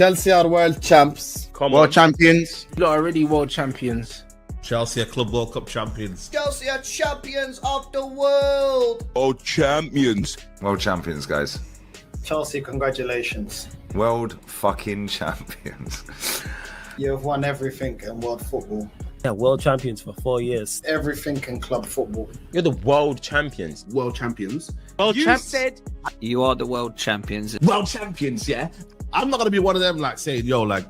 Chelsea are world champs. World champions. You're already world champions. Chelsea are Club World Cup champions. Chelsea are champions of the world. World champions. World champions, guys. Chelsea, congratulations. World fucking champions. You have won everything in world football. Yeah, world champions for 4 years. Everything in club football. You're the world champions. World champions. World You champs. said You are the world champions. world champions, yeah? I'm not gonna be one of them like saying, yo, like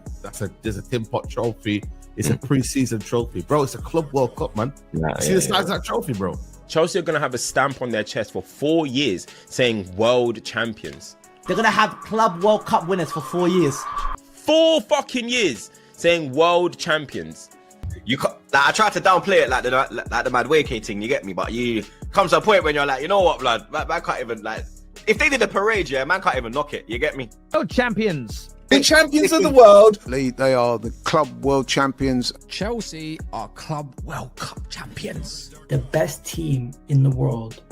there's a Tim Pot trophy, it's a pre-season trophy. Bro, it's a Club World Cup, man. See the size of that trophy, bro. Chelsea are going to have a stamp on their chest for 4 years saying world champions. They're going to have Club World Cup winners for 4 years. 4 fucking years saying world champions. You like, I try to downplay it like the mad thing, you get me? But you comes to a point when you're like, you know what, blood, man can't even like. If they did a parade, yeah, man can't even knock it. You get me? World champions. The champions of the world. They are the club world champions. Chelsea are Club World Cup champions. The best team in the world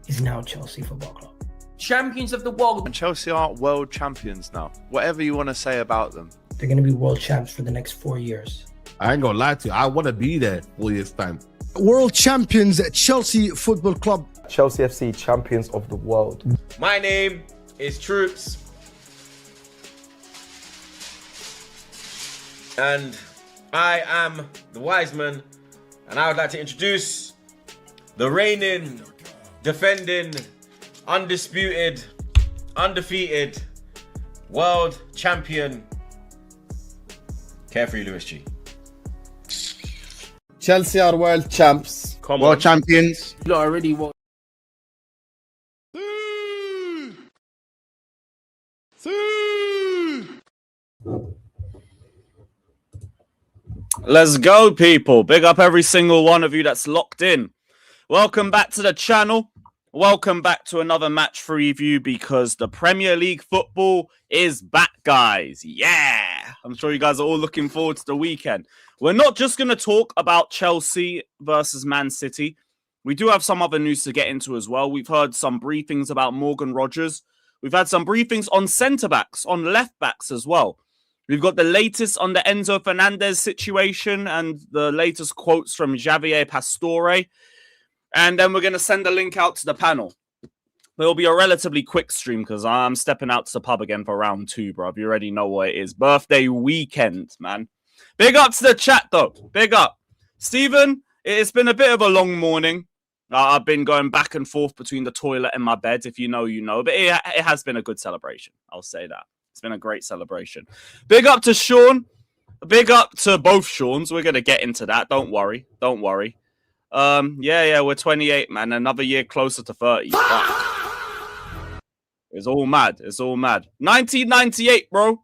is now Chelsea Football Club. Champions of the world. And Chelsea are world champions now. Whatever you want to say about them. They're going to be world champs for the next 4 years. I ain't gonna lie to you. I want to be there 4 years' time. World champions at Chelsea Football Club. Chelsea FC champions of the world. My name is Troops. And I am the wise man. And I would like to introduce the reigning, defending, undisputed, undefeated world champion, Carefree Lewis G. Chelsea are world champs. World champions. You're already world. Let's go, people. Big up every single one of you that's locked in. Welcome back to the channel. Welcome back to another match preview because the Premier League football is back, guys. Yeah. I'm sure you guys are all looking forward to the weekend. We're not just going to talk about Chelsea versus Man City. We do have some other news to get into as well. We've heard some briefings about Morgan Rogers. We've had some briefings on centre-backs, on left-backs as well. We've got the latest on the Enzo Fernandez situation and the latest quotes from Javier Pastore. And then we're going to send a link out to the panel. It'll be a relatively quick stream because I'm stepping out to the pub again for round 2, bro. You already know what it is. Birthday weekend, man. Big up to the chat, though. Big up. Stephen, it's been a bit of a long morning. I've been going back and forth between the toilet and my bed. If you know, you know. But it has been a good celebration. I'll say that. It's been a great celebration. Big up to Sean. Big up to both Seans. We're going to get into that. Don't worry. Don't worry. Yeah, we're 28, man. Another year closer to 30. It's all mad. It's all mad. 1998, bro.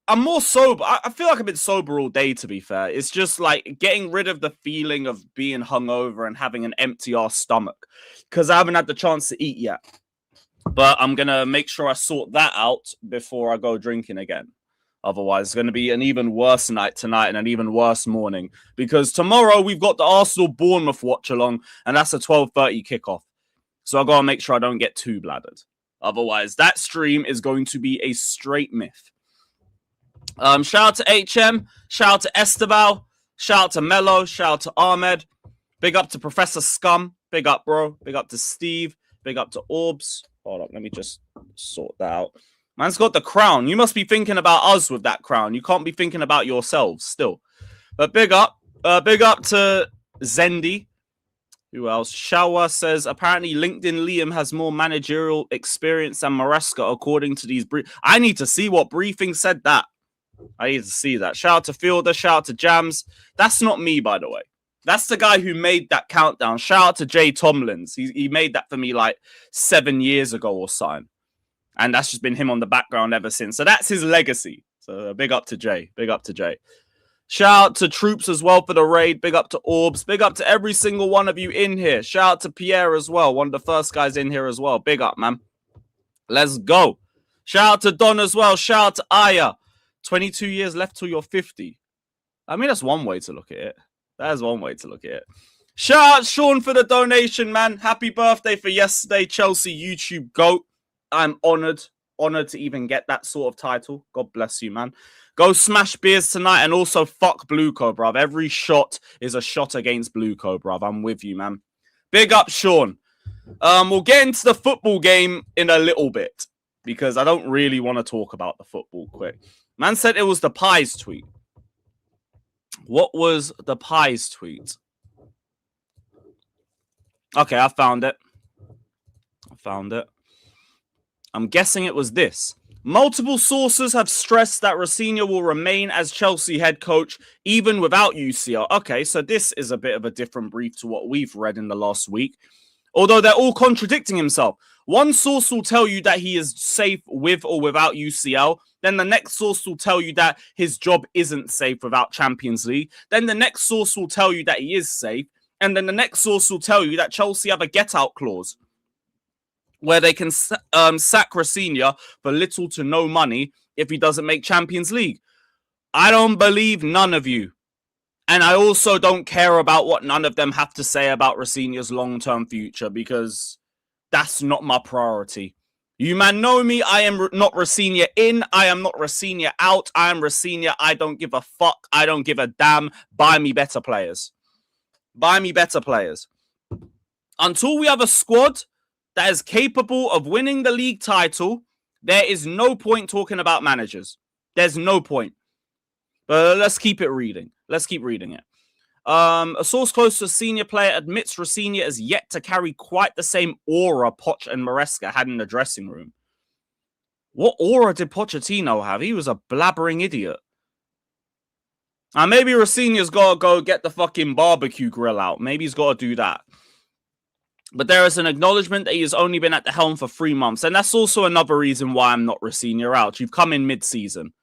I'm more sober. I feel like I've been sober all day, to be fair. It's just like getting rid of the feeling of being hungover and having an empty-ass stomach because I haven't had the chance to eat yet. But I'm going to make sure I sort that out before I go drinking again. Otherwise, it's going to be an even worse night tonight and an even worse morning. Because tomorrow, we've got the Arsenal-Bournemouth watch-along, and that's a 12:30 kickoff. So I've got to make sure I don't get too bladdered. Otherwise, that stream is going to be a straight myth. Shout out to HM. Shout out to Esteval. Shout out to Mello. Shout out to Ahmed. Big up to Professor Scum. Big up, bro. Big up to Steve. Big up to Orbs. Hold up, let me just sort that out. Man's got the crown. You must be thinking about us with that crown. You can't be thinking about yourselves still. But big up to Zendi. Who else? Shawa says, apparently LinkedIn Liam has more managerial experience than Maresca, according to these I need to see what briefing said that. I need to see that. Shout out to Fielder. Shout out to Jams. That's not me, by the way. That's the guy who made that countdown. Shout out to Jay Tomlins. He made that for me like 7 years ago or something. And that's just been him on the background ever since. So that's his legacy. So big up to Jay. Big up to Jay. Shout out to Troops as well for the raid. Big up to Orbs. Big up to every single one of you in here. Shout out to Pierre as well. One of the first guys in here as well. Big up, man. Let's go. Shout out to Don as well. Shout out to Aya. 22 years left till you're 50. I mean, that's one way to look at it. That's one way to look at it. Shout out Sean for the donation, man. Happy birthday for yesterday, Chelsea YouTube GOAT. I'm honoured. honored to even get that sort of title. God bless you, man. Go smash beers tonight, and also fuck Blueco, bruv. Every shot is a shot against Blueco, bruv. I'm with you, man. Big up, Sean. We'll get into the football game in a little bit because I don't really want to talk about the football quick. Man said it was the Pies tweet. What was the Pies tweet? Okay, I found it. I'm guessing it was this. Multiple sources have stressed that Rosenior will remain as Chelsea head coach even without UCL. Okay, so this is a bit of a different brief to what we've read in the last week. Although they're all contradicting himself. One source will tell you that he is safe with or without UCL. Then the next source will tell you that his job isn't safe without Champions League. Then the next source will tell you that he is safe. And then the next source will tell you that Chelsea have a get-out clause where they can sack Rosenior for little to no money if he doesn't make Champions League. I don't believe none of you. And I also don't care about what none of them have to say about Rosenior's long-term future because that's not my priority. You man know me. I am not Rosenior in. I am not Rosenior out. I am Rosenior. I don't give a fuck. I don't give a damn. Buy me better players. Buy me better players. Until we have a squad that is capable of winning the league title, there is no point talking about managers. There's no point. But let's keep it reading. Let's keep reading it. A source close to a senior player admits Rosenior is yet to carry quite the same aura Poch and Maresca had in the dressing room. What aura did Pochettino have? He was a blabbering idiot. And maybe Rosenior's got to go get the fucking barbecue grill out. Maybe he's got to do that. But there is an acknowledgement that he has only been at the helm for 3 months. And that's also another reason why I'm not Rosenior out. You've come in mid-season.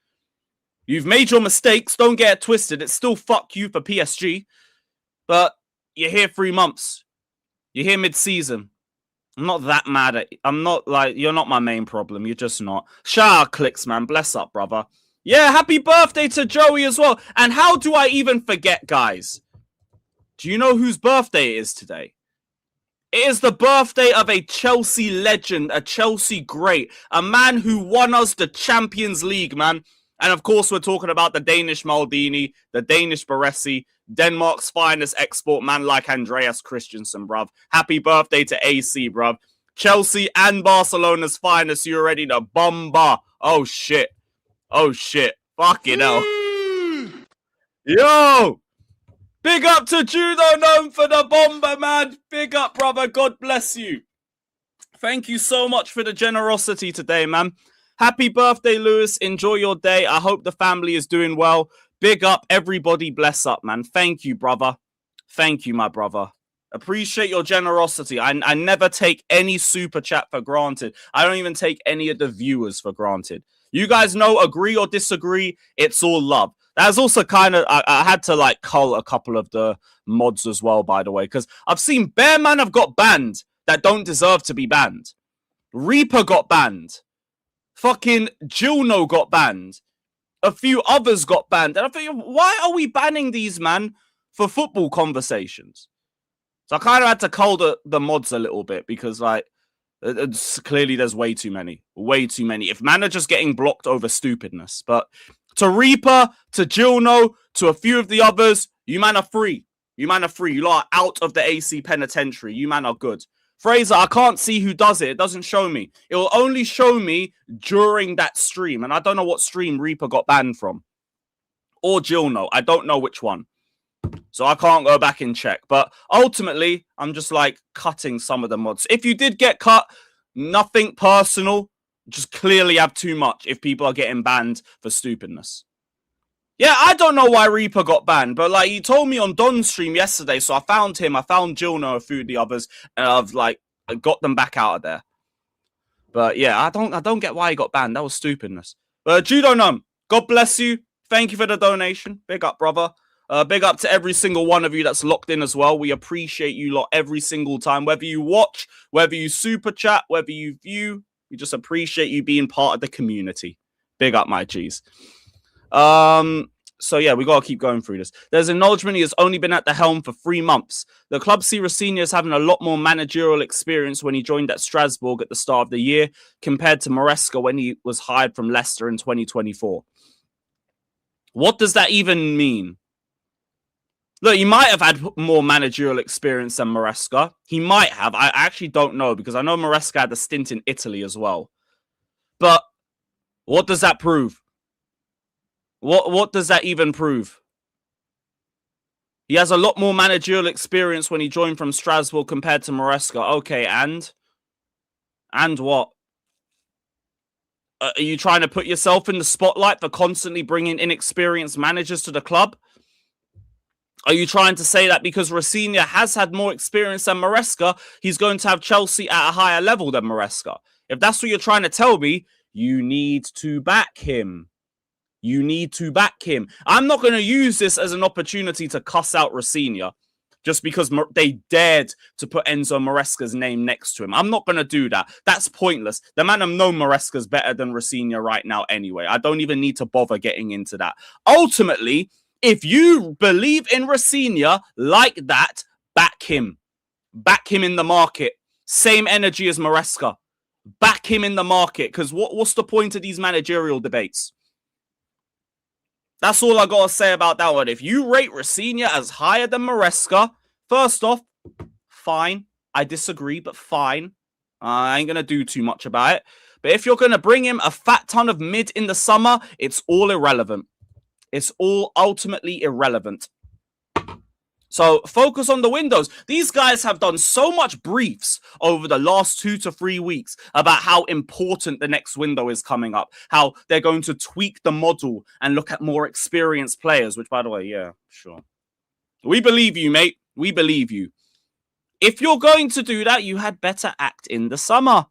You've made your mistakes. Don't get it twisted. It's still fuck you for PSG. But you're here 3 months. You're here mid-season. I'm not that mad at you. I'm not like, you're not my main problem. You're just not. Shout out Clicks, man. Bless up, brother. Yeah, happy birthday to Joey as well. And how do I even forget, guys? Do you know whose birthday it is today? It is the birthday of a Chelsea legend, a Chelsea great, a man who won us the Champions League, man. And of course, we're talking about the Danish Maldini, the Danish Baresi, Denmark's finest export man like Andreas Christensen, bruv. Happy birthday to AC, bruv. Chelsea and Barcelona's finest, you already know. Bomba. Oh, shit. Oh, shit. Fucking hell. Yo! Big up to Judo known for the bomber, man. Big up, brother. God bless you. Thank you so much for the generosity today, man. Happy birthday, Lewis. Enjoy your day. I hope the family is doing well. Big up, everybody. Bless up, man. Thank you, brother. Thank you, my brother. Appreciate your generosity. I never take any super chat for granted. I don't even take any of the viewers for granted. You guys know, agree or disagree, it's all love. That's also kind of, I had to like cull a couple of the mods as well, by the way, because I've seen Bear Man have got banned that don't deserve to be banned. Reaper got banned. Fucking Gilno got banned. A few others got banned. And I think, why are we banning these, man, for football conversations? So I kind of had to cull the mods a little bit because, like, clearly there's way too many. Way too many. If managers getting blocked over stupidness. But to Reaper, to Gilno, to a few of the others, you man are free. You man are free. You lot are out of the AC penitentiary. You man are good. Fraser, I can't see who does it. It doesn't show me. It will only show me during that stream. And I don't know what stream Reaper got banned from. Or Gilno. I don't know which one. So I can't go back and check. But ultimately, I'm just like cutting some of the mods. If you did get cut, nothing personal. Just clearly have too much if people are getting banned for stupidness. Yeah, I don't know why Reaper got banned, but like he told me on Don's stream yesterday, so I found him, I found Gilno, a few of the others, and I've like got them back out of there. But yeah, I don't get why he got banned. That was stupidness. But Judo Num, God bless you. Thank you for the donation. Big up, brother. Big up to every single one of you that's locked in as well. We appreciate you lot every single time. Whether you watch, whether you super chat, whether you view, we just appreciate you being part of the community. Big up, my G's. So yeah, we gotta keep going through this. There's acknowledgement he has only been at the helm for 3 months. The club see Rosenior as having a lot more managerial experience when he joined at Strasbourg at the start of the year compared to Maresca when he was hired from Leicester in 2024. What does that even mean? Look, he might have had more managerial experience than Maresca. He might have. I actually don't know because I know Maresca had a stint in Italy as well. But what does that prove? What does that even prove? He has a lot more managerial experience when he joined from Strasbourg compared to Maresca. Okay, and what? Are you trying to put yourself in the spotlight for constantly bringing inexperienced managers to the club? Are you trying to say that because Rosenior has had more experience than Maresca, he's going to have Chelsea at a higher level than Maresca? If that's what you're trying to tell me, you need to back him. You need to back him. I'm not going to use this as an opportunity to cuss out Rosenior just because they dared to put Enzo Maresca's name next to him. I'm not going to do that. That's pointless. The man have known Maresca's better than Rosenior right now anyway. I don't even need to bother getting into that. Ultimately, if you believe in Rosenior like that, back him. Back him in the market. Same energy as Maresca. Back him in the market. Because what's the point of these managerial debates? That's all I got to say about that one. If you rate Rosenior as higher than Maresca, first off, fine. I disagree, but fine. I ain't going to do too much about it. But if you're going to bring him a fat ton of mid in the summer, it's all irrelevant. It's all ultimately irrelevant. So focus on the windows. These guys have done so much briefs over the last 2 to 3 weeks about how important the next window is coming up, how they're going to tweak the model and look at more experienced players, which, by the way, yeah, sure. We believe you, mate. We believe you. If you're going to do that, you had better act in the summer.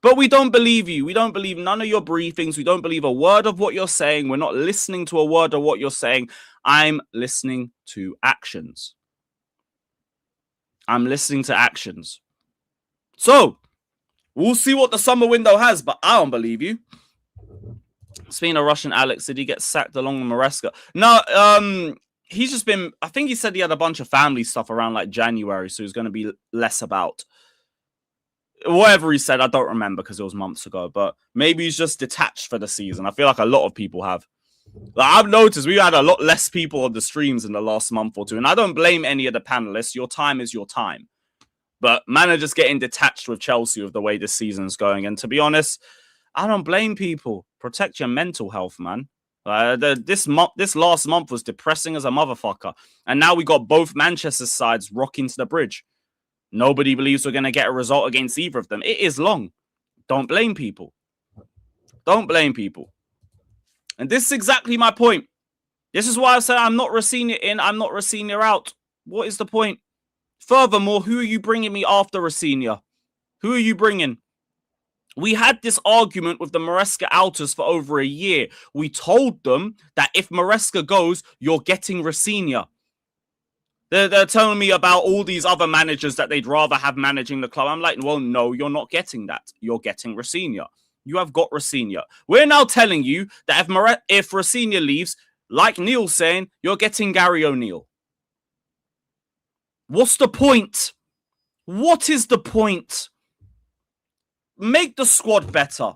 But we don't believe you. We don't believe none of your briefings. We don't believe a word of what you're saying. We're not listening to a word of what you're saying. I'm listening to actions. I'm listening to actions. So, we'll see what the summer window has, but I don't believe you. Speaking of Russian Alex, did he get sacked along with Maresca? No, he's just been, I think he said he had a bunch of family stuff around like January, so he's going to be less about. Whatever he said, I don't remember because it was months ago, but maybe he's just detached for the season. I feel like a lot of people have. Like, I've noticed we had a lot less people on the streams in the last month or two, and I don't blame any of the panelists. Your time is your time. But managers getting detached with Chelsea with the way this season's going. And to be honest, I don't blame people. Protect your mental health, man. This last month was depressing as a motherfucker. And now we got both Manchester sides rocking to the bridge. Nobody believes we're going to get a result against either of them. It is long. Don't blame people. Don't blame people. And this is exactly my point. This is why I said I'm not Rosenior in, I'm not Rosenior out. What is the point? Furthermore, who are you bringing me after Rosenior? Who are you bringing? We had this argument with the Maresca outers for over a year. We told them that if Maresca goes, you're getting Rosenior. They're telling me about all these other managers that they'd rather have managing the club. I'm like, well, no, you're not getting that. You're getting Rosenior. You have got Rosenior. We're now telling you that if Rosenior leaves, like Neil's saying, you're getting Gary O'Neill. What's the point? What is the point? Make the squad better.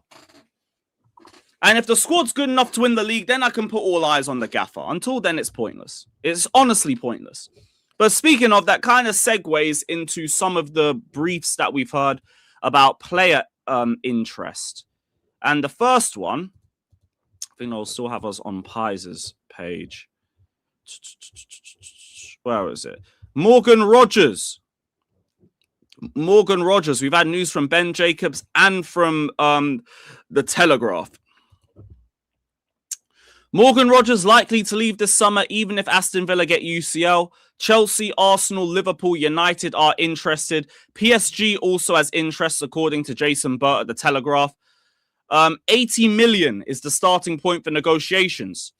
And if the squad's good enough to win the league, then I can put all eyes on the gaffer. Until then, it's pointless. It's honestly pointless. But speaking of, that kind of segues into some of the briefs that we've heard about player interest. And the first one, I think I'll still have us on Pies' page. Where is it? Morgan Rogers. Morgan Rogers. We've had news from Ben Jacobs and from the Telegraph. Morgan Rogers likely to leave this summer, even if Aston Villa get UCL. Chelsea, Arsenal, Liverpool, United are interested. PSG also has interest, according to Jason Burt at the Telegraph. 80 million is the starting point for negotiations.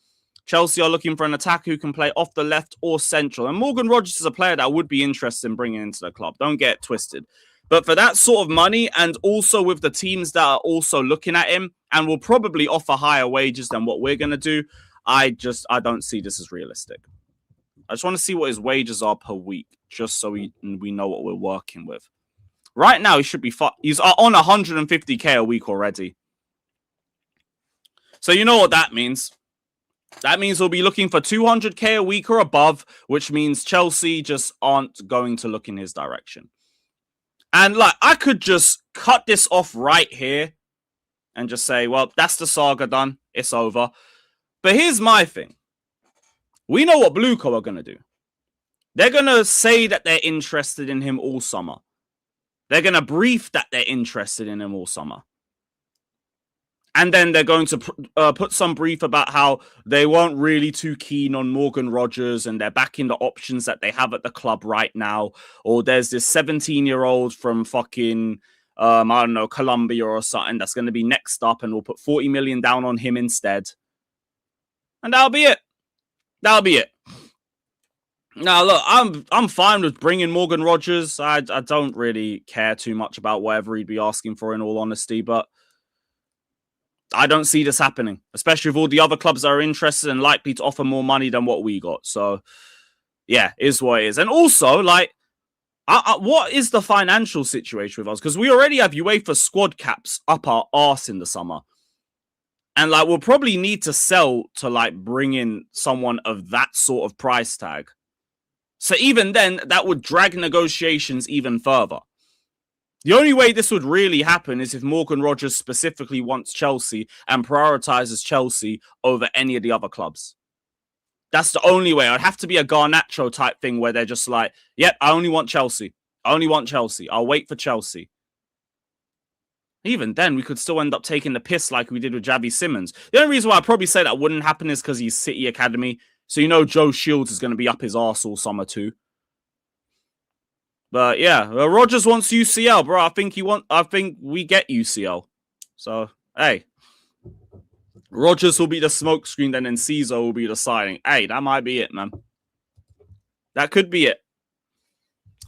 Chelsea are looking for an attacker who can play off the left or central. And Morgan Rogers is a player that I would be interested in bringing into the club. Don't get it twisted. But for that sort of money, and also with the teams that are also looking at him and will probably offer higher wages than what we're going to do, I don't see this as realistic. I just want to see what his wages are per week, just so we know what we're working with. Right now, he should be he's on 150k a week already. So you know what that means. That means we'll be looking for 200k a week or above, which means Chelsea just aren't going to look in his direction. And like, I could just cut this off right here and just say, well, that's the saga done. It's over. But here's my thing. We know what Blueco are going to do. They're going to say that they're interested in him all summer. They're going to brief that they're interested in him all summer. And then they're going to put some brief about how they weren't really too keen on Morgan Rogers and they're backing the options that they have at the club right now. Or there's this 17-year-old from fucking, I don't know, Colombia or something that's going to be next up and we'll put 40 million down on him instead. And that'll be it. That'll be it. Now, look, I'm fine with bringing Morgan Rogers. I don't really care too much about whatever he'd be asking for, in all honesty, but I don't see this happening, especially with all the other clubs that are interested and likely to offer more money than what we got. So, yeah, is what it is. And also, like, what is the financial situation with us? Because we already have UEFA squad caps up our arse in the summer. And, like, we'll probably need to sell to, like, bring in someone of that sort of price tag. So even then, that would drag negotiations even further. The only way this would really happen is if Morgan Rogers specifically wants Chelsea and prioritizes Chelsea over any of the other clubs. That's the only way. It'd have to be a Garnacho type thing where they're just like, yep, I only want Chelsea. I only want Chelsea. I'll wait for Chelsea. Even then, we could still end up taking the piss like we did with Javi Simmons. The only reason why I'd probably say that wouldn't happen is because he's City Academy. So you know Joe Shields is going to be up his arse all summer too. But yeah, Rogers wants UCL, bro. I think we get UCL. So, hey. Rogers will be the smokescreen, then Enciso will be the signing. Hey, that might be it, man. That could be it.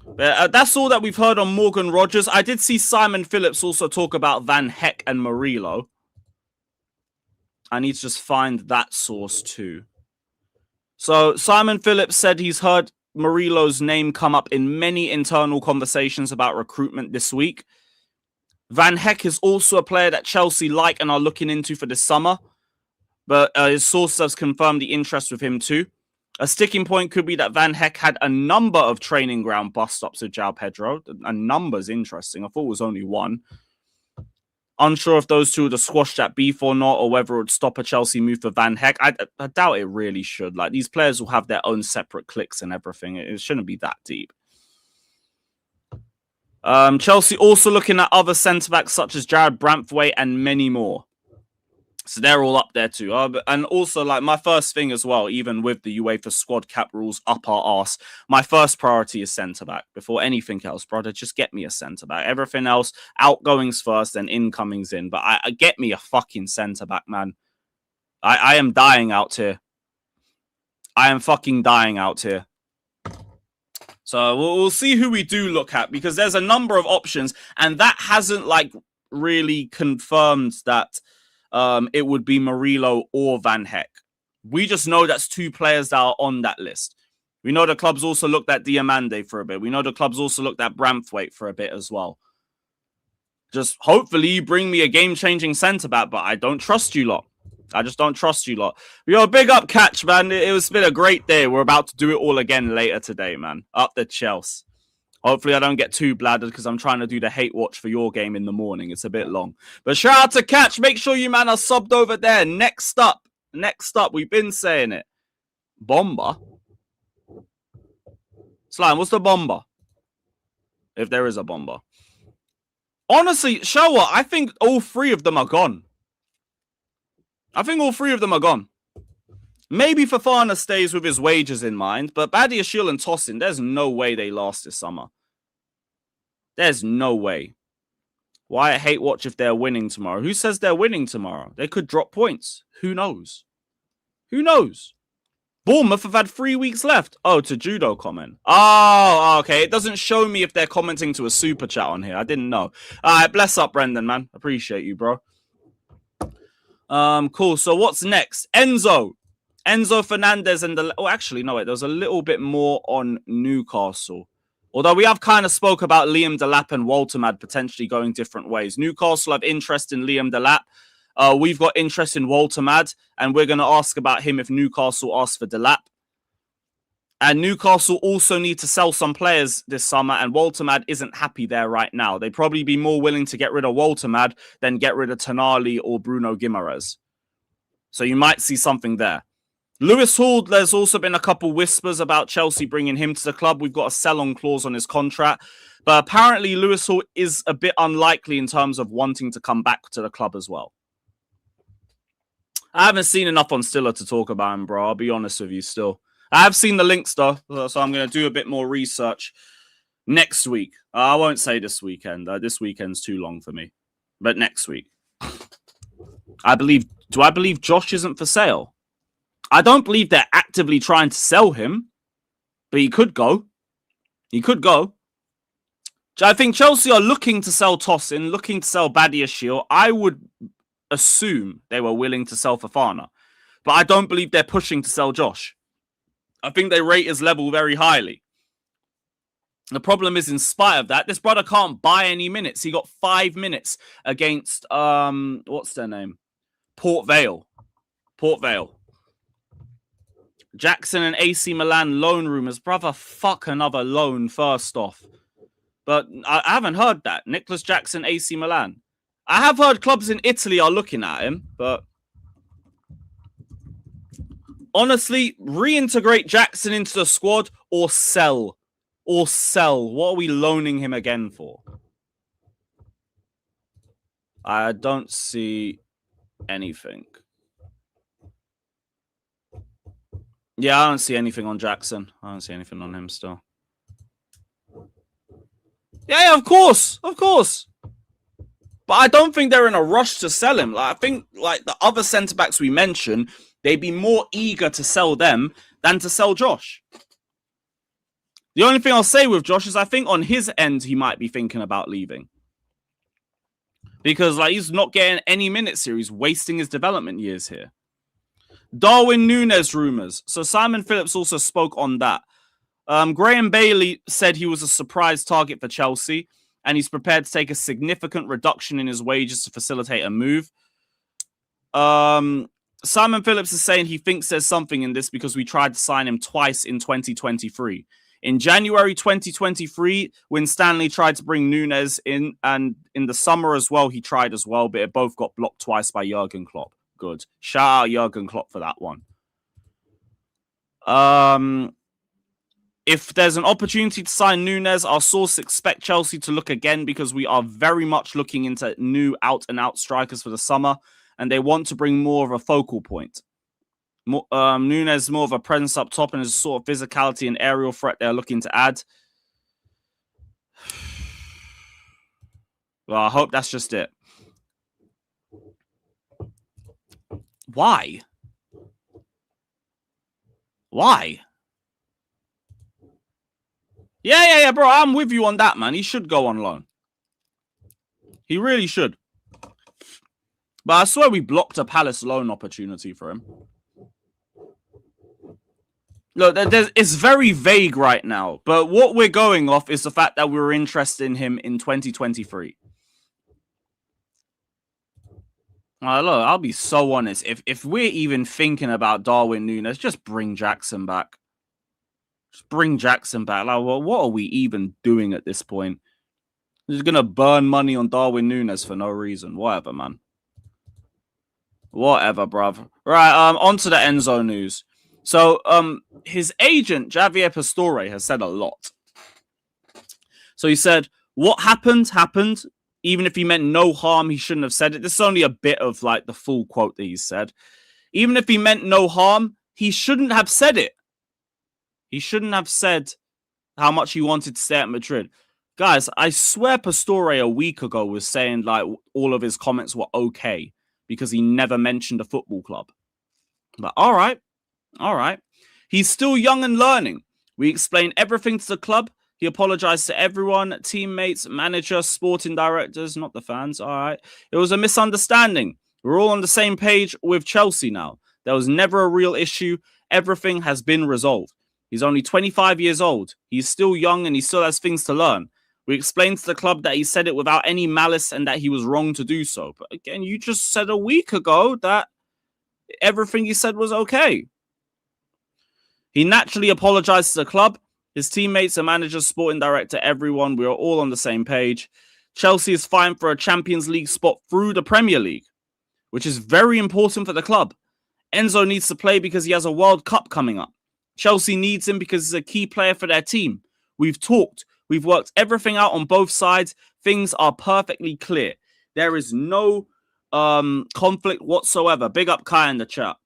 But, that's all that we've heard on Morgan Rogers. I did see Simon Phillips also talk about Van Heck and Murillo. I need to just find that source too. So Simon Phillips said he's heard Murillo's name come up in many internal conversations about recruitment this week. Van Heck is also a player that Chelsea like and are looking into for this summer. But his sources have confirmed the interest with him too. A sticking point could be that Van Heck had a number of training ground bust-ups with João Pedro. A number's interesting. I thought it was only one. Unsure if those two would have squashed that beef or not, or whether it would stop a Chelsea move for Van Heck. I doubt it really should. Like, these players will have their own separate cliques and everything. It shouldn't be that deep. Chelsea also looking at other centre-backs such as Jared Branthwaite and many more. So they're all up there too. And also, like, my first thing as well, even with the UEFA squad cap rules up our arse, my first priority is centre-back. Before anything else, brother, just get me a centre-back. Everything else, outgoings first and incomings in. But I get me a fucking centre-back, man. I am dying out here. I am fucking dying out here. So we'll see who we do look at, because there's a number of options, and that hasn't, like, really confirmed that it would be Murillo or Van Heck. We just know that's two players that are on that list. We know the clubs also looked at Diamande for a bit. We know the clubs also looked at Branthwaite for a bit as well. Just hopefully you bring me a game-changing centre-back, but I don't trust you lot. I just don't trust you lot. Yo, big up Catch, man. It's been a great day. We're about to do it all again later today, man. Up the Chelsea. Hopefully I don't get too bladdered because I'm trying to do the hate watch for your game in the morning. It's a bit long. But shout out to Catch. Make sure you, man, are subbed over there. Next up, we've been saying it. Bomber? Slime, what's the bomber? If there is a bomber. Honestly, Showa, I think all three of them are gone. Maybe Fofana stays with his wages in mind, but Badiashile and Tosin, there's no way they last this summer. There's no way. Why I hate watch if they're winning tomorrow? Who says they're winning tomorrow? They could drop points. Who knows? Who knows? Bournemouth have had 3 weeks left. Oh, to judo comment. Oh, okay. It doesn't show me if they're commenting to a super chat on here. I didn't know. All right, bless up, Brendan, man. Appreciate you, bro. Cool. So what's next? Enzo. Enzo Fernandez and actually, no, wait, there was a little bit more on Newcastle. Although we have kind of spoke about Liam Delap and Waltermad potentially going different ways. Newcastle have interest in Liam Delap. We've got interest in Waltermad, and we're going to ask about him if Newcastle asks for Delap. And Newcastle also need to sell some players this summer, and Waltermad isn't happy there right now. They'd probably be more willing to get rid of Waltermad than get rid of Tonali or Bruno Guimaraes. So you might see something there. Lewis Hall, there's also been a couple whispers about Chelsea bringing him to the club. We've got a sell-on clause on his contract. But apparently Lewis Hall is a bit unlikely in terms of wanting to come back to the club as well. I haven't seen enough on Stiller to talk about him, bro. I'll be honest with you still. I have seen the links, though, so I'm going to do a bit more research next week. I won't say this weekend. This weekend's too long for me. But next week. Do I believe Josh isn't for sale? I don't believe they're actively trying to sell him, but he could go. He could go. I think Chelsea are looking to sell Tosin, looking to sell Badiashile. I would assume they were willing to sell Fofana, but I don't believe they're pushing to sell Josh. I think they rate his level very highly. The problem is, in spite of that, this brother can't buy any minutes. He got 5 minutes against, what's their name? Port Vale. Jackson and AC Milan loan rumours. Brother, fuck another loan first off. But I haven't heard that. Nicholas Jackson, AC Milan. I have heard clubs in Italy are looking at him, but honestly, reintegrate Jackson into the squad or sell. Or sell. What are we loaning him again for? I don't see anything. Yeah, I don't see anything on Jackson. I don't see anything on him still. Yeah, of course. Of course. But I don't think they're in a rush to sell him. Like, I think like the other centre-backs we mentioned, they'd be more eager to sell them than to sell Josh. The only thing I'll say with Josh is I think on his end, he might be thinking about leaving. Because like he's not getting any minutes here. He's wasting his development years here. Darwin Nunez rumours. So Simon Phillips also spoke on that. Graham Bailey said he was a surprise target for Chelsea, and he's prepared to take a significant reduction in his wages to facilitate a move. Simon Phillips is saying he thinks there's something in this because we tried to sign him twice in 2023. In January 2023, when Stanley tried to bring Nunez in, and in the summer as well, he tried as well, but it both got blocked twice by Jurgen Klopp. Good. Shout out Jurgen Klopp for that one. If there's an opportunity to sign Nunez, our source expect Chelsea to look again because we are very much looking into new out-and-out strikers for the summer, and they want to bring more of a focal point. Nunez more of a presence up top and is a sort of physicality and aerial threat they're looking to add. Well, I hope that's just it. Why? Yeah, bro. I'm with you on that, man. He should go on loan. He really should. But I swear we blocked a Palace loan opportunity for him. Look, it's very vague right now. But what we're going off is the fact that we were interested in him in 2023. Look, I'll be so honest. If we're even thinking about Darwin Nunez, just bring Jackson back. Just bring Jackson back. Like, well, what are we even doing at this point? We're just going to burn money on Darwin Nunez for no reason. Whatever, man. Whatever, bruv. Right, on to the Enzo news. So, his agent, Javier Pastore, has said a lot. So he said, what happened, happened. Even if he meant no harm, he shouldn't have said it. This is only a bit of, like, the full quote that he said. Even if he meant no harm, he shouldn't have said it. He shouldn't have said how much he wanted to stay at Madrid. Guys, I swear Pastore a week ago was saying, like, all of his comments were okay because he never mentioned a football club. But all right. He's still young and learning. We explained everything to the club. He apologized to everyone, teammates, manager, sporting directors, not the fans. All right. It was a misunderstanding. We're all on the same page with Chelsea now. There was never a real issue. Everything has been resolved. He's only 25 years old. He's still young and he still has things to learn. We explained to the club that he said it without any malice and that he was wrong to do so. But again, you just said a week ago that everything he said was okay. He naturally apologized to the club, his teammates, the managers, sporting director, everyone. We are all on the same page. Chelsea is fine for a Champions League spot through the Premier League, which is very important for the club. Enzo needs to play because he has a World Cup coming up. Chelsea needs him because he's a key player for their team. We've talked. We've worked everything out on both sides. Things are perfectly clear. There is no conflict whatsoever. Big up Kai in the chat.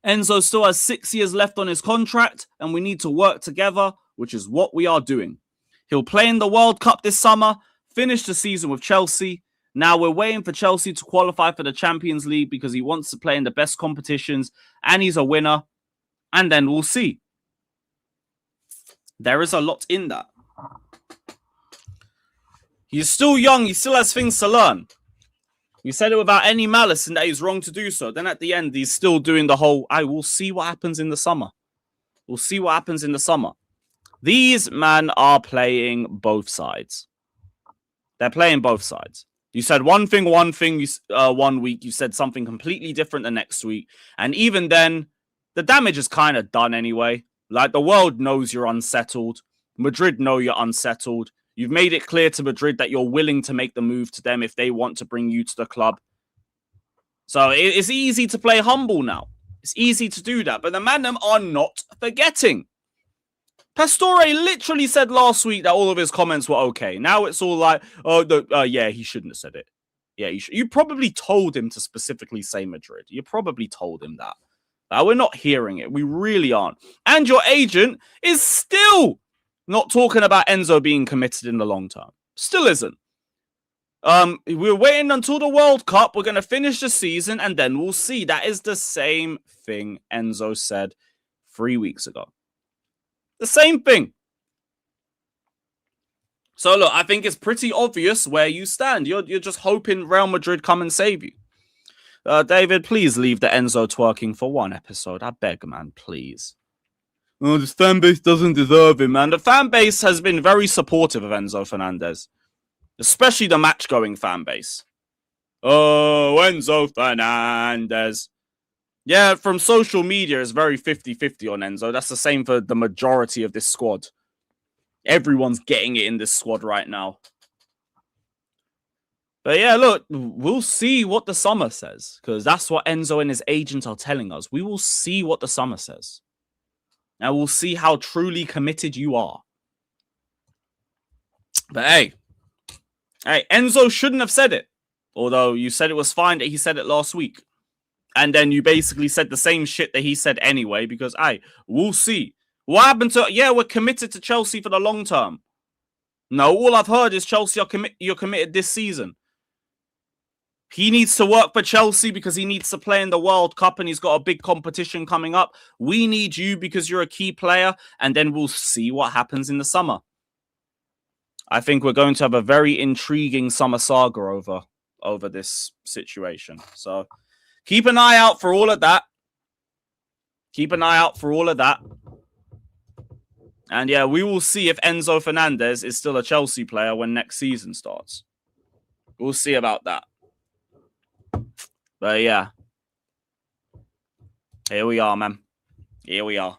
Enzo still has 6 years left on his contract, and we need to work together, which is what we are doing. He'll play in the World Cup this summer, finish the season with Chelsea. Now we're waiting for Chelsea to qualify for the Champions League because he wants to play in the best competitions, and he's a winner, and then we'll see. There is a lot in that. He's still young. He still has things to learn. We said it without any malice and that he's wrong to do so. Then at the end, he's still doing the whole, I will see what happens in the summer. We'll see what happens in the summer. These men are playing both sides. They're playing both sides. You said one thing, one week. You said something completely different the next week. And even then, the damage is kind of done anyway. Like, the world knows you're unsettled. Madrid know you're unsettled. You've made it clear to Madrid that you're willing to make the move to them if they want to bring you to the club. So it's easy to play humble now. It's easy to do that. But the man them are not forgetting. Pastore literally said last week that all of his comments were okay. Now it's all like, yeah, he shouldn't have said it. Yeah, you probably told him to specifically say Madrid. You probably told him that. We're not hearing it. We really aren't. And your agent is still not talking about Enzo being committed in the long term. Still isn't. We're waiting until the World Cup. We're going to finish the season and then we'll see. That is the same thing Enzo said 3 weeks ago. The same thing. So look, I think it's pretty obvious where you stand. You're just hoping Real Madrid come and save you. David, please leave the Enzo twerking for one episode. I beg, man, please. Oh, this fan base doesn't deserve him, man. The fan base has been very supportive of Enzo Fernandez. Especially the match-going fan base. Oh, Enzo Fernandez. Yeah, from social media, it's very 50-50 on Enzo. That's the same for the majority of this squad. Everyone's getting it in this squad right now. But yeah, look, we'll see what the summer says. Because that's what Enzo and his agent are telling us. We will see what the summer says. And we'll see how truly committed you are. But hey, Enzo shouldn't have said it. Although you said it was fine that he said it last week. And then you basically said the same shit that he said anyway. Because, we'll see. What happened to... Yeah, we're committed to Chelsea for the long term. No, all I've heard is Chelsea you're committed this season. He needs to work for Chelsea because he needs to play in the World Cup and he's got a big competition coming up. We need you because you're a key player, and then we'll see what happens in the summer. I think we're going to have a very intriguing summer saga over this situation. So keep an eye out for all of that. Keep an eye out for all of that. And yeah, we will see if Enzo Fernandez is still a Chelsea player when next season starts. We'll see about that. But yeah, here we are, man. Here we are.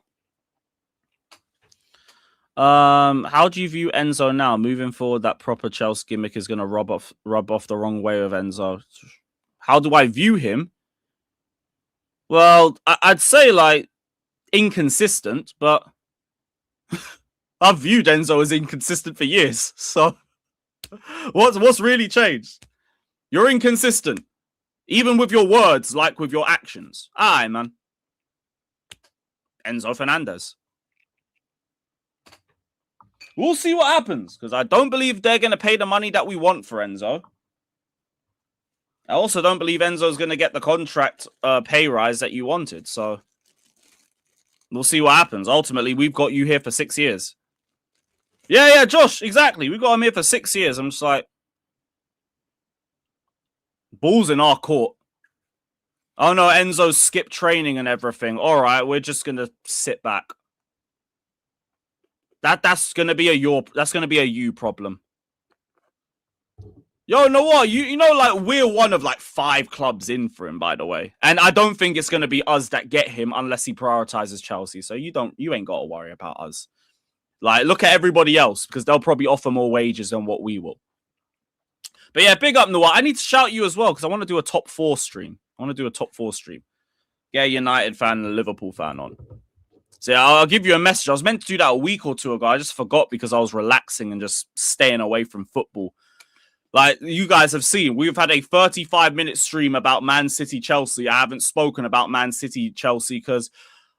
How do you view Enzo now? Moving forward, that proper Chelsea gimmick is going to rub off the wrong way of Enzo. How do I view him? Well, I'd say like inconsistent, but I've viewed Enzo as inconsistent for years. So what's really changed? You're inconsistent. Even with your words, like with your actions. Aye, man. Enzo Fernandez. We'll see what happens, because I don't believe they're going to pay the money that we want for Enzo. I also don't believe Enzo's going to get the contract pay rise that you wanted, so we'll see what happens. Ultimately, we've got you here for 6 years. Yeah, Josh, exactly. We've got him here for 6 years. I'm just like, ball's in our court. Oh no, Enzo skipped training and everything. All right, we're just gonna sit back. That's gonna be a you problem. Yo, know what? You know, like, we're one of like 5 clubs in for him, by the way. And I don't think it's gonna be us that get him unless he prioritizes Chelsea. So you ain't gotta worry about us. Like, look at everybody else, because they'll probably offer more wages than what we will. But yeah, big up Noah. I need to shout you as well, because I want to do a top 4 stream. Get a United fan and a Liverpool fan on. So I'll give you a message. I was meant to do that a week or two ago. I just forgot because I was relaxing and just staying away from football. Like you guys have seen, we've had a 35-minute stream about Man City Chelsea. I haven't spoken about Man City Chelsea because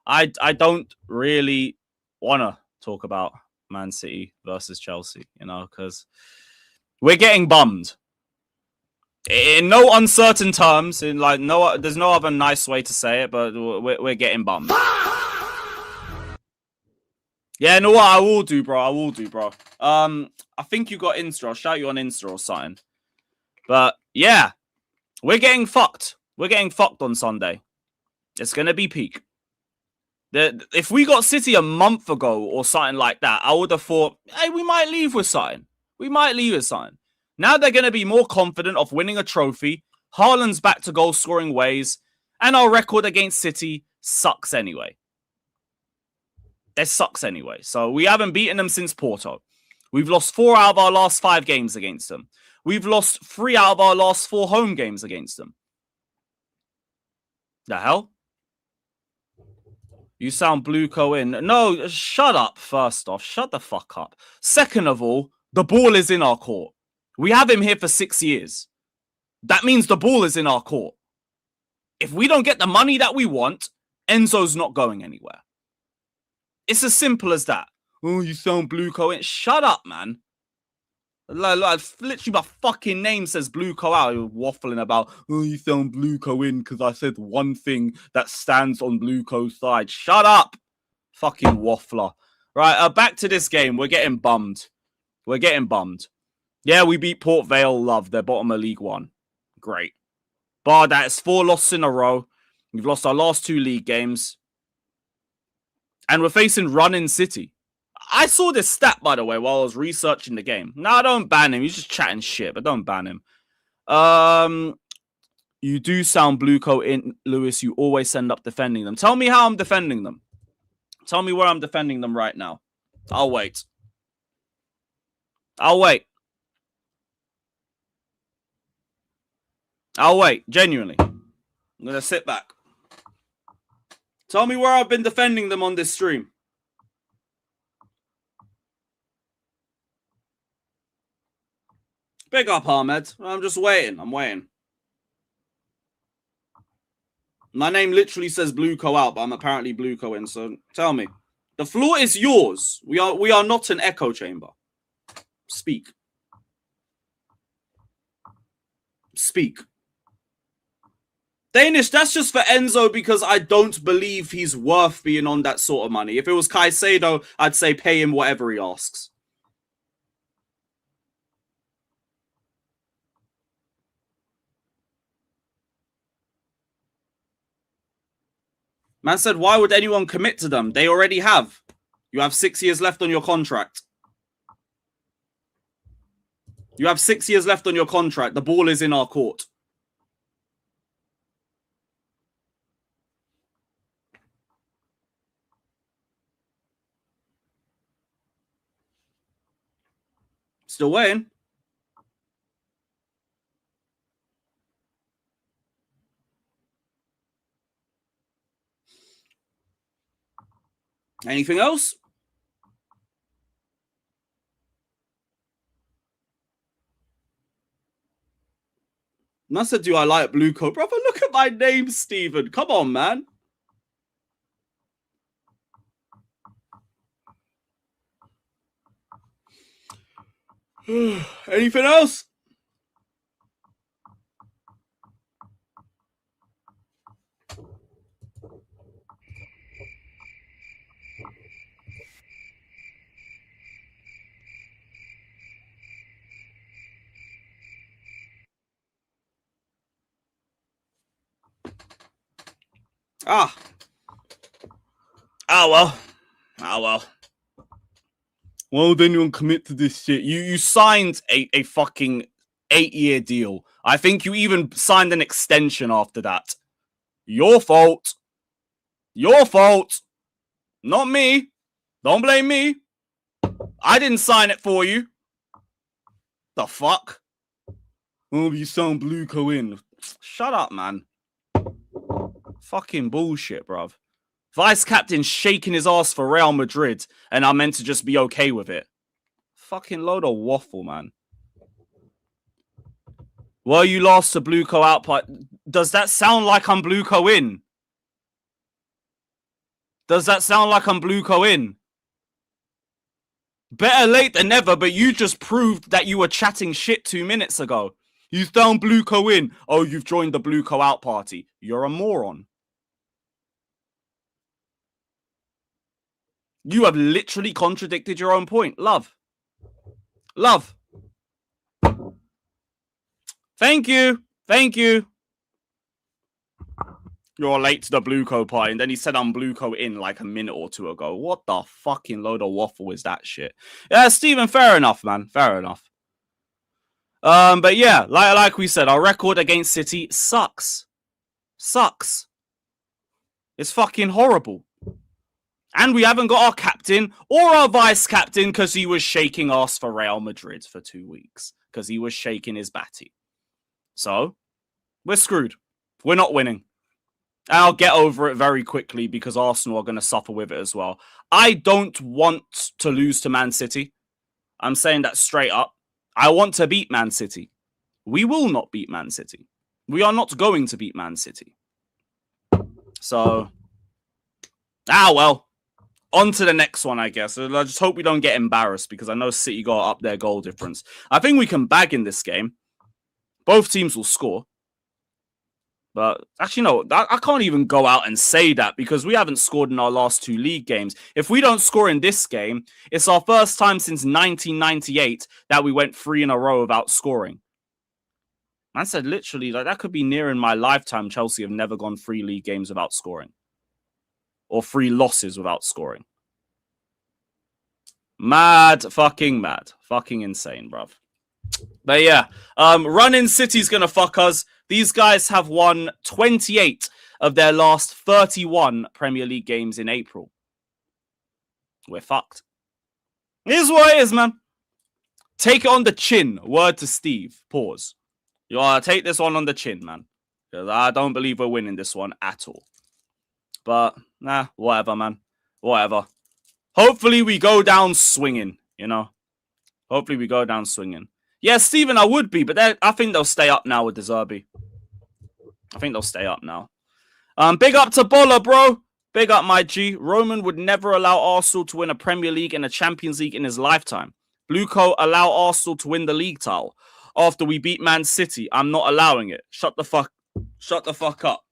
I don't really want to talk about Man City versus Chelsea, you know, because we're getting bummed. In no uncertain terms, there's no other nice way to say it, but we're getting bummed. Yeah, no, what I will do, bro. I think you got Insta. I'll shout you on Insta or something. But yeah, we're getting fucked. We're getting fucked on Sunday. It's gonna be peak. If we got City a month ago or something like that, I would have thought, hey, we might leave with something. Now they're gonna be more confident of winning a trophy. Haaland's back to goal scoring ways, and our record against City sucks anyway. It sucks anyway. So we haven't beaten them since Porto. We've lost 4 out of our last 5 games against them. We've lost 3 out of our last 4 home games against them. The hell? You sound blue in. No, shut up, first off. Shut the fuck up. Second of all, the ball is in our court. We have him here for 6 years. That means the ball is in our court. If we don't get the money that we want, Enzo's not going anywhere. It's as simple as that. Oh, you sound blue in. Shut up, man. Like, literally my fucking name says blue out. You're waffling about, oh, you sound blue in because I said one thing that stands on blue side. Shut up, fucking waffler. Right, back to this game. We're getting bummed. Yeah, we beat Port Vale, love. They're bottom of League One. Great. Bar that, it's 4 losses in a row. We've lost our last 2 league games. And we're facing Running City. I saw this stat, by the way, while I was researching the game. No, don't ban him. He's just chatting shit, but don't ban him. You do sound blue in, Lewis. You always end up defending them. Tell me how I'm defending them. Tell me where I'm defending them right now. I'll wait. Genuinely. I'm going to sit back. Tell me where I've been defending them on this stream. Big up, Ahmed. I'm just waiting. I'm waiting. My name literally says blue out, but I'm apparently blue in. So tell me. The floor is yours. We are not an echo chamber. Speak. Danish, that's just for Enzo because I don't believe he's worth being on that sort of money. If it was Caicedo, I'd say pay him whatever he asks. Man said, why would anyone commit to them? They already have. You have 6 years left on your contract. The ball is in our court. Still waiting. Anything else? Nasa, do I like blue coat? Brother, look at my name, Steven. Come on, man. Anything else? Ah. Oh well. Oh well. Why would anyone commit to this shit? You signed a fucking 8-year deal. I think you even signed an extension after that. Your fault. Your fault. Not me. Don't blame me. I didn't sign it for you. The fuck? Oh, you sound blue in. Shut up, man. Fucking bullshit, bruv. Vice captain shaking his ass for Real Madrid, and I'm meant to just be okay with it. Fucking load of waffle, man. Well, you lost to Blueco out. Does that sound like I'm Blueco in? Does that sound like I'm Blueco in? Better late than never, but you just proved that you were chatting shit 2 minutes ago. You found Blueco in. Oh, you've joined the Blueco out party. You're a moron. You have literally contradicted your own point. Love. Love. Thank you. Thank you. You're late to the Blueco party. And then he said I'm Blueco in like a minute or two ago. What the fucking load of waffle is that shit? Yeah, Stephen, fair enough, man. Fair enough. But yeah, like we said, our record against City sucks. Sucks. It's fucking horrible. And we haven't got our captain or our vice captain because he was shaking ass for Real Madrid for 2 weeks. Because he was shaking his batty. So, we're screwed. We're not winning. And I'll get over it very quickly because Arsenal are going to suffer with it as well. I don't want to lose to Man City. I'm saying that straight up. I want to beat Man City. We will not beat Man City. We are not going to beat Man City. So, well. On to the next one, I guess. I just hope we don't get embarrassed because I know City got up their goal difference. I think we can bag in this game. Both teams will score. But actually, no, I can't even go out and say that because we haven't scored in our last 2 league games. If we don't score in this game, it's our first time since 1998 that we went 3 in a row without scoring. I said literally, like that could be near in my lifetime. Chelsea have never gone 3 league games without scoring. Or 3 losses without scoring. Mad. Fucking insane, bruv. But yeah, running City's going to fuck us. These guys have won 28 of their last 31 Premier League games in April. We're fucked. Here's what it is, man. Take it on the chin. Word to Steve. Pause. You gotta take this one on the chin, man. Because I don't believe we're winning this one at all. But, nah, whatever, man. Whatever. Hopefully we go down swinging, you know. Hopefully we go down swinging. Yeah, Steven, I would be, but I think they'll stay up now with De Zerbi. I think they'll stay up now. Big up to Bola, bro. Big up, my G. Roman would never allow Arsenal to win a Premier League and a Champions League in his lifetime. Blueco allow Arsenal to win the league title. After we beat Man City, I'm not allowing it. Shut the fuck up.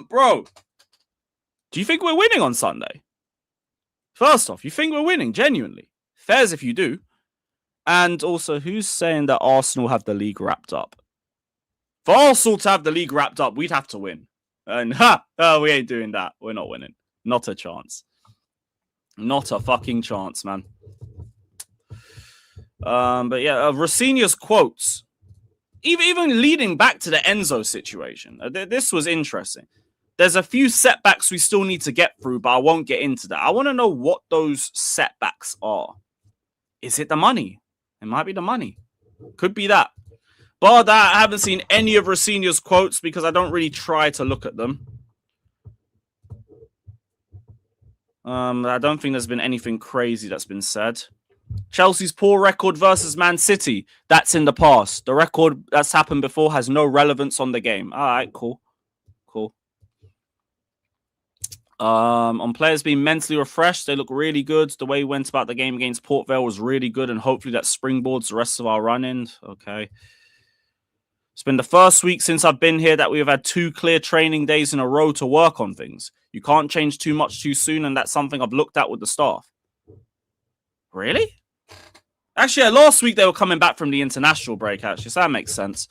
Bro. Do you think we're winning on Sunday? First off, you think we're winning, genuinely? Fairs if you do. And also, who's saying that Arsenal have the league wrapped up? For Arsenal to have the league wrapped up, we'd have to win. And we ain't doing that. We're not winning. Not a chance. Not a fucking chance, man. But yeah, Rossinia's quotes. Even leading back to the Enzo situation. This was interesting. There's a few setbacks we still need to get through, but I won't get into that. I want to know what those setbacks are. Is it the money? It might be the money. Could be that. But I haven't seen any of Rossinia's quotes because I don't really try to look at them. I don't think there's been anything crazy that's been said. Chelsea's poor record versus Man City. That's in the past. The record that's happened before has no relevance on the game. All right, cool. Cool. On players being mentally refreshed, they look really good. The way we went about the game against Port Vale was really good, and hopefully that springboards the rest of our run-in. Okay. It's been the first week since I've been here that we have had 2 clear training days in a row to work on things. You can't change too much too soon, and that's something I've looked at with the staff. Really? Actually, last week they were coming back from the international break, actually, so that makes sense.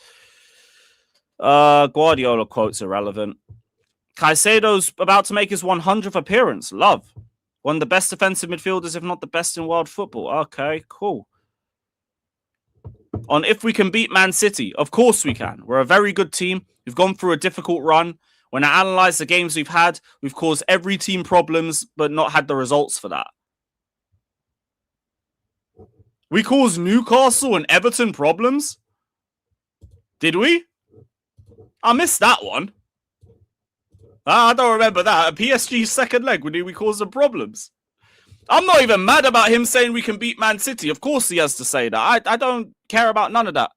Guardiola quotes irrelevant. Caicedo's about to make his 100th appearance. Love. One of the best defensive midfielders, if not the best in world football. Okay, cool. On if we can beat Man City, of course we can. We're a very good team. We've gone through a difficult run. When I analyze the games we've had, we've caused every team problems, but not had the results for that. We caused Newcastle and Everton problems? Did we? I missed that one. I don't remember that. A PSG's second leg, did we cause them problems? I'm not even mad about him saying we can beat Man City. Of course he has to say that. I don't care about none of that.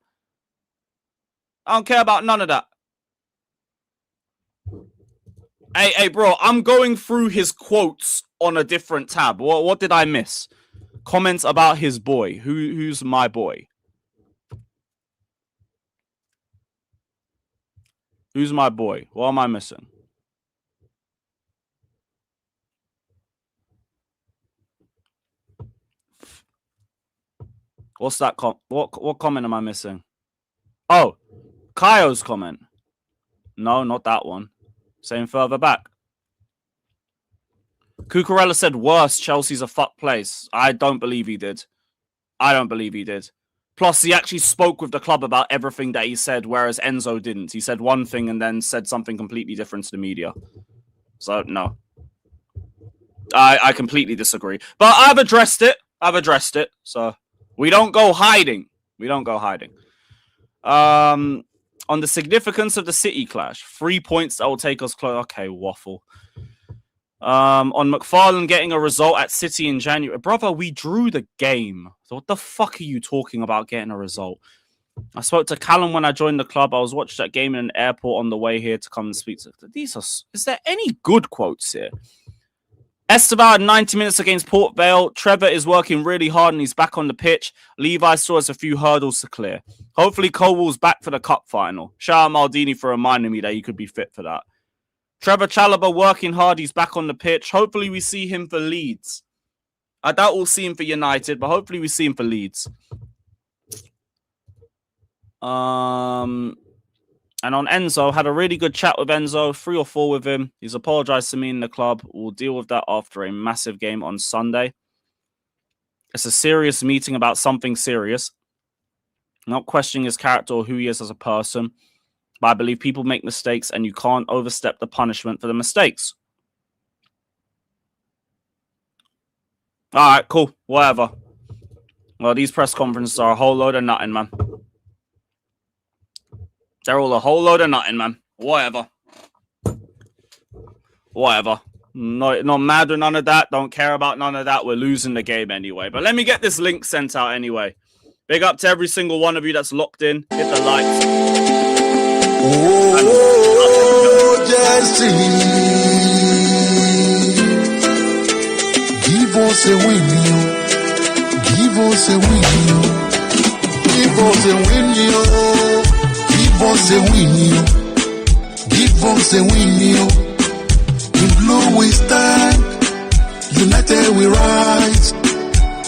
I don't care about none of that. Hey, bro, I'm going through his quotes on a different tab. What did I miss? Comments about his boy. Who's my boy? Who's my boy? What am I missing? What's that? What comment am I missing? Oh, Kaio's comment. No, not that one. Same further back. Cucurella said worse. Chelsea's a fuck place. I don't believe he did. I don't believe he did. Plus, he actually spoke with the club about everything that he said, whereas Enzo didn't. He said one thing and then said something completely different to the media. So, no. I completely disagree. But I've addressed it. So, we don't go hiding. On the significance of the City clash, 3 points that will take us close. Okay, waffle. On McFarlane getting a result at City in January. Brother, we drew the game. So what the fuck are you talking about getting a result? I spoke to Callum when I joined the club. I was watching that game in an airport on the way here to come and speak to these. Is there any good quotes here? Esteban had 90 minutes against Port Vale. Trevor is working really hard and he's back on the pitch. Levi still has a few hurdles to clear. Hopefully Colwell's back for the cup final. Shout out Maldini for reminding me that he could be fit for that. Trevor Chalobah working hard. He's back on the pitch. Hopefully we see him for Leeds. I doubt we'll see him for United, but hopefully we see him for Leeds. And on Enzo, had a really good chat with Enzo, 3 or 4 with him. He's apologized to me in the club. We'll deal with that after a massive game on Sunday. It's a serious meeting about something serious. Not questioning his character or who he is as a person. But I believe people make mistakes and you can't overstep the punishment for the mistakes. All right, cool. Whatever. Well, these press conferences are a whole load of nothing, man. They're all a whole load of nothing, man. Whatever. Not mad with none of that. Don't care about none of that. We're losing the game anyway. But let me get this link sent out anyway. Big up to every single one of you that's locked in. Hit the likes. Oh, Jesse. Give us a win, you. Give us a win, you. Give us a win, you. Give us a win, you. Give us a win, you. In blue we stand, united we rise.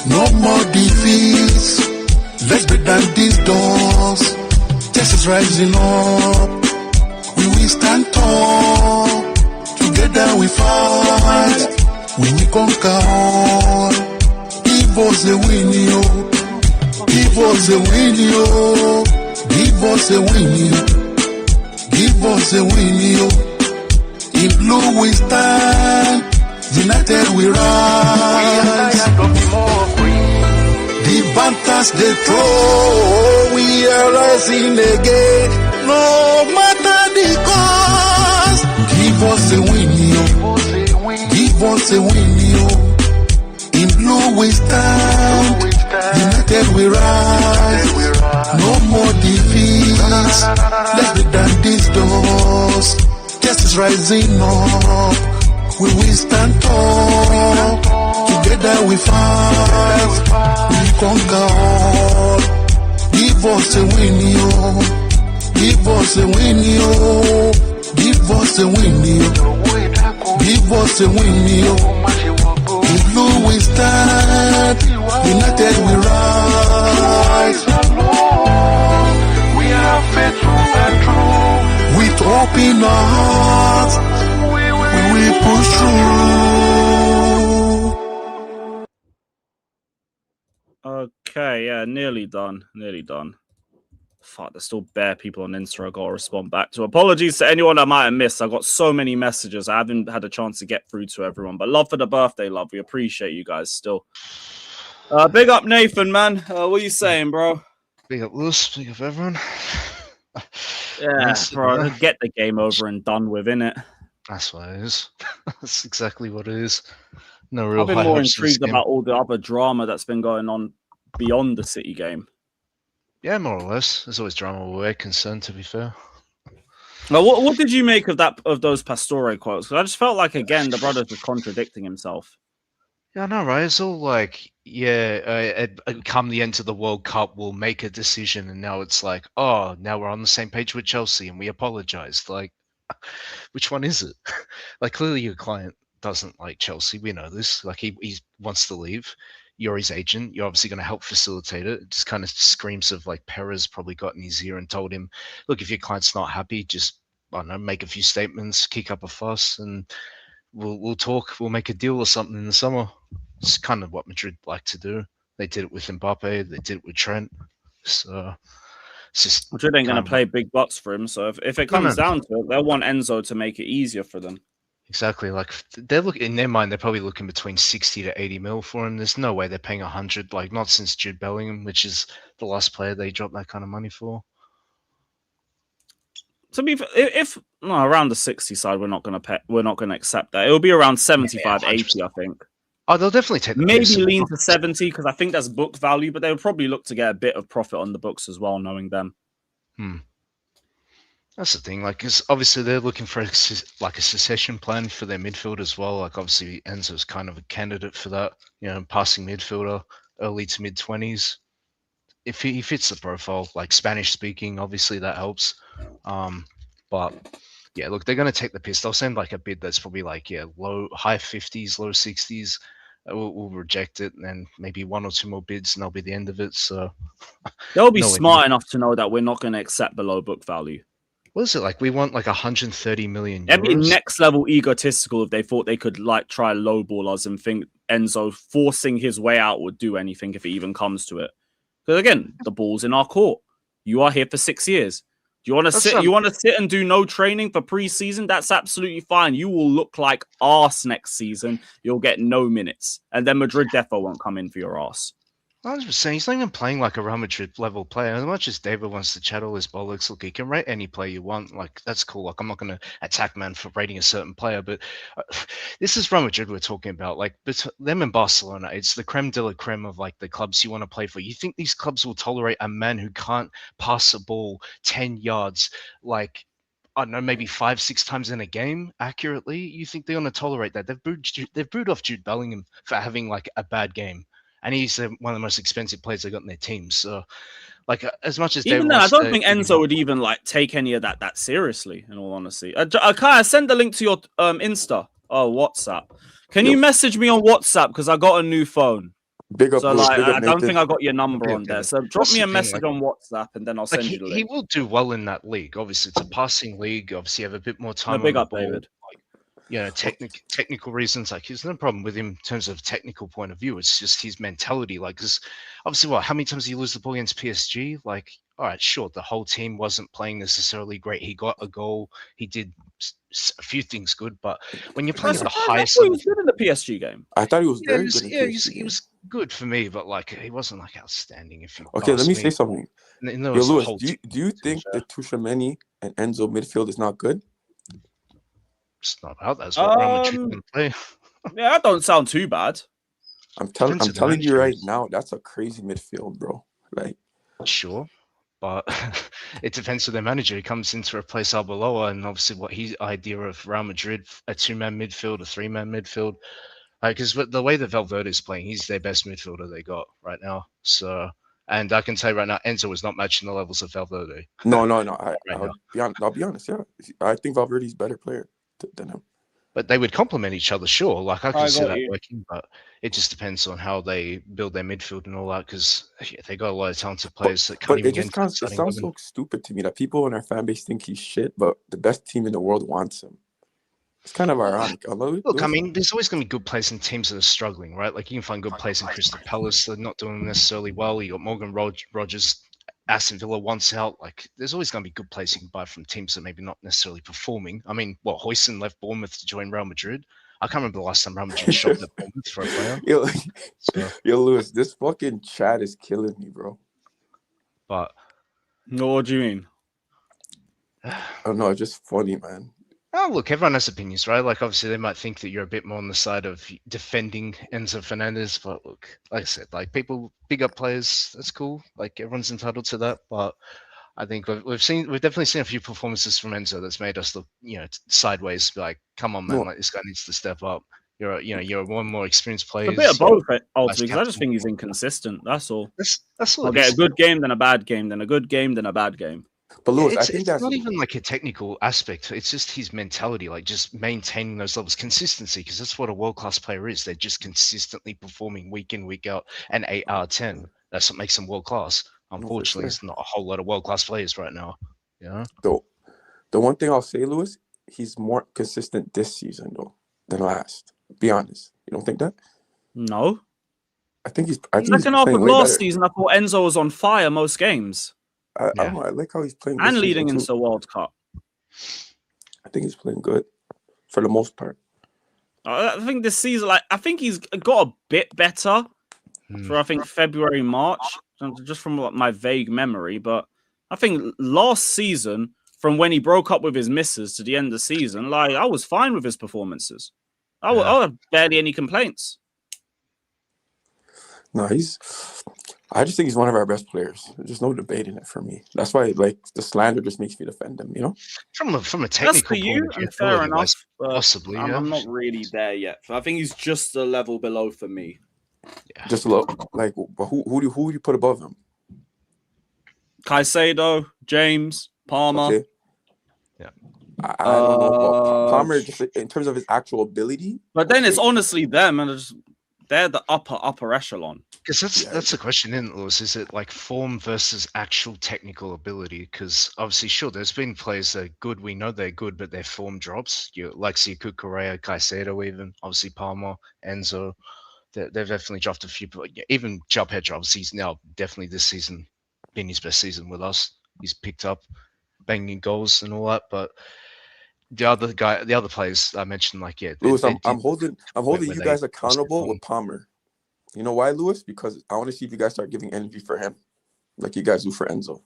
No more defeats. Let's break down these doors. Justice rising up. We will stand tall. Together we fight. We will conquer all. Give us a win, yo. Give us a win, yo. Give us a win, yo. Give us a win, yo. In blue we stand, united we rise. The banters they throw, we are rising again. No matter the cost. Give us a win, yo. Give us a win, yo. In blue we stand, united we rise. No more defeats. Let's break down these doors. Justice rising up. We will stand tall. Together we fight. We conquer all. Give us a win, yo. Give us a win, yo. Give us a win, yo. Give us a win, yo. In blue we stand. United we rise. We are faithful and true. With hope in our hearts, push through. Okay, yeah, nearly done. Nearly done. Fuck, there's still bare people on Insta I gotta respond back to. Apologies to anyone I might have missed. I got so many messages. I haven't had a chance to get through to everyone. But love for the birthday, love. We appreciate you guys still. Big up Nathan, man. What are you saying, bro? Big up Lewis, big up everyone. Yeah, bro, get the game over and done with, innit? That's what it is. That's exactly what it is. No real I've been high more hopes for this intrigued game. about all the other drama that's been going on beyond the City game. Yeah, more or less. There's always drama where we're concerned, to be fair. Now, what did you make of those Pastore quotes? 'Cause I just felt like, again, the brother's just contradicting himself. Yeah, I know, right? It's all like, come the end of the World Cup, we'll make a decision, and now it's like, oh, now we're on the same page with Chelsea, and we apologized. Like, which one is it? Like, clearly your client doesn't like Chelsea. We know this. Like, he wants to leave. You're his agent. You're obviously going to help facilitate it. It just kind of screams of like Perez probably got in his ear and told him, look, if your client's not happy, just, I don't know, make a few statements, kick up a fuss, and we'll talk. We'll make a deal or something in the summer. It's kind of what Madrid like to do. They did it with Mbappe. They did it with Trent. So it's just Madrid ain't going to play big bucks for him. So if it comes down to it, they'll want Enzo to make it easier for them. Exactly. Like they're looking in their mind, they're probably looking between 60 to 80 mil for him. There's no way they're paying 100. Like not since Jude Bellingham, which is the last player they dropped that kind of money for. To be, if no, around the 60 side, we're not going to accept that. It'll be around 75, 80, I think. Oh, they'll definitely take maybe lean to 70 because I think that's book value, but they'll probably look to get a bit of profit on the books as well, knowing them. That's the thing, like, because obviously they're looking for a succession plan for their midfield as well. Like, obviously Enzo's kind of a candidate for that, you know, passing midfielder, early to mid-20s. If he fits the profile, like Spanish speaking, obviously that helps. But yeah, look, they're going to take the piss. They'll send like a bid that's probably like, high 50s, low 60s. We'll reject it, and then maybe one or two more bids, and that'll be the end of it. So they'll be smart enough to know that we're not going to accept below book value. What is it like? We want like 130 million euros. It'd be next level egotistical if they thought they could like try lowball us and think Enzo forcing his way out would do anything if it even comes to it. Because again, the ball's in our court. You are here for 6 years. Do you want to sit? You want to sit and do no training for pre-season? That's absolutely fine. You will look like arse next season. You'll get no minutes, and then Madrid defo won't come in for your arse. 100%. He's not even playing like a Real Madrid level player. As much as David wants to chat all his bollocks, look, he can rate any player you want. Like, that's cool. Like, I'm not going to attack man for rating a certain player, but this is Real Madrid we're talking about. Like, them and Barcelona, it's the creme de la creme of like the clubs you want to play for. You think these clubs will tolerate a man who can't pass a ball 10 yards, like, I don't know, maybe 5-6 times in a game accurately? You think they're going to tolerate that? They've booed off Jude Bellingham for having like a bad game. And he's one of the most expensive players they got in their team. So, like, as much as even then, I don't think Enzo would even like take any of that seriously. In all honesty, Kai, send the link to your Insta or WhatsApp. Can you message me on WhatsApp because I got a new phone? Big up, so like, big up, I don't think I got your number on there. So drop me a message on WhatsApp and then I'll send you the link. He will do well in that league. Obviously, it's a passing league. Obviously, you have a bit more time. Big up, David. Technical reasons, like there's no problem with him in terms of technical point of view. It's just his mentality. Like, because obviously, how many times did he lose the ball against PSG? Like, all right, sure, the whole team wasn't playing necessarily great. He got a goal. He did a few things good, but when you're playing at the highest, he was good in the PSG game. I thought he was very good. He was good for me, but like he wasn't like outstanding. If you let me say something. Yo, Lewis, do you think that Tchouaméni and Enzo midfield is not good? It's not about that. It's what Real Madrid can play. Yeah, that don't sound too bad. I'm telling you right now, that's a crazy midfield, bro. Like, sure, but it depends on their manager. He comes in to replace Arbeloa, and obviously what his idea of Real Madrid, a 2-man midfield, a 3-man midfield. Because the way that Valverde is playing, he's their best midfielder they got right now. So, and I can tell you right now, Enzo is not matching the levels of Valverde. No. I'll be honest. Yeah, I think Valverde's a better player than him. But they would complement each other, sure. Like I can see that working, but it just depends on how they build their midfield and all that. Because they got a lot of talented players that can't even. It sounds so stupid to me that people in our fan base think he's shit, but the best team in the world wants him. It's kind of ironic. Look, I mean, there's always going to be good players in teams that are struggling, right? Like, you can find good players in Crystal Palace that are not doing necessarily well. You got Morgan Rogers, Aston Villa once out. Like, there's always going to be good players you can buy from teams that maybe not necessarily performing. I mean, Huijsen left Bournemouth to join Real Madrid. I can't remember the last time Real Madrid shopped at Bournemouth for a player. Yo, Lewis, this fucking chat is killing me, bro. But what do you mean? I don't know. It's just funny, man. Oh, look, everyone has opinions, right? Like, obviously, they might think that you're a bit more on the side of defending Enzo Fernandez, but look, like I said, like, people, big up players, that's cool. Like, everyone's entitled to that, but I think we've definitely seen a few performances from Enzo that's made us look, sideways. Like, come on, man, like, this guy needs to step up. You're one more experienced player. A bit of both, ultimately, because I just think he's inconsistent. That's all. That's all. I'll get a good game, then a bad game, then a good game, then a bad game. But Lewis, I it's think that's not even like a technical aspect. It's just his mentality, like just maintaining those levels, consistency, because that's what a world-class player is. They're just consistently performing week in, week out, and 8 out of 10. That's what makes them world-class. Unfortunately, there's not a whole lot of world-class players right now. The one thing I'll say, Lewis, he's more consistent this season though than last. Be honest, you don't think that? No, I think he's. Second half of last season, I thought Enzo was on fire most games. I don't know. I like how he's playing. And leading into the World Cup. I think he's playing good for the most part. I think this season, I think he's got a bit better for, I think, February, March, just from my vague memory. But I think last season, from when he broke up with his missus to the end of the season, I was fine with his performances. I had barely any complaints. No, I just think he's one of our best players. There's no debating it for me. That's why, the slander just makes me defend him. From a technical point of view, fair enough. Possibly, I'm not really there yet. I think he's just a level below for me. Yeah. Just a little. Who do you put above him? Caicedo, James, Palmer. Okay. Yeah. I don't know about Palmer just in terms of his actual ability. But then it's honestly them, and they're the upper echelon. Because that's the question, isn't it, Lewis? Is it like form versus actual technical ability? Because obviously, sure, there's been players that are good. We know they're good, but their form drops. Like Sekou Correa, Caicedo, even obviously Palmer, Enzo. They've definitely dropped a few. Even João Pedro, obviously, he's now definitely this season been his best season with us. He's picked up banging goals and all that, but the other players I mentioned, Lewis, I'm holding you guys accountable with Palmer. You know why, Lewis? Because I want to see if you guys start giving energy for him, like you guys do for Enzo.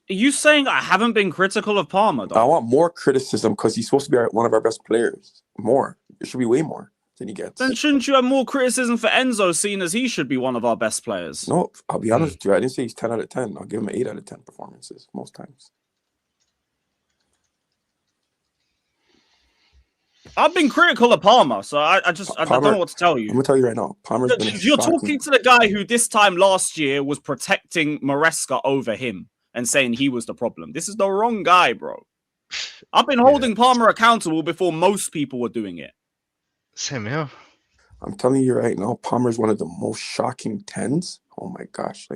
Are you saying I haven't been critical of Palmer, though? I want more criticism because he's supposed to be one of our best players. More. It should be way more than he gets. Then shouldn't you have more criticism for Enzo, seeing as he should be one of our best players? No, I'll be honest with you. I didn't say he's 10 out of 10. I'll give him 8 out of 10 performances most times. I've been critical of Palmer, so I don't know what to tell you. I'm gonna tell you right now. Palmer's been You're talking to the guy who this time last year was protecting Maresca over him and saying he was the problem. This is the wrong guy, bro. I've been holding Palmer accountable before most people were doing it. Same here. I'm telling you right now, Palmer's one of the most shocking 10s. Oh my gosh,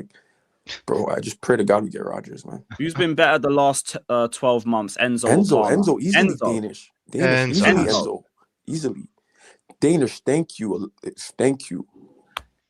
bro, I just pray to God we get Rodgers, man. Who's been better the last 12 months? Enzo, easily Danish. Easily. Danish, thank you.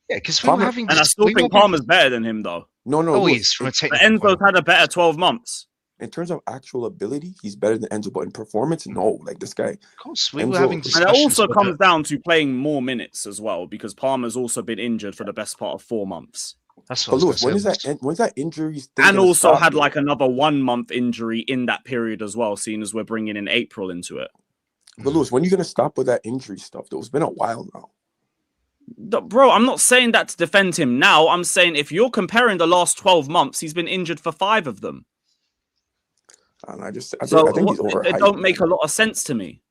Yeah, because we were having. And I still think Palmer's better than him, though. No. Always from a technical Enzo's had a better 12 months. In terms of actual ability, he's better than Enzo, but in performance, no. This guy. Of course, we were having. And it also comes down to playing more minutes as well, because Palmer's also been injured for the best part of 4 months. That's what Lewis, when's that injury? And also had another 1 month injury in that period as well, seeing as we're bringing in April into it. But Lewis, when are you going to stop with that injury stuff? Though it's been a while now. Bro, I'm not saying that to defend him now. I'm saying if you're comparing the last 12 months, he's been injured for 5 of them. And I think he's overhyped. It don't make a lot of sense to me.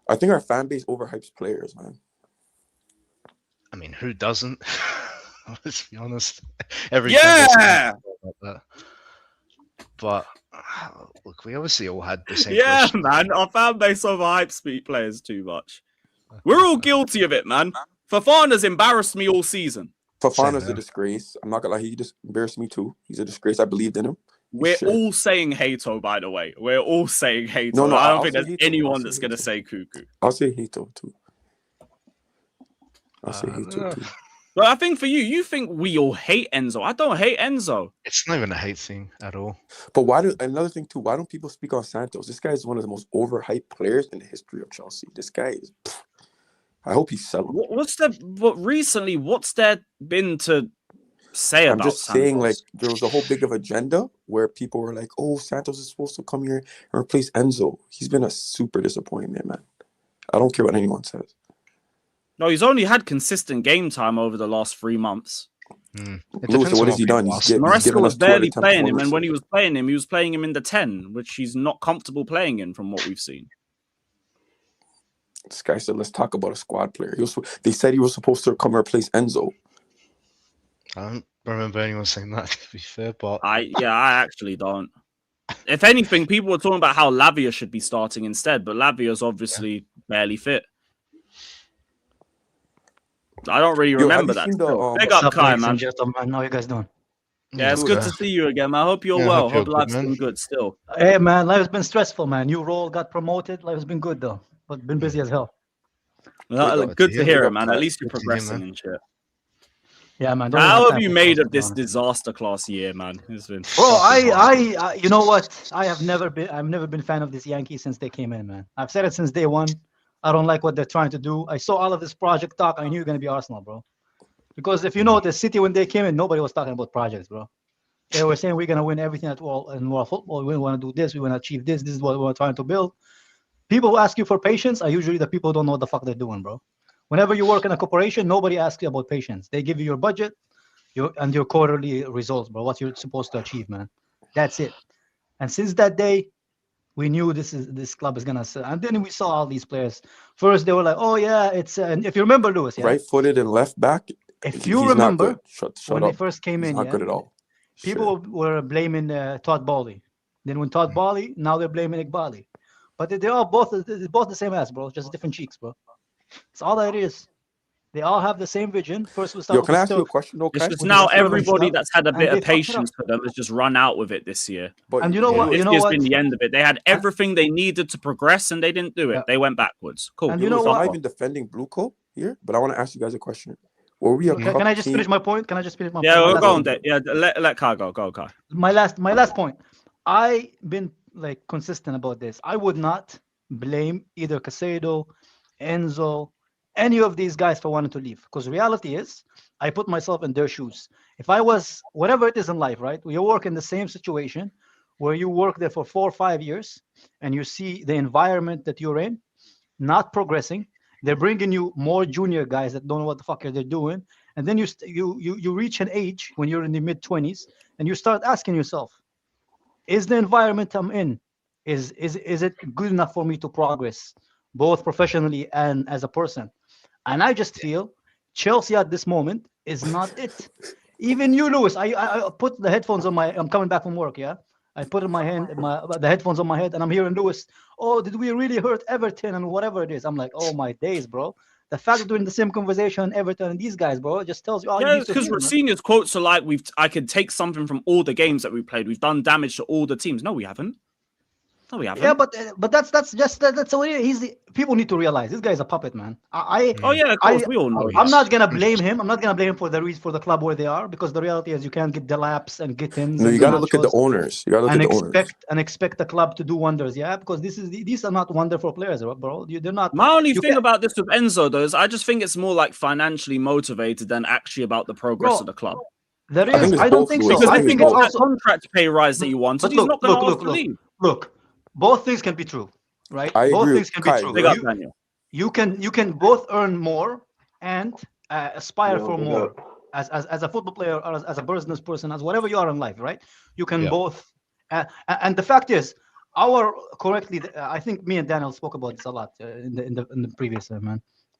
I think our fan base overhypes players, man. I mean, who doesn't? Let's be honest. But look, we obviously all had the same. Yeah, question. Man, our fan base overhypes players too much. We're all guilty of it, man. Fofana's embarrassed me all season. Fofana's a disgrace. I'm not gonna lie, he just embarrassed me too. He's a disgrace. I believed in him. We're all saying Hato, by the way. We're all saying Hato. No, I don't I'll think say there's Hato. anyone I'll that's say going to Hato. say Cuckoo. I'll say Hato too. I'll say Hato too. But I think for you think we all hate Enzo. I don't hate Enzo. It's not even a hate thing at all. But another thing too, why don't people speak on Santos? This guy is one of the most overhyped players in the history of Chelsea. This guy is, I hope he's selling. What's there been to say I'm about just Santos? saying, like, there was a whole big of agenda where people were like, oh, Santos is supposed to come here and replace Enzo. He's been a super disappointment, man. I don't care what anyone says. No, he's only had consistent game time over the last 3 months. Lewis, what has he done? Maresca was barely playing him, and when he was playing him, he was playing him in the 10, which he's not comfortable playing in from what we've seen. This guy said, let's talk about a squad player. They said he was supposed to come and replace Enzo. I don't remember anyone saying that, to be fair, but... I actually don't. If anything, people were talking about how Lavia should be starting instead, but Lavia's obviously barely fit. I don't really remember that. Big up, Kai, man. How you guys doing? Yeah, it's good to see you again, man. I hope you're well. Hope life's been good still. Hey, man, life has been stressful, man. New role, got promoted. Life has been good, though. But been busy as hell. Good to hear it, man. At least you're progressing and shit. Yeah, man. How have you made of this disaster class year, man? It's been... Bro, I you know what? I've never been a fan of this Yankees since they came in, man. I've said it since day one. I don't like what they're trying to do. I saw all of this project talk. I knew you're going to be Arsenal, bro. Because if you know the City, when they came in, nobody was talking about projects, bro. They were saying we're going to win everything in world football. We want to do this. We want to achieve this. This is what we're trying to build. People who ask you for patience are usually the people who don't know what the fuck they're doing, bro. Whenever you work in a corporation, nobody asks you about patience. They give you your budget and your quarterly results, bro. What you're supposed to achieve, man. That's it. And since that day, we knew this club is gonna sell. And then we saw all these players. First, they were like, "Oh yeah, it's." And if you remember, Lewis, yeah? Right-footed and left back. If you remember, shut when up. they first came in, not good at all. People were blaming Todd Bowley. Then when Todd Bowley, now they're blaming Iqbali. But they're all both the same ass, bro. Just different cheeks, bro. It's all that it is. They all have the same vision. First, we start. Yo, can I ask you a question? though? It's just now everybody that's had a bit of patience for them has just run out with it this year. And you know what? This year's been the end of it. They had everything they needed to progress, and they didn't do it. They went backwards. Cool. And you know what? I'm not even defending Blue Coat here, but I want to ask you guys a question. Were we a cup Can I just team? finish my point? Can I just finish my point? Yeah, we'll go on that. Yeah, let Kai go. Go, Kai. My last point. I've been like consistent about this. I would not blame either Casado, Enzo, any of these guys for wanting to leave, because reality is I put myself in their shoes. If I was whatever it is in life, right? You work in the same situation where you work there for 4 or 5 years and you see the environment that you're in not progressing. They're bringing you more junior guys that don't know what the fuck they're doing, and then you reach an age when you're in the mid-20s and you start asking yourself, is the environment I'm in, is it good enough for me to progress both professionally and as a person? And I just feel Chelsea at this moment is not it. Even you, Lewis, I put the headphones on my. I'm coming back from work. Yeah, I put in my hand the headphones on my head, and I'm hearing Lewis. Oh, did we really hurt Everton and whatever it is? I'm like, oh my days, bro. The fact that we're in the same conversation, Everton and these guys, bro, it just tells you all. Yeah, because Rossini's quotes are like, I can take something from all the games that we played. We've done damage to all the teams. No, we haven't. No, we haven't. Yeah, but that's what it is. People need to realize this guy's a puppet, man. Oh yeah, of course, we all know. I'm not gonna blame him. I'm not gonna blame him for the club where they are, because the reality is you can't get Delaps and Gittins. No, you gotta look at the owners. You gotta look at the owners and expect the club to do wonders. Yeah, because these are not wonderful players, bro. They're not. My only thing about this with Enzo though is I just think it's more like financially motivated than actually about the progress of the club. There is. I don't think so. Because I think it's that also contract pay rise that you wanted. He's not going to ask to leave. Look. Both things can be true, right? I both agree things can be true. You can both earn more and aspire for more as a football player or as a business person, as whatever you are in life, right? You can both. And the fact is, I think me and Daniel spoke about this a lot in the previous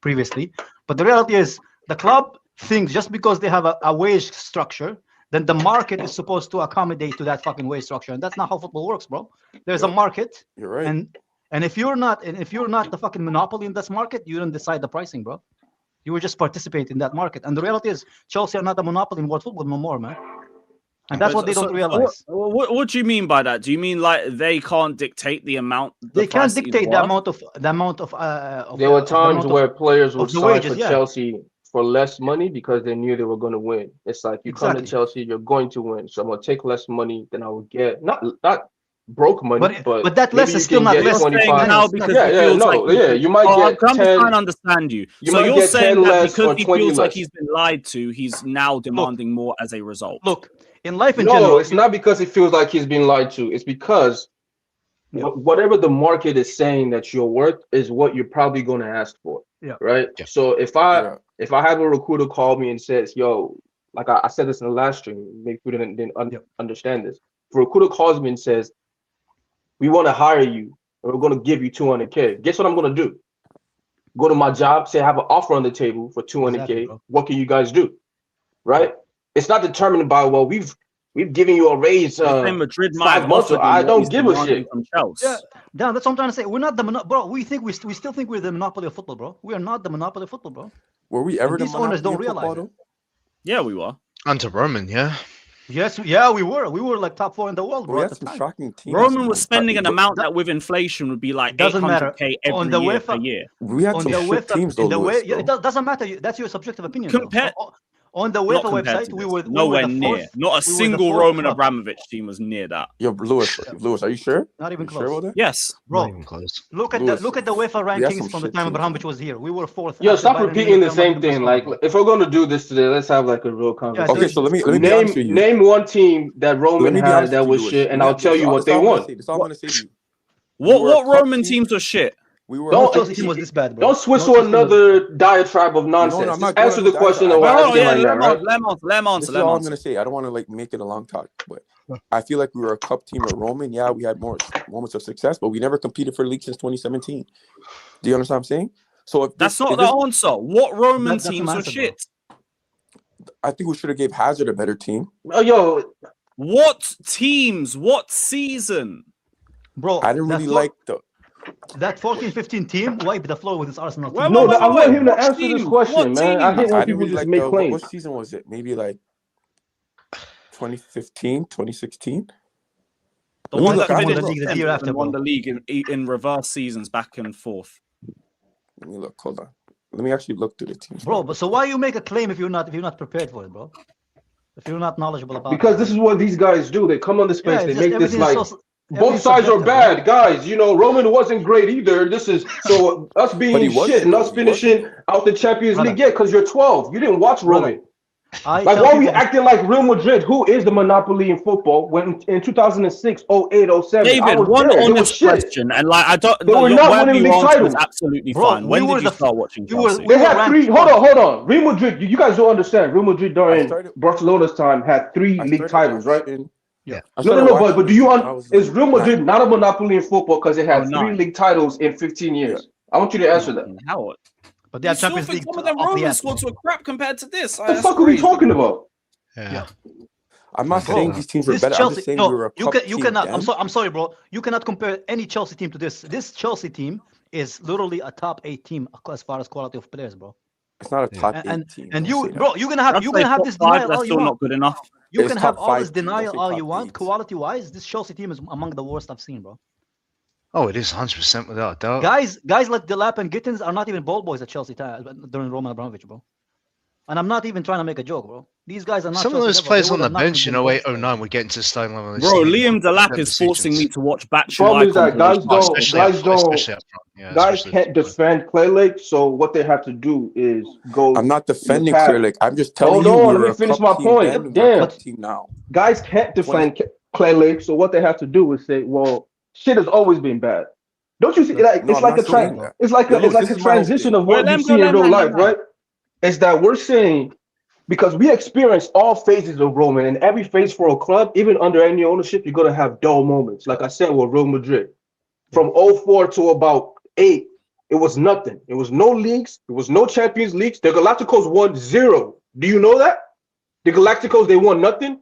previously. But the reality is, the club thinks just because they have a wage structure, then the market is supposed to accommodate to that fucking wage structure, and that's not how football works, bro. There's a market, you're right, and if you're not the fucking monopoly in this market, you don't decide the pricing, bro. You will just participate in that market. And the reality is, Chelsea are not a monopoly in world football no more, man. And that's what they don't realize. What do you mean by that? Do you mean like they can't dictate the amount? They can't dictate the amount of There were times where players would sign wages, for Chelsea for less money because they knew they were going to win. It's like you come to Chelsea, you're going to win, so I'm going to take less money than I would get. Not broke money, but that less is still not less. Now because you might get. I'm trying to understand you. So you're saying that because he feels like he's been lied to, he's now demanding more as a result. Look, in life in general, it's not because he feels like he's been lied to. It's because whatever the market is saying that you're worth is what you're probably going to ask for. Right. Yeah. So if I have a recruiter call me and says, "Yo," like I said this in the last stream, maybe people didn't understand this. If a recruiter calls me and says, "We want to hire you, and we're going to give you 200K," guess what I'm going to do? Go to my job, say I have an offer on the table for 200K. What can you guys do? Right? It's not determined by we've given you a raise. Madrid 5 months ago. I don't give a shit. Yeah, that's what I'm trying to say. We're not the bro. We still think we're the monopoly of football, bro. We are not the monopoly of football, bro. Were we ever these owners don't realize it. Yeah, we were. Under Roman, Yes, we were. We were like top 4 in the world, bro. We had some shocking teams. Roman was spending an amount that with inflation would be like 800K every year per year. We had some shit teams, though. It doesn't matter. That's your subjective opinion. On the UEFA website, we were nowhere near. Not a single Roman Abramovich team was near that. Yo, Lewis, are you sure? Not even close. Sure about that? Yes, bro. Not even close. Look at the UEFA rankings from the time Abramovich was here. We were 4th. Yo, stop repeating the same thing. Like, if we're going to do this today, let's have like a real conversation. Okay, so let me name one team that Roman had that was shit, and I'll tell you what they won. That's all I'm gonna say to you. What Roman teams were shit? Chelsea team was this bad, bro. Don't switch to another diatribe of nonsense. Just answer the question. Let him This is all I'm gonna say. I don't want to like make it a long talk, but I feel like we were a cup team at Roman. Yeah, we had more moments of success, but we never competed for the league since 2017. Do you understand what I'm saying? So if that's not the answer. What Roman teams were shit? I think we should have gave Hazard a better team. What teams? What season? Bro, I didn't really like that 14-15 team wiped the floor with his Arsenal team. I want him to answer this question, man. I didn't want people to just make claims. What season was it? Maybe like 2015, 2016? The one that won the year after won the league in reverse seasons back and forth. Let me look. Hold on. Let me actually look through the teams. Bro, but so why you make a claim if you're not prepared for it, bro? If you're not knowledgeable about because it. this is what these guys do. They come on the space, they make this like both sides are bad, guys. You know, Roman wasn't great either. This is so us being shit and us finishing out the Champions League. Yeah, because you're 12. You didn't watch Roman. Like, why are we acting like Real Madrid, who is the monopoly in football, when in 2006, 08, 07, David, one honest question, and like I don't, they were not winning league titles. Absolutely fine. When did you start watching Chelsea? They had 3. Hold on. Real Madrid, you guys don't understand. Real Madrid during Barcelona's time had 3 league titles, right? Yeah. No. But do you is Real Madrid not a monopoly in football because it had 3 league titles in 15 years? I want you to answer that. How? But they have Champions League. Some of them Roman squads were crap compared to this. What the fuck are we talking about? Yeah. I'm not saying these teams were better. Chelsea, I'm just saying we were a cup team. You cannot. I'm sorry, bro. You cannot compare any Chelsea team to this. This Chelsea team is literally a top 8 team as far as quality of players, bro. It's not a top 8 team. And you're gonna have this denial all you want. Not good enough. You can have all this denial all you want. Quality wise, this Chelsea team is among the worst I've seen, bro. Oh, it is 100% without doubt. Guys like Delap and Gittins are not even ball boys at Chelsea during Roman Abramovich, bro. And I'm not even trying to make a joke, bro. These guys are not. Some of those players on the bench in 08-09 were getting to starting level. Bro, Liam Delap is forcing me to watch Batch. Problem is that guys can't defend Clay Lake, so what they have to do is go. I'm not defending Clay Lake. I'm just telling you. Hold on, let me finish my point. Damn, now guys can't defend Clay Lake, so what they have to do is say, well, shit has always been bad. Don't you see? Like it's like a transition of what you see in real life, right? Is that we're saying because we experienced all phases of Roman, and every phase for a club, even under any ownership, you're gonna have dull moments. Like I said, with Real Madrid, from 04 to about 8, it was nothing. It was no leagues. It was no Champions Leagues. The Galacticos won 0. Do you know that? The Galacticos, they won nothing.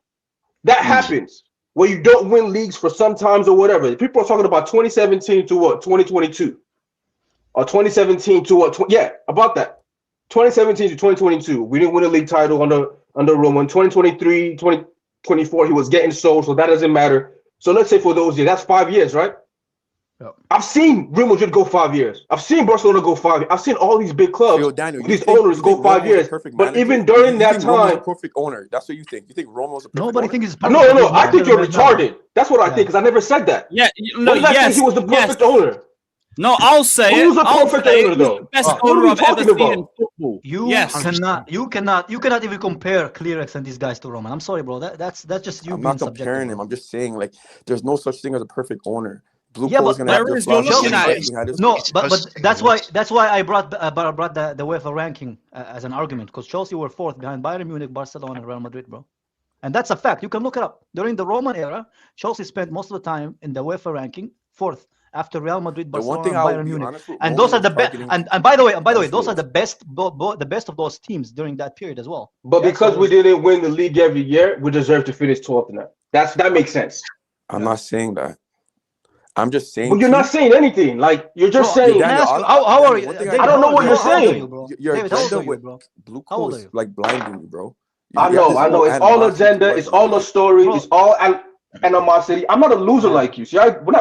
That happens where you don't win leagues for some times or whatever. People are talking about 2017 to what? 2022, or 2017 to what? Yeah, about that. 2017 to 2022, we didn't win a league title under Roman. 2023, 24, he was getting sold, so that doesn't matter. So let's say for those years, that's 5 years, right? I've seen Real Madrid go 5 years. I've seen Barcelona go 5 years. I've seen all these big clubs, these owners go 5 years. But even during that time, perfect owner. That's what you think. You think Romo's a perfect nobody owner? thinks he's no. I think you're retarded. That's what I think, because I never said that. Yeah, When did I say he was the perfect owner? No, I'll say it. Who's the perfect owner, though? The best What are owner we I've ever talking seen in about? football. You cannot even compare Clearex and these guys to Roman. I'm sorry, bro. That's just you. I'm being not comparing him. I'm just saying, like, there's no such thing as a perfect owner. Blue Yeah, Coal's but gonna have their flaws. No, but that's why I brought the UEFA ranking as an argument, because Chelsea were fourth behind Bayern Munich, Barcelona, and Real Madrid, bro. And that's a fact. You can look it up. During the Roman era, Chelsea spent most of the time in the UEFA ranking fourth after Real Madrid, Barcelona, and Bayern Munich. And those are the best. And by the way, those are the best, the best of those teams during that period as well. But because we didn't win the league every year, we deserve to finish 12th now. That makes sense. I'm not saying that. I'm just saying. But you're not saying anything. Like, you're just saying. How are you? I don't know what you're saying. Your agenda with Blue Coal is like blinding you, bro. I know. It's all agenda. It's all a story. It's all animosity. I'm not a loser like you. See, when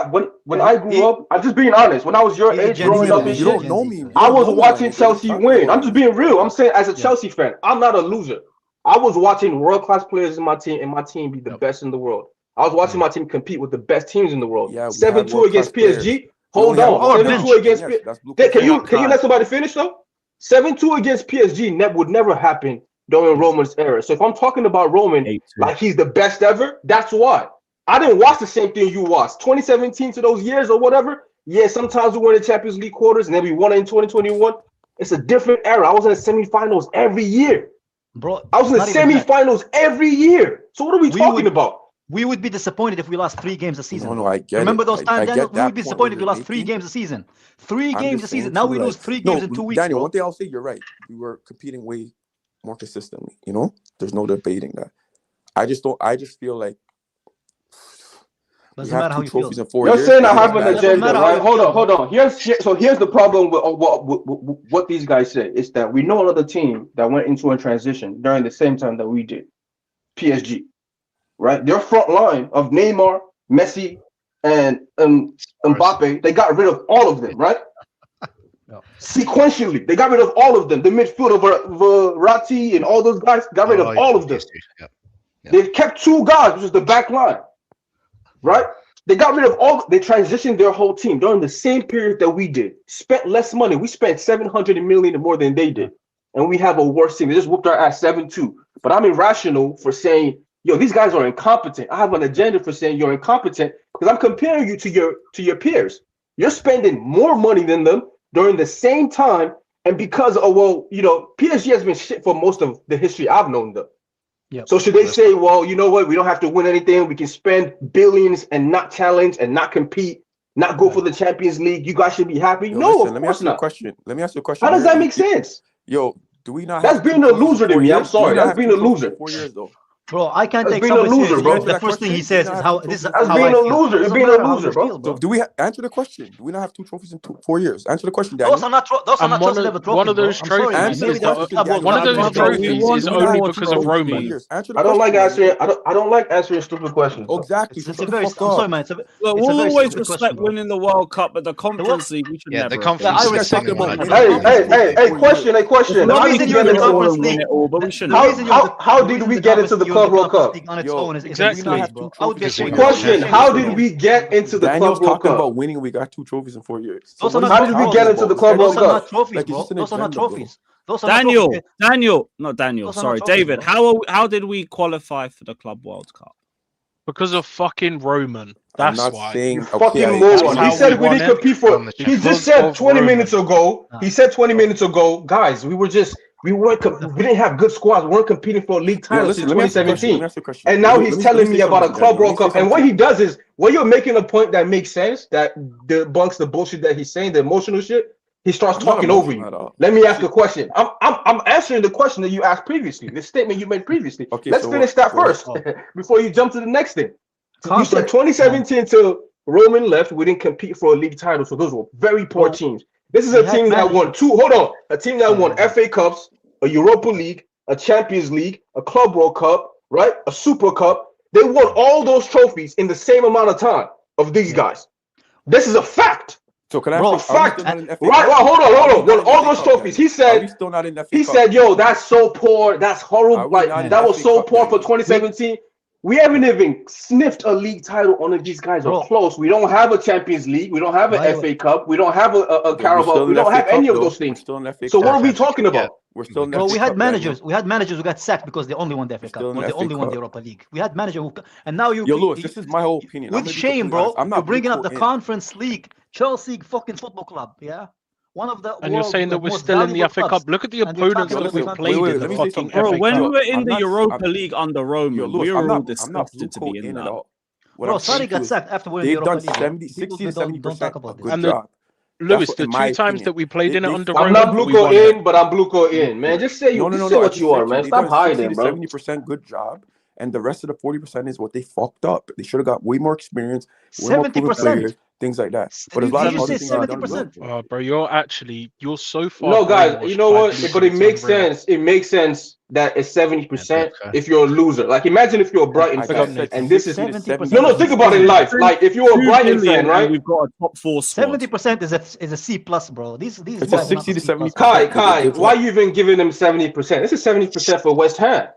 I grew up, I'm just being honest. When I was your age growing up and shit, don't know me. I was watching Chelsea win. I'm just being real. I'm saying, as a Chelsea fan, I'm not a loser. I was watching world-class players in my team, and my team be the best in the world. I was watching my team compete with the best teams in the world. 7-2 against PSG. Hold on. 7-2 against PSG. Can you let somebody finish though? 7-2 against PSG would never happen during Roman's era. So if I'm talking about Roman like he's the best ever, that's why. I didn't watch the same thing you watched. 2017 to those years or whatever. Yeah, sometimes we won the Champions League quarters and then we won it in 2021. It's a different era. I was in the semifinals every year. Bro, I was in the semifinals every year. So what are we talking about? We would be disappointed if we lost 3 games a season. No, I get Remember it. those times, Daniel? We would be point disappointed if we you're lost 3 making. games a season. 3 I'm games just a season. saying Now too, we lose 3 games in 2 weeks. Daniel, bro. one thing I'll say, you're right. We were competing way more consistently. You know, there's no debating that. I just feel like we have 2 trophies in 4 years. You're saying I have an agenda, right? Hold on. Here's the problem with what these guys say is that we know another team that went into a transition during the same time that we did. PSG, right? Their front line of Neymar, Messi, and Mbappe, they got rid of all of them, right? Sequentially, they got rid of all of them. The midfield of Verratti and all those guys got rid of all of them. They've kept 2 guys, which is the back line, right? They got rid of all. They transitioned their whole team during the same period that we did. Spent less money. We spent 700 million more than they did, and we have a worse team. They just whooped our ass 7-2. But I'm irrational for saying, yo, these guys are incompetent. I have an agenda for saying you're incompetent because I'm comparing you to your peers. You're spending more money than them during the same time, and because PSG has been shit for most of the history I've known them. Yep. So should they say, well, you know what, we don't have to win anything, we can spend billions and not challenge and not compete, not go for the Champions League, you guys should be happy? Yo, No, listen, of let me course ask you a not. question. Let me ask you a question. How does that make sense? Yo, do we not? That's have being 2 a trophies loser in to 4 me. I'm years? sorry. Do we not That's have being 2 a trophies loser. in 4 years though. Bro, I can't That's take being a somebody loser, seriously. bro. If the first thing he says is how this is That's how being I a feel. loser. You're Doesn't being matter a how loser, you bro. feel, So do we answer the question? Do we not have 2 trophies in 4 years? Answer the question, Daniel. Those are not Chelsea level trophies. One of those bro. I'm sorry, trophies man. is Maybe that's one of those trophies is only because of Roman. Answer the I don't like question, answering. I don't like answering stupid questions. Bro. Exactly. It's Shut a the very. fuck I'm up. sorry, man. It's a Look, it's a we'll very always stupid respect question, bro. winning the World Cup, but the Conference League we should Yeah, never. the Conference I League respect thing it, and man. Hey, question. The How reason did we you're in get the into Conference win League, it all, but we shouldn't. how did we get into the Club World Cup? on its Yo, own is exactly. a bro. I would be Because ashamed. we got Question: how did we get into the Daniel's Club World talking Cup? about winning. We got 2 trophies in 4 years. So Those are what not is he How did we talking get into about? the Club Those World are not Cup? trophies, Like, it's bro. just an Those are not agenda, bro. trophies. Those are not trophies. Not Daniel. Those are Sorry, not trophies, David. bro. How did we qualify for the Club World Cup? Because of fucking Roman. I'm That's not why. saying You fucking okay. moron. how He said we we won didn't it compete for. on the He Champions just said of 20 Roman. minutes ago. He said 20 minutes ago, guys. We didn't have good squads. We weren't competing for a league Yo, title listen, since let me ask you a question. 2017. Let me ask you a question. And now Let me- he's let me telling say me about a something, Club Daniel. World Let me Cup. say And what something. he does is, when you're making a point that makes sense, that debunks the bullshit that he's saying, the emotional shit, he starts I'm not talking over emotional you. at all. Let me ask a question. I'm answering the question that you asked previously, the statement you made previously. Okay, Let's so finish what? that first before you jump to the next thing. You said Conference- 2017 till Roman left, we didn't compete for a league title, so those were very poor teams. This is a team that won a team that won FA Cups, a Europa League, a Champions League, a Club World Cup, right? A Super Cup, They won all those trophies in the same amount of time of these guys. This is a fact. So can I Bro, ask, fact. are we still not in FA Right, Cup? hold on. Are we Won all those FA Cup trophies. then? He Are we said, still not in FA he Cup? said, yo, that's so poor. That's horrible. Are we Like, not in that was FA so Cup poor then? for 2017. We haven't even sniffed a league title. None of these guys are close. We don't have a Champions League. We don't have an FA Cup. We don't have a Carabao. We don't have any of those things. Still in FA So Cup. what are we talking about? We're still in Bro, FA we had Cup, managers. Daniel. We had managers who got sacked because they only won the FA Cup, still in or the they FA only won the Cup. Europa League. We had managers who, and now Yo, Lewis, this is my whole opinion. I'm with gonna be shame, completely bro. honest. I'm not You're bringing up the blue-coat in. Conference League, Chelsea fucking football club, yeah, one of the And you're world's saying that we're most still in the valuable FA Cup. clubs. Look at the And you're opponents talking that we about played wait, in let the me say fucking something. Bro, FA when Cup. we were in I'm the not- Europa League under Yo, Roman, Lewis, we were I'm all not disgusted to be blue-coat in in that. at all. What Bro, I'm saying Sarri to you got is sacked after winning the they've Europa done League. Bro. 60 People to don't 70% talk a about this. good And job. Lewis, That's the in my two times opinion. that we played in it They under fucked I'm Roman, not up. we blue-coat won it. in, but I'm blue-coat in, man. Just say No, say I what just you said are, to you, man. they Stop done 60 hiding, to bro. 70% good job, and the rest of the 40% is what they fucked up. They should have got way more experience, way more proven 70%. players, things like that. But there's a lot Did of you other say things they've done 70%? good. Oh, bro, you're so far No, guys, you brainwashed know by what? bluecoat, But it it's makes unreal. sense. It makes sense that it's 70% okay. if you're a loser. Like, imagine if you're a Brighton I fan, just said and this is 60 to 70%. 70%. no. Think about it in life. Like, if you're a 2 Brighton billion fan, right? and we've got a top 4 squad. 70% is a C plus, bro. These It's a guys are not 60 to C plus. 70%. Kai, Good why job. are you even giving them 70%? This is 70% for West Ham.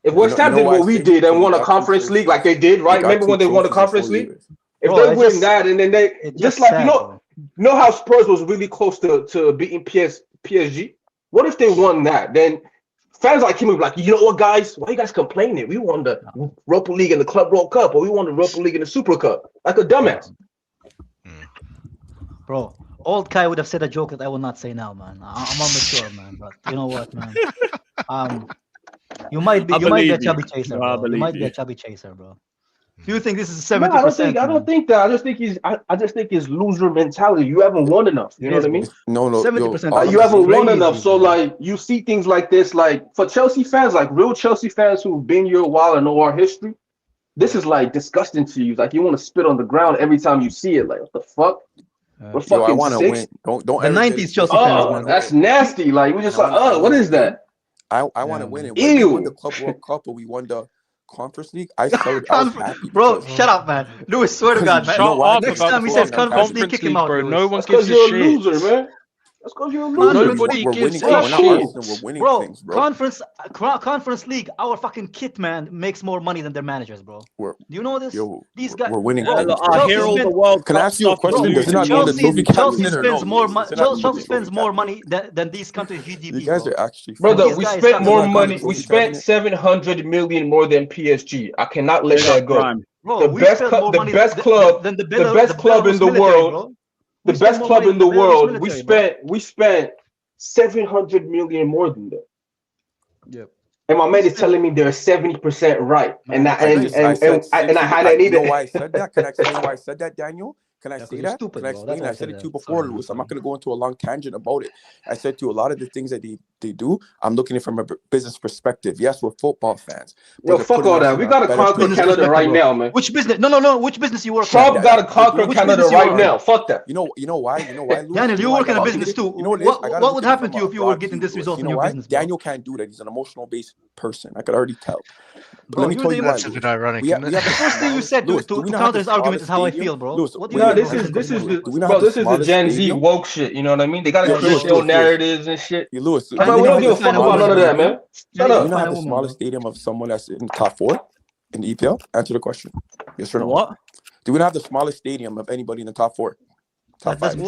If You West Ham know did why I what we say did that? and They won a got two conference league like trophies. they did, right? They got Remember when they won the trophies in 4 conference league? years. If Bro, they it's win just- that, and then they It's just just like sad, bro. you know how Spurs was really close to beating PSG. What if they won that? Then fans like him would be like, you know what, guys? Why you guys complaining? We won the Europa League and the Club World Cup, or we won the Europa League and the Super Cup, like a dumbass. Bro, old Kai would have said a joke that I will not say now, man. I'm mature, man. But you know what, man? You might be a chubby chaser, bro. You might be a chubby chaser, bro. Do you think this is 70%? No, I don't think that. I just think it's loser mentality. You haven't won enough. You know what I mean? No, 70%. You haven't won enough. crazy, So bro. like you see things like this, like for Chelsea fans, like real Chelsea fans who've been here a while and know our history, this is like disgusting to you. Like you want to spit on the ground every time you see it. Like what the fuck? We're Yo, I fucking want to six. win. Don't The ever 90s get it Chelsea twisted. fans, Oh, man. that's nasty. Like we're just like, oh, what is that? I want to win it. When we won the Club World Cup or we won the Conference League, I was happy. Bro, because- shut up, man. Lewis, swear to God, man. You know why? Next Because time he the says Conference Conference League, Conference kick him League, out, bro. Lewis. No one That's gives because a you're a shit. loser, man. That's because you're a loser. Nobody we're gives winning. a We're not shit. Arsenal. We're winning Bro, things, bro. Conference League, our fucking kit man makes more money than their managers, bro. We're, Do you know this? yo, These guys, we're winning bro, things, bro. I hear all the World Can I Cup ask you a stuff. question? but Does it not mean the trophy Chelsea captain or no? spends more Does money. it not mean Chelsea the spends trophy more captain? money than these countries' GDP. You guys bro. are actually. Brother, These we guys spent suck. more Doesn't that count money. as We trophy spent cabinet? 700 million more than PSG. I cannot let that go. Bro, we spent more money the best club in the world. Bro. The best club in the world. We spent 700 million more than that. Yep. And my man is telling me they're 70% right, and I I need know it. why I said that. Can I explain why I said that, Daniel? Can I say you're that? stupid, Can I bro. explain? That's why I I said said it to you that. before, Sorry, Lewis. I'm not going to go into a long tangent about it. I said to you, a lot of the things that they do, I'm looking at it from a business perspective. Yes, we're football fans. Yo, fuck all that. We got to conquer Canada right now, man. Which business? No. Which business you work? Trump got to conquer Canada right now. Fuck that. You know why? Lewis? Daniel, you work in a business too. You know what would happen to you if you were getting this result You in know your why? business? Bro? Daniel can't do that. He's an emotional based person. I could already tell. But Bro, let me tell you why. That's a bit ironic. The first thing you said to counter his argument is how I feel, bro. What do you No, mean, this is the the Gen Z woke shit. You know what I mean? They got to create their own narratives and shit. Lewis, We don't give a fuck about none of that, man. Shut Do up. you not have the smallest stadium of someone that's in the top 4 in the EPL? Answer the question. Yes or no? What? Do we not have the smallest stadium of anybody in the top 4? Top 5?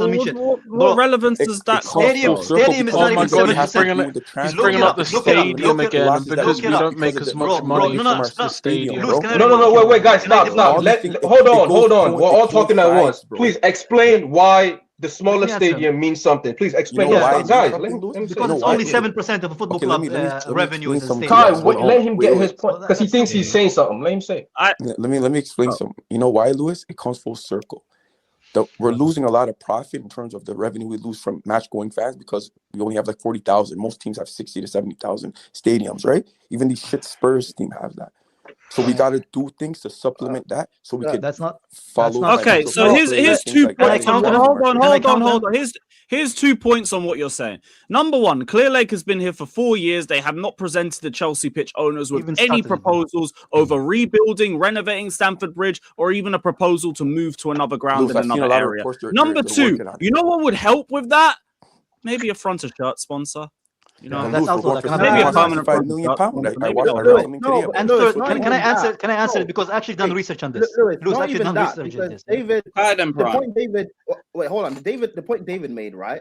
What relevance does that stadium is not even 70%. He's bringing up the stadium again, and because we don't make as much money from the stadium. No, wait, guys, stop. Hold on. We're all talking at once. Please explain why the smaller stadium means something. Please explain. Guys, because it's only 7% of a football club revenue is a stadium. Kai, let him get his point because he thinks he's saying something. Let him say. Let me explain something. You know why, Lewis? It comes full circle. We're losing a lot of profit in terms of the revenue we lose from match-going fans because we only have like 40,000. Most teams have 60 to 70,000 stadiums, right? Even these shit Spurs team have that. So we got to do things to supplement that, so we can. That's not follow. Okay, so here's 2 points. Hold on. Here's 2 points on what you're saying. Number one, Clear Lake has been here for 4 years. They have not presented the Chelsea pitch owners with any proposals over rebuilding, renovating Stamford Bridge, or even a proposal to move to another ground in another area. Number two, you know what would help with that? Maybe a fronter shirt sponsor. You know, that's also like maybe a permanent £5 million. Can I answer? Can I answer it? Because I actually done research on this. Lewis, Lewis not actually even done that, research on because this. David, the point David, wait, hold on. The point David made, right?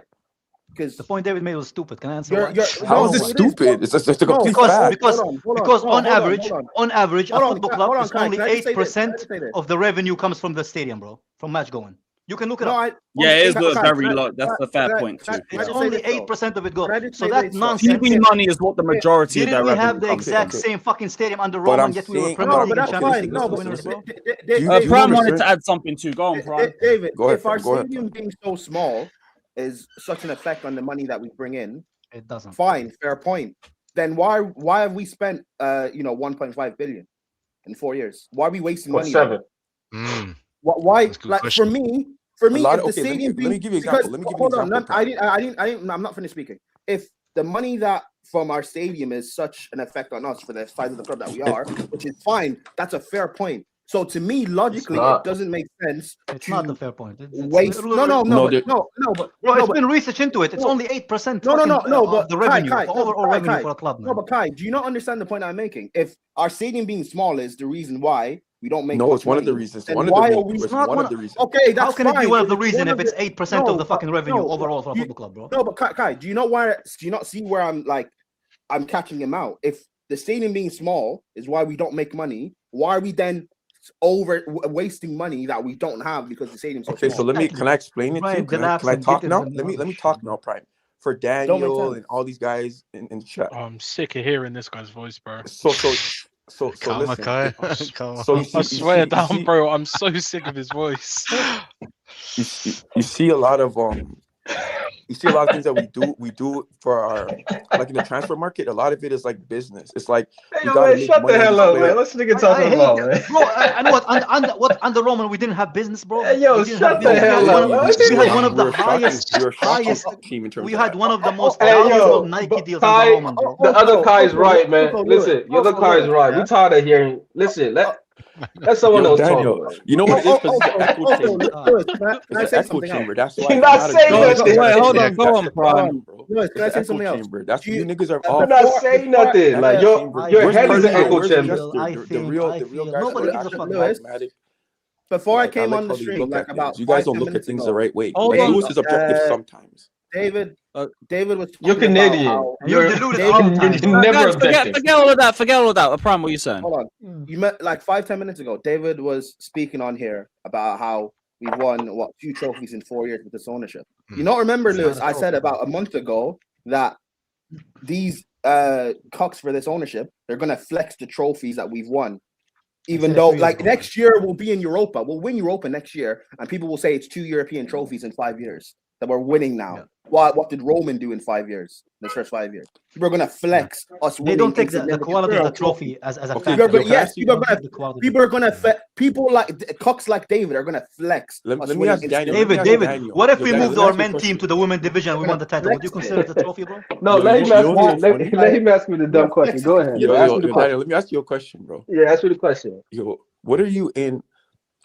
Because the point David made was stupid. Can I answer? How is it stupid? It's a complete fact. Because on average, a football club is only 8% of the revenue comes from the stadium, bro, from match going. You can look it up. Yeah, it is very low. That's a fair point too. It's only 8% of it goes. So that nonsense. TV money is what the majority of their revenue. revenue have the exact same fucking stadium under Roman, yet we were Premier League champions. Prime wanted to add something too. Go on, Prime. David, if our stadium being so small is such an effect on the money that we bring in, it doesn't. Fine, fair point. Then why have we spent 1.5 billion in 4 years? Why are we wasting money? 7. Why? Like for me, if the stadium let me give you an example. Let me give you an example. I'm not finished speaking. If the money that from our stadium is such an effect on us for the size of the club that we are, which is fine, that's a fair point. So to me, logically, it doesn't make sense. It's not a fair point. Waste. No. But it's been research into it. It's only 8%. But the revenue, overall revenue for a club. No, but Kai, do you not understand the point I'm making? If our stadium being small is the reason why we don't make. No, it's one of the reasons. One of the reasons. Okay, that's how can fine. it be one of the reasons if it's 8% of the fucking revenue overall for a football club, bro? No, but Kai, do you not see where I'm catching him out? If the stadium being small is why we don't make money, why are we then wasting money that we don't have because the stadium's so small? So can I explain it to you? Can I talk now? Let me talk now, Prime. For Daniel and all these guys in the chat. I'm sick of hearing this guy's voice, bro. So I swear down, bro. I'm so sick of his voice. You see a lot of things that we do for our, like in the transfer market. A lot of it is like business. It's like shut the hell up, man. Let's nigga talking about, man. Bro, I know what under Roman we didn't have business, bro. Hey, yo, shut the hell up. We had one of the highest. We had one of the most valuable Nike deals under Roman, bro. The other Kai is right, man. Listen, the other Kai is right. We tired of hearing. Listen, let someone else talk. You know what it is? Because it's an echo chamber. It's an echo chamber. That's why. You're not saying nothing. Wait, hold on, go on, Prime. Can I say something else? That's you niggas are all. You're not saying nothing. Like your head is an echo chamber. The real guys nobody are gives a fuck. pragmatic. Before I came on the stream, like about you guys don't look at things the right way. Lewis is objective sometimes. David was. You're Canadian. You're never objective. Forget all of that. Prime, what are you saying? Hold on. You met like 5-10 minutes ago. David was speaking on here about how we won 2 trophies in 4 years with this ownership. You not remember, Lewis? I said about a month ago that these cocks for this ownership, they're gonna flex the trophies that we've won. Even though, like, next year we'll be in Europa, we'll win Europa next year, and people will say it's 2 European trophies in 5 years that we're winning now. Yeah. What did Roman do in 5 years? The first 5 years, people are gonna flex us. They don't take the quality of the trophy as a fact. People are gonna people like cocks like David are gonna flex. Let me ask Daniel. David, what if we moved our men team to the women division and we won the title? Would you consider it a trophy, bro? No, let him ask me the dumb question. Go ahead. Daniel, let me ask you a question, bro. Yeah, ask me the question. What are you in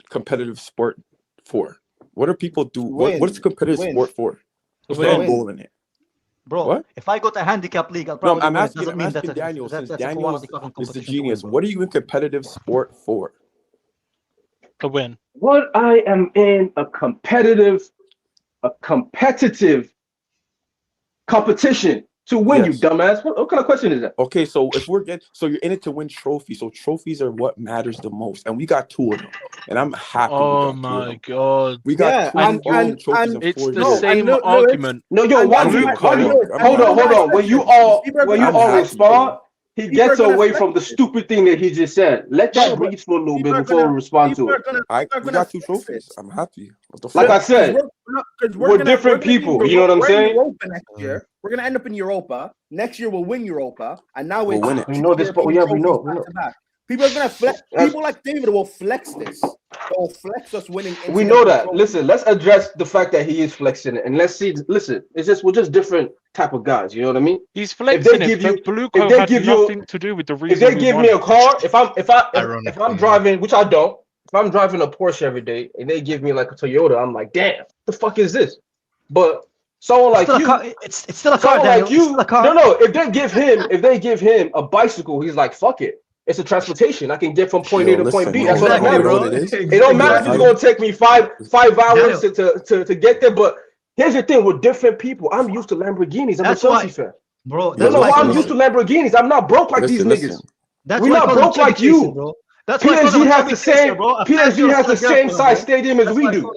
competitive sport for? What do people do? What's competitive sport for? What's the end goal in it? Bro, what? If I go to a handicap league, I'll probably I'm asking Daniel, since Daniel is the genius. What are you in competitive sport for? To win. What I am in a competitive competition to win, you dumbass. What kind of question is that? Okay, so if you're in it to win trophies. So trophies are what matters the most, and we got 2 of them, and I'm happy. Oh my god, we got 2 trophies. It's the same argument. No, yo, hold on. When you all respond, he gets away from the stupid thing that he just said. Let that breathe for a little bit before we respond to it. We got 2 trophies. I'm happy. Like I said, we're different people. You know what I'm saying? We're gonna end up in Europa next year. We'll win Europa, and now we'll win it. We know this, but we know. People are gonna flex. People like David will flex this. They'll flex us winning. We know that. Listen, let's address the fact that he is flexing it, and let's see. Listen, it's just we're just different type of guys. You know what I mean? He's flexing it. But Bluco had nothing to do with the reason. If they give me a car, if I'm driving, which I don't, if I'm driving a Porsche every day, and they give me like a Toyota, I'm like, damn, the fuck is this? But someone like you, it's still a car. Like you, no. If they give him a bicycle, he's like, fuck it. It's a transportation. I can get from point A to point B. That's what I matter, bro. It don't matter if it's gonna take me five hours to get there. But here's the thing: with different people, I'm used to Lamborghinis. I'm a Chelsea fan, bro. That's why I'm used to Lamborghinis. I'm not broke like these niggas. We're not broke like you, bro. PSG has the same. PSG has the same size stadium as we do.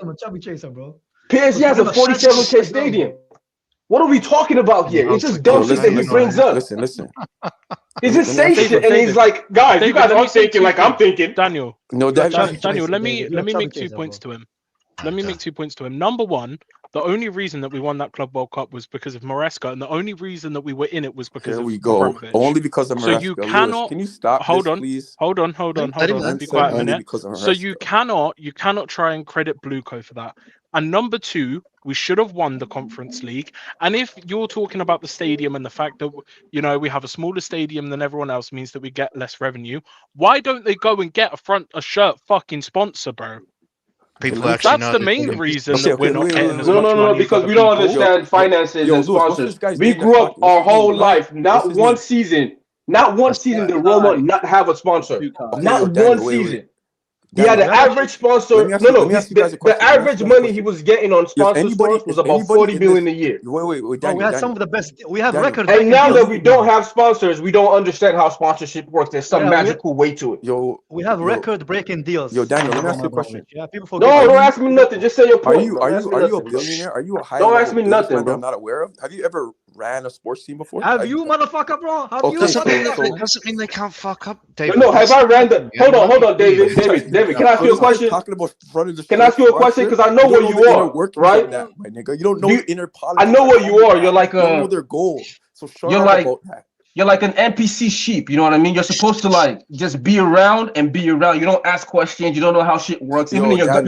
PSG has a 47K stadium. What are we talking about here? It's just dumb shit that he brings up. Listen. He's just saying shit, and he's like, guys, you guys aren't thinking like I'm thinking. Daniel, no, Daniel, let me make 2 points to him. Let me make 2 points to him. Number one, the only reason that we won that Club World Cup was because of Maresca, and the only reason that we were in it was because of Abramovich. Only because of Maresca. So you cannot. Lewis, can you stop? Hold on, please? Hold on. Be quiet a minute. So you cannot try and credit Bluco for that. And number two, we should have won the Conference League. And if you're talking about the stadium and the fact that, you know, we have a smaller stadium than everyone else means that we get less revenue, why don't they go and get a shirt fucking sponsor, bro? That's the main reason that we're not getting as much money. No, because we don't understand finances and sponsors. We grew up our whole life, not one season did Roma not have a sponsor. Not one season. Yeah, the average sponsor. The average money he was getting on sponsors was about 40 billion a year. Wait, Daniel, we had some of the best. We have record. And now that we don't have sponsors, we don't understand how sponsorship works. There's some magical way to it. We have record-breaking deals. Daniel, let me ask you a question. Yeah, people forget. No, don't ask me nothing. Just say your point. Are you a billionaire? Are you a high? Don't ask me nothing, bro. I'm not aware of. Have you ever ran a sports team before? Have you, motherfucker, bro? Have you? Doesn't mean they can't fuck up, David. No, have I ran the? Hold on, David. Can I ask you a question? Can I ask you a question? Because I know what you are, right? My nigga, you don't know inner politics. I know what you are. You're like you don't know their goal. So you're like an NPC sheep. You know what I mean? You're supposed to like just be around and be around. You don't ask questions. You don't know how shit works. You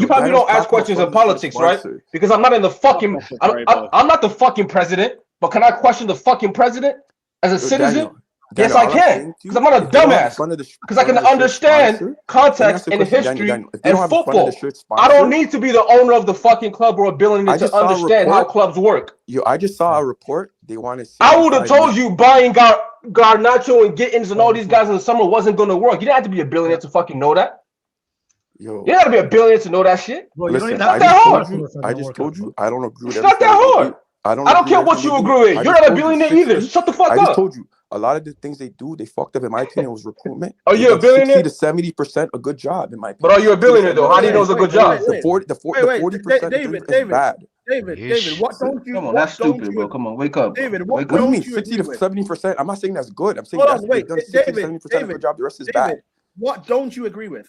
probably don't ask questions in politics, right? Because I'm not in the fucking. I'm not the fucking president. But can I question the fucking president as a citizen? Yes, I can, because I'm not a dumbass. Because I can understand context and history and football. I don't need to be the owner of the fucking club or a billionaire to understand how clubs work. I just saw a report. They wanted. I would have told you buying Garnacho and Gittins and all these guys in the summer wasn't going to work. You didn't have to be a billionaire to fucking know that. You didn't have to be a billionaire to know that shit. Listen, it's not that hard. I just told you I don't agree with It's not that hard. I don't care what you agree with. You're not a billionaire either. Shut the fuck up. I just told you. A lot of the things they do, they fucked up. In my opinion, was recruitment. Are you a billionaire? 60 to 70% a good job, in my opinion. But are you a billionaire though? How do you know it's a good job? The 40% is bad. David, what don't you? Come on, that's stupid, bro. Come on, wake up. David, what do you mean 60 to 70%? I'm not saying that's good. I'm saying that's done 60 to 70% of a job. The rest is bad. What don't you agree with?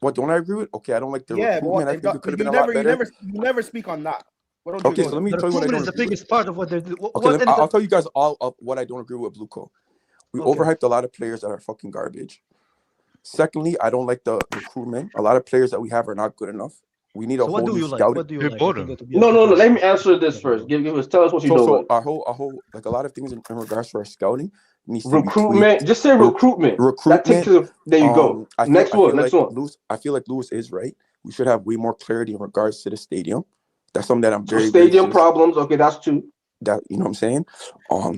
What don't I agree with? Okay, I don't like the recruitment. I think it could have been a lot better. You never speak on that. Okay, so let me tell you what I don't agree with. The biggest part of what they're doing. Okay, I'll tell you guys all of what I don't agree with Bluco. We overhyped a lot of players that are fucking garbage. Secondly, I don't like the recruitment. A lot of players that we have are not good enough. We need a whole new scouting. What do you like? No. Let me answer this first. Give us. Tell us what you know. So our whole like a lot of things in regards to our scouting needs recruitment. To be just say recruitment. Recruitment. There you go. Next one. I feel like Lewis is right. We should have way more clarity in regards to the stadium. That's something that I'm very. Stadium problems. Okay, that's two. That you know what I'm saying.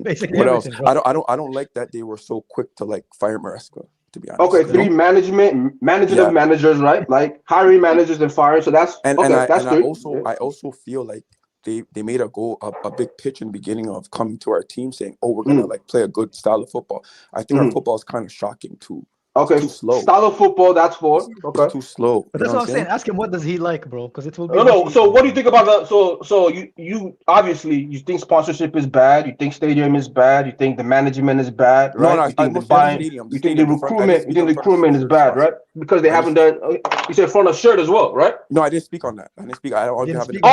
Basically what else? I don't like that they were so quick to like fire Maresca. To be honest. Okay, three managers, right? Like hiring managers and firing. So that's I also feel like they made a big pitch in the beginning of coming to our team saying, "Oh, we're gonna like play a good style of football." I think our football is kind of shocking too. Okay, too slow. Style of football, that's for. Okay, it's too slow. But that's what I'm saying. Ask him what does he like, bro? Because it will be. No. So what do you think about that? So you obviously you think sponsorship is bad. You think stadium is bad. You think the management is bad, right? No, you think the buying. You think the recruitment. You think the recruitment is bad, right? Because they haven't done. You said front of shirt as well, right? No, I didn't speak on that. I didn't speak. I don't have it.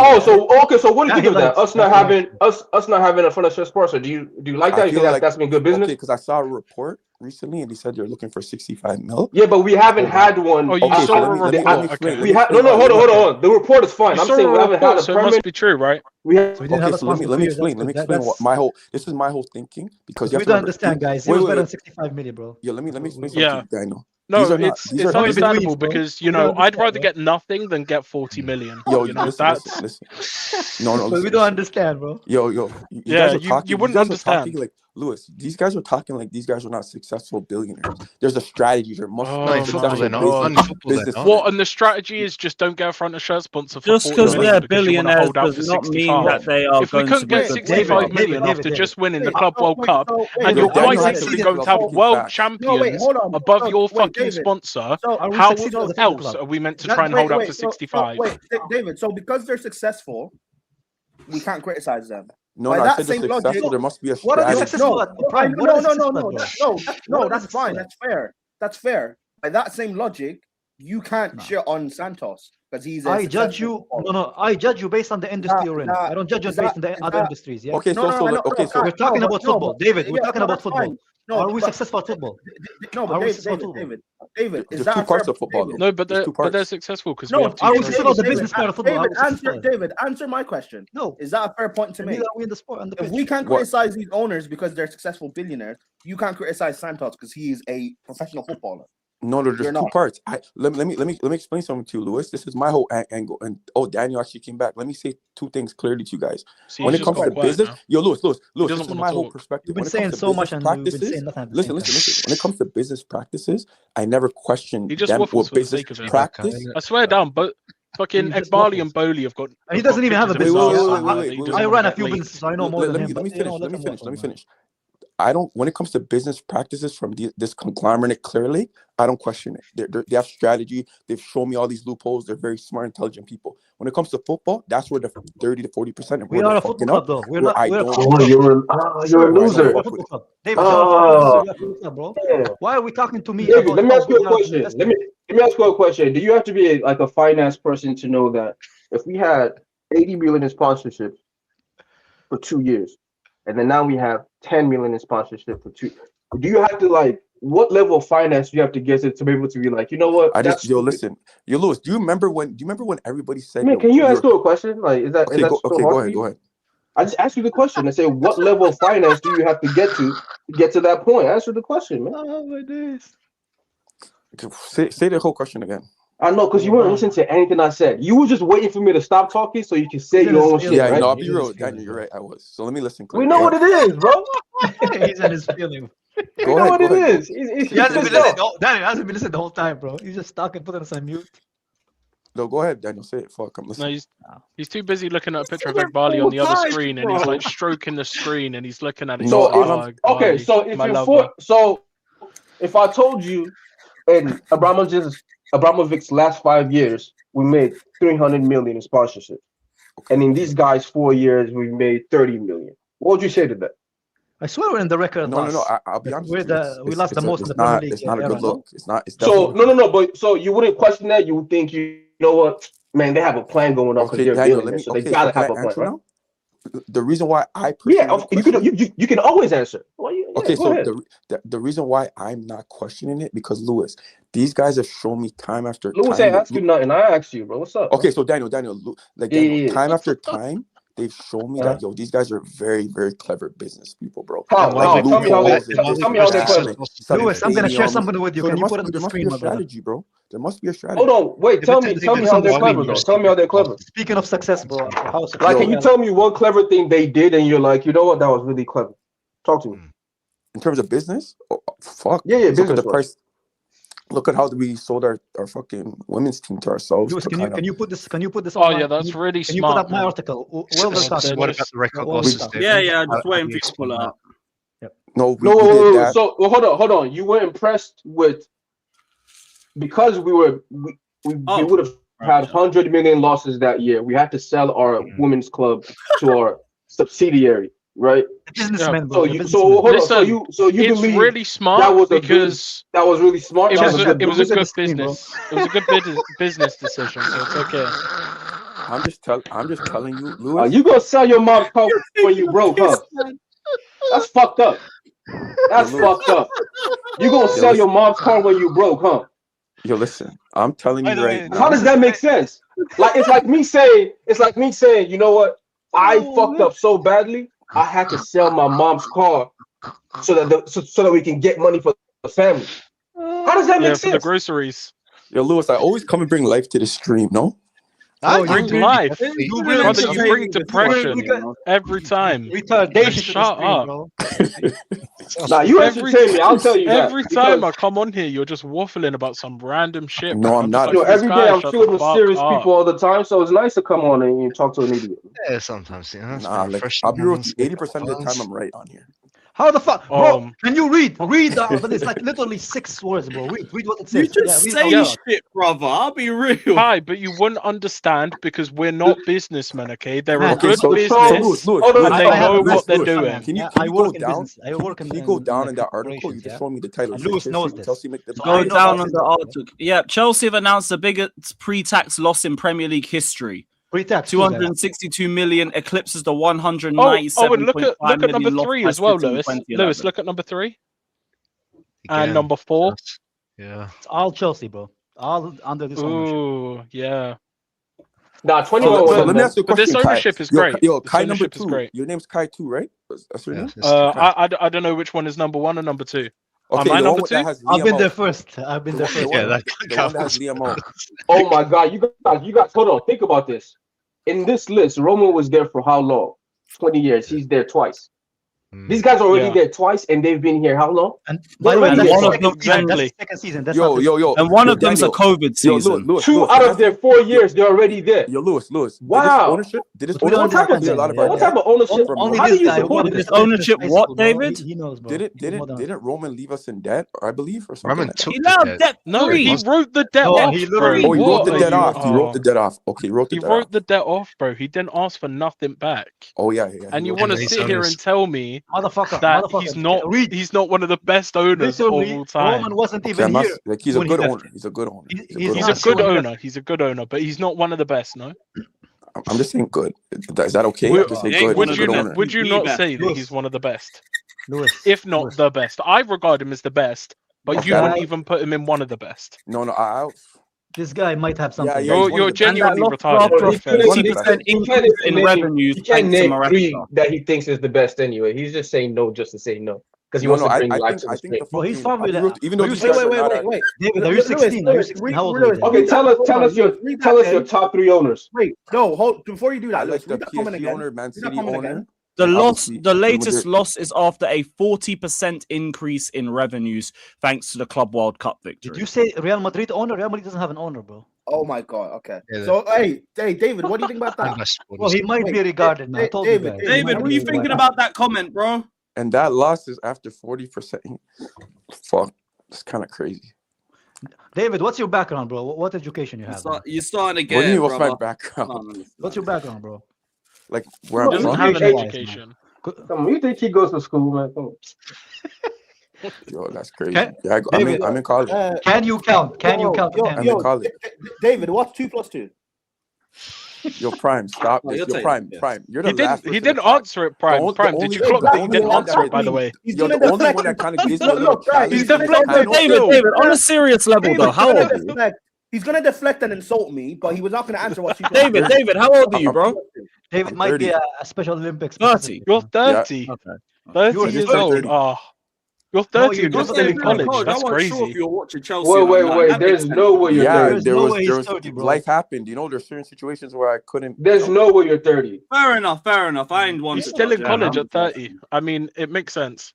So what do you think of that? Us not having a front of shirt sponsor. Do you like that? You think that's been good business? Okay, because I saw a report recently, and they said they're looking for 65 mil. Yeah, but we haven't had one. Oh, you Okay, saw so a let me report. explain. Okay. We have hold on. The report is fine. You I'm saw saying we a haven't had report, a so it permanent. must be true, right? We have, So we didn't have a So let sponsor me for years. explain. Let me explain what my whole. This is my whole thinking because you We have to don't remember. understand, guys. It Wait, was wait, better than wait. 65 million, bro. Yeah, let me explain something Yeah. to you, Daniel. No, These are not. it's These are understandable bro. because We don't I'd rather understand, get nothing than get 40 million. Yo, You know, listen. No, But we listen. don't understand, bro. Yo, you Yeah, guys are talking. you wouldn't guys are talking understand. like Lewis. These guys are talking like these guys are not successful billionaires. There's a strategy. There must be a successful business. What? And the strategy is just don't get a front of shirt sponsor for Just 40 because million they're because you want to billionaires hold out for does not mean 65. that they are If we going couldn't to be get successful. 65 million after just winning the Club World Cup, and Yo, you're quite Daniel, literally going to have speaking world facts. champions above your fucking sponsor, how else are we meant to try and hold out for 65? David. So because they're successful, we can't criticize them. No, I said they're successful. There must be a What are they strategy. successful at? Prime? What are they successful at, bro? No, that's fine. That's fair. That's fair. By that same logic, you can't shit on Santos because he's. I judge you. I judge you based on the industry you're in. I don't judge you based on the other industries. Yeah. Okay, so we're talking about football, David. We're talking about football. Fine. No, are we successful at football? No, but David, is There's that two a parts fair of football. David? No, but they're successful because No, we have two are we trophies. successful at the business part of football? David, answer my question. No, is that a fair point to make? Neither are we in the sport. On the If we can't criticize these owners because they're successful billionaires, you can't criticize Santos because he is a professional footballer. No, there's two parts. Let me explain something to you, Lewis. This is my whole angle. And Daniel actually came back. Let me say two things clearly to you guys. When it comes to business, Lewis, this is my whole perspective. You've been when it saying comes to so much business and you've been saying nothing. listen. When it comes to business practices, I never question He just them waffles with for the business sake of it. practice. I swear down, but fucking Ekbali and Bowley have got. And he doesn't even have a business. I ran a few businesses. businesses, so I know more than him. Let me finish. I don't. When it comes to business practices from this conglomerate, clearly, I don't question it. They have strategy. They've shown me all these loopholes. They're very smart, intelligent people. When it comes to football, that's where the 30 to 40%. We are a football club, though. We're not. You're a loser. David, bro. Why are we talking to me? David, let me ask you a question. Let me ask you a question. Do you have to be like a finance person to know that if we had 80 million in sponsorship for 2 years, and then now we have 10 million in sponsorship for 2, do you have to like what level of finance do you have to get to be able to be like, you know what? Listen, Lewis. Do you remember when everybody said? Man, can you ask you a question? Like, is that go ahead. I just asked you the question. I say, what level of finance do you have to get to that point? Answer the question, man. Oh my days. Say the whole question again. I know, because you weren't listening to anything I said. You were just waiting for me to stop talking so you can say your own shit. Yeah, right? no, I'll be real, Daniel. You're right. I was. So let me listen. We know what it is, bro. He's in his feeling. We know what it is. He hasn't been listening. Daniel hasn't been listening the whole time, bro. He's just talking, putting us on mute. No, go ahead, Daniel. Say it. Fuck, I'm listening. No, he's too busy looking at a picture of Ekbali on the other screen, and he's like stroking the screen, and he's looking at it. So if I told you in Abramovich's last 5 years, we made 300 million in sponsorship, and in these guys' 4 years, we made 30 million. What would you say to that? I swear we're in the record. No. I'll be honest. We lost the most in the Premier League. It's not a good look. It's not. It's so no. But so you wouldn't question that. You would think you know what, man? They have a plan going on because they're Daniel, so they gotta have a plan. Right? The reason why I you can always answer. The reason why I'm not questioning it because Lewis, these guys have shown me time after time. Lewis ain't asked you nothing. I asked you, bro. What's up? Okay, so Daniel, time after time, they've shown me that these guys are very, very clever business people, bro. Tell me how they're clever. Lewis, I'm gonna share something with you. So Can you put it on the screen, my strategy, bro? There must be a strategy. Hold on, wait. Tell me how they're clever, though. Tell me how they're clever. Speaking of success, bro. Like, can you tell me one clever thing they did, and you're like, you know what, that was really clever? Talk to me. In terms of business, fuck. Yeah. Look at the price. Look at how we sold our fucking women's team to ourselves. Lewis, can you put this? Oh yeah, that's really smart. Can you put up my article? What about the record losses? Yeah. Just waiting for you to pull it up. No. So hold on. You were impressed with because we would have had 100 million losses that year. We had to sell our women's club to our subsidiary, right? Businessman, so you believe really smart that was that was really smart. It was a good business. It was a good business decision. So it's okay. I'm just telling you, Lewis. You gonna sell your mom's car when you broke, huh? That's fucked up. That's fucked up. You gonna sell your mom's car when you broke, huh? Yo, listen, I'm telling you right now. How does that make sense? Like it's like me saying, you know what? I fucked up so badly, I had to sell my mom's car so that we can get money for the family. How does that make sense? For the groceries. Yo, Lewis, I always come and bring life to the stream, no? I bring life. You Brother, you bring depression every time. Shut up. Nah, you entertain me. I'll tell you that. Every time I come on here, you're just waffling about some random shit. No, I'm not. You know, every day I'm filled with serious people all the time, so it's nice to come on and you talk to an idiot. Yeah, sometimes. Yeah, nah, like, I'll be real. 80% of the time, I'm right on here. How the fuck, bro? Can you read? Read but it's like literally 6 words, bro. Read what it says. You just say shit, brother. I'll be real. Hi, but you wouldn't understand because we're not businessmen, okay? They're a Okay, good so business Lewis, and they know what they're doing. Can you go down? Can you go down in that article? You just told me the title. Lewis knows this. Go down on the article. Yeah, Chelsea have announced the biggest pre-tax loss in Premier League history. Pre-tax 262 million eclipses the 197. And look at number 3 as well, Lewis. Lewis, look at number 3 and number 4. Yeah, it's all Chelsea, bro. All under this ownership. Ooh, yeah. Nah, 21. So let me ask you a question. But this ownership is great. Yo, Kai number 2. Your name's Kai 2, right? That's your name? I don't know which one is number 1 and number 2. Okay, Am I number 2? I've been there first. Yeah, the one that has Liam. Oh my God, you guys, hold on. Think about this. In this list, Roman was there for how long? 20 years. He's there twice. These guys are already there twice, and they've been here how long? And by the way, Already that's there. the second season. That's Yo. And one of them's a COVID season. Lewis, 2 out of their 4 years, they're already there. Yo, Lewis. Wow. Did this What type of ownership? Only How do this you guy. support This ownership, what, David? He knows, bro. Didn't Roman leave us in debt, I believe, or something? Roman Like took He allowed debt. No, he wrote the debt No, off. he literally- bro. Oh, he wrote the What debt are off. you- He wrote the debt off. Okay, he wrote the He debt wrote off. the debt off, bro. He didn't ask for nothing back. Oh yeah. And you wrote want to the debt sit off. here and tell me Motherfucker, that motherfucker. he's not one of the best owners of Literally, all time. Roman wasn't Okay, even I'm not, here. like he's a when good he left. owner. He's a good owner. He's a good owner. He's a good owner, but he's not one of the best. No. I'm just saying good. Is that okay? Would- I'm just saying good. Would He's a you good owner. would you Be not best. say that Lewis. he's one of the best, Lewis, if not the best? I regard him as the best, but Okay. you wouldn't even put him in one of the best. No. this guy might have something. Yeah, he's one of You're the- genuinely And that retarded. loss to be after fair. 40% increase in revenues. You can't thanks to name 3 Maresca. that he thinks is the best anyway. He's just saying no just to say no. Because he No, wants to I bring life think to the the stream. Well, he's fucking. from I'll be real- Even though Wait, these guys are not. David, are you 16? Are you 16? How old are you? Okay, tell us your top 3 owners. Wait, no, hold before you do I that. like the read that comment PSG again. owner, Man Read that City comment owner. again. The latest loss is after a 40% increase in revenues thanks to the Club World Cup victory. Did you say Real Madrid owner? Real Madrid doesn't have an owner, bro. Oh my God. Okay. Yeah, So hey, David, what do you think about that? Well, he might be regarded now. I told you guys. David, what are you thinking about that comment, bro? And that loss is after 40%. Fuck, it's kind of crazy. David, what's your background, bro? What education you have? You're starting to get. What do you mean? What's my brother. background? What's your background, bro? Like where I'm Doesn't from? have an education. Come on, you think he goes to school, man? Come on. Yo, that's crazy. Can- Yeah, I'm in college. Can you count? Can you count? Yo, Ten? I'm in college. David, what's 2 + 2? Yo, Prime, stop Oh, this. you'll Yo, take Prime, it, yeah. Prime. You're the He last. didn't. He didn't answer it, Prime. Prime, did you clock that? He didn't answer it, by the way. He's You're gonna the only deflect. one that kind of gives me a Look, little look, Prime, he's challenge. deflecting. David, on a serious level David, though, how old are you? He's gonna deflect and insult me, but he was not gonna answer what you. David, how old are you, bro? David I'm might 30. be a Special Olympics. 30. You're 30. Okay. 30 You're years 30. old. Oh, you're 30 No, and you're you're still in college. That's Sure if crazy. you're watching Chelsea. Wait. There's no way you're Yeah, 30. there no was way he's 30, bro. life happened. You know, there's certain situations where I couldn't. There's no way you're 30. Fair enough. I ain't one. He's still in college at 30. I mean, it makes sense.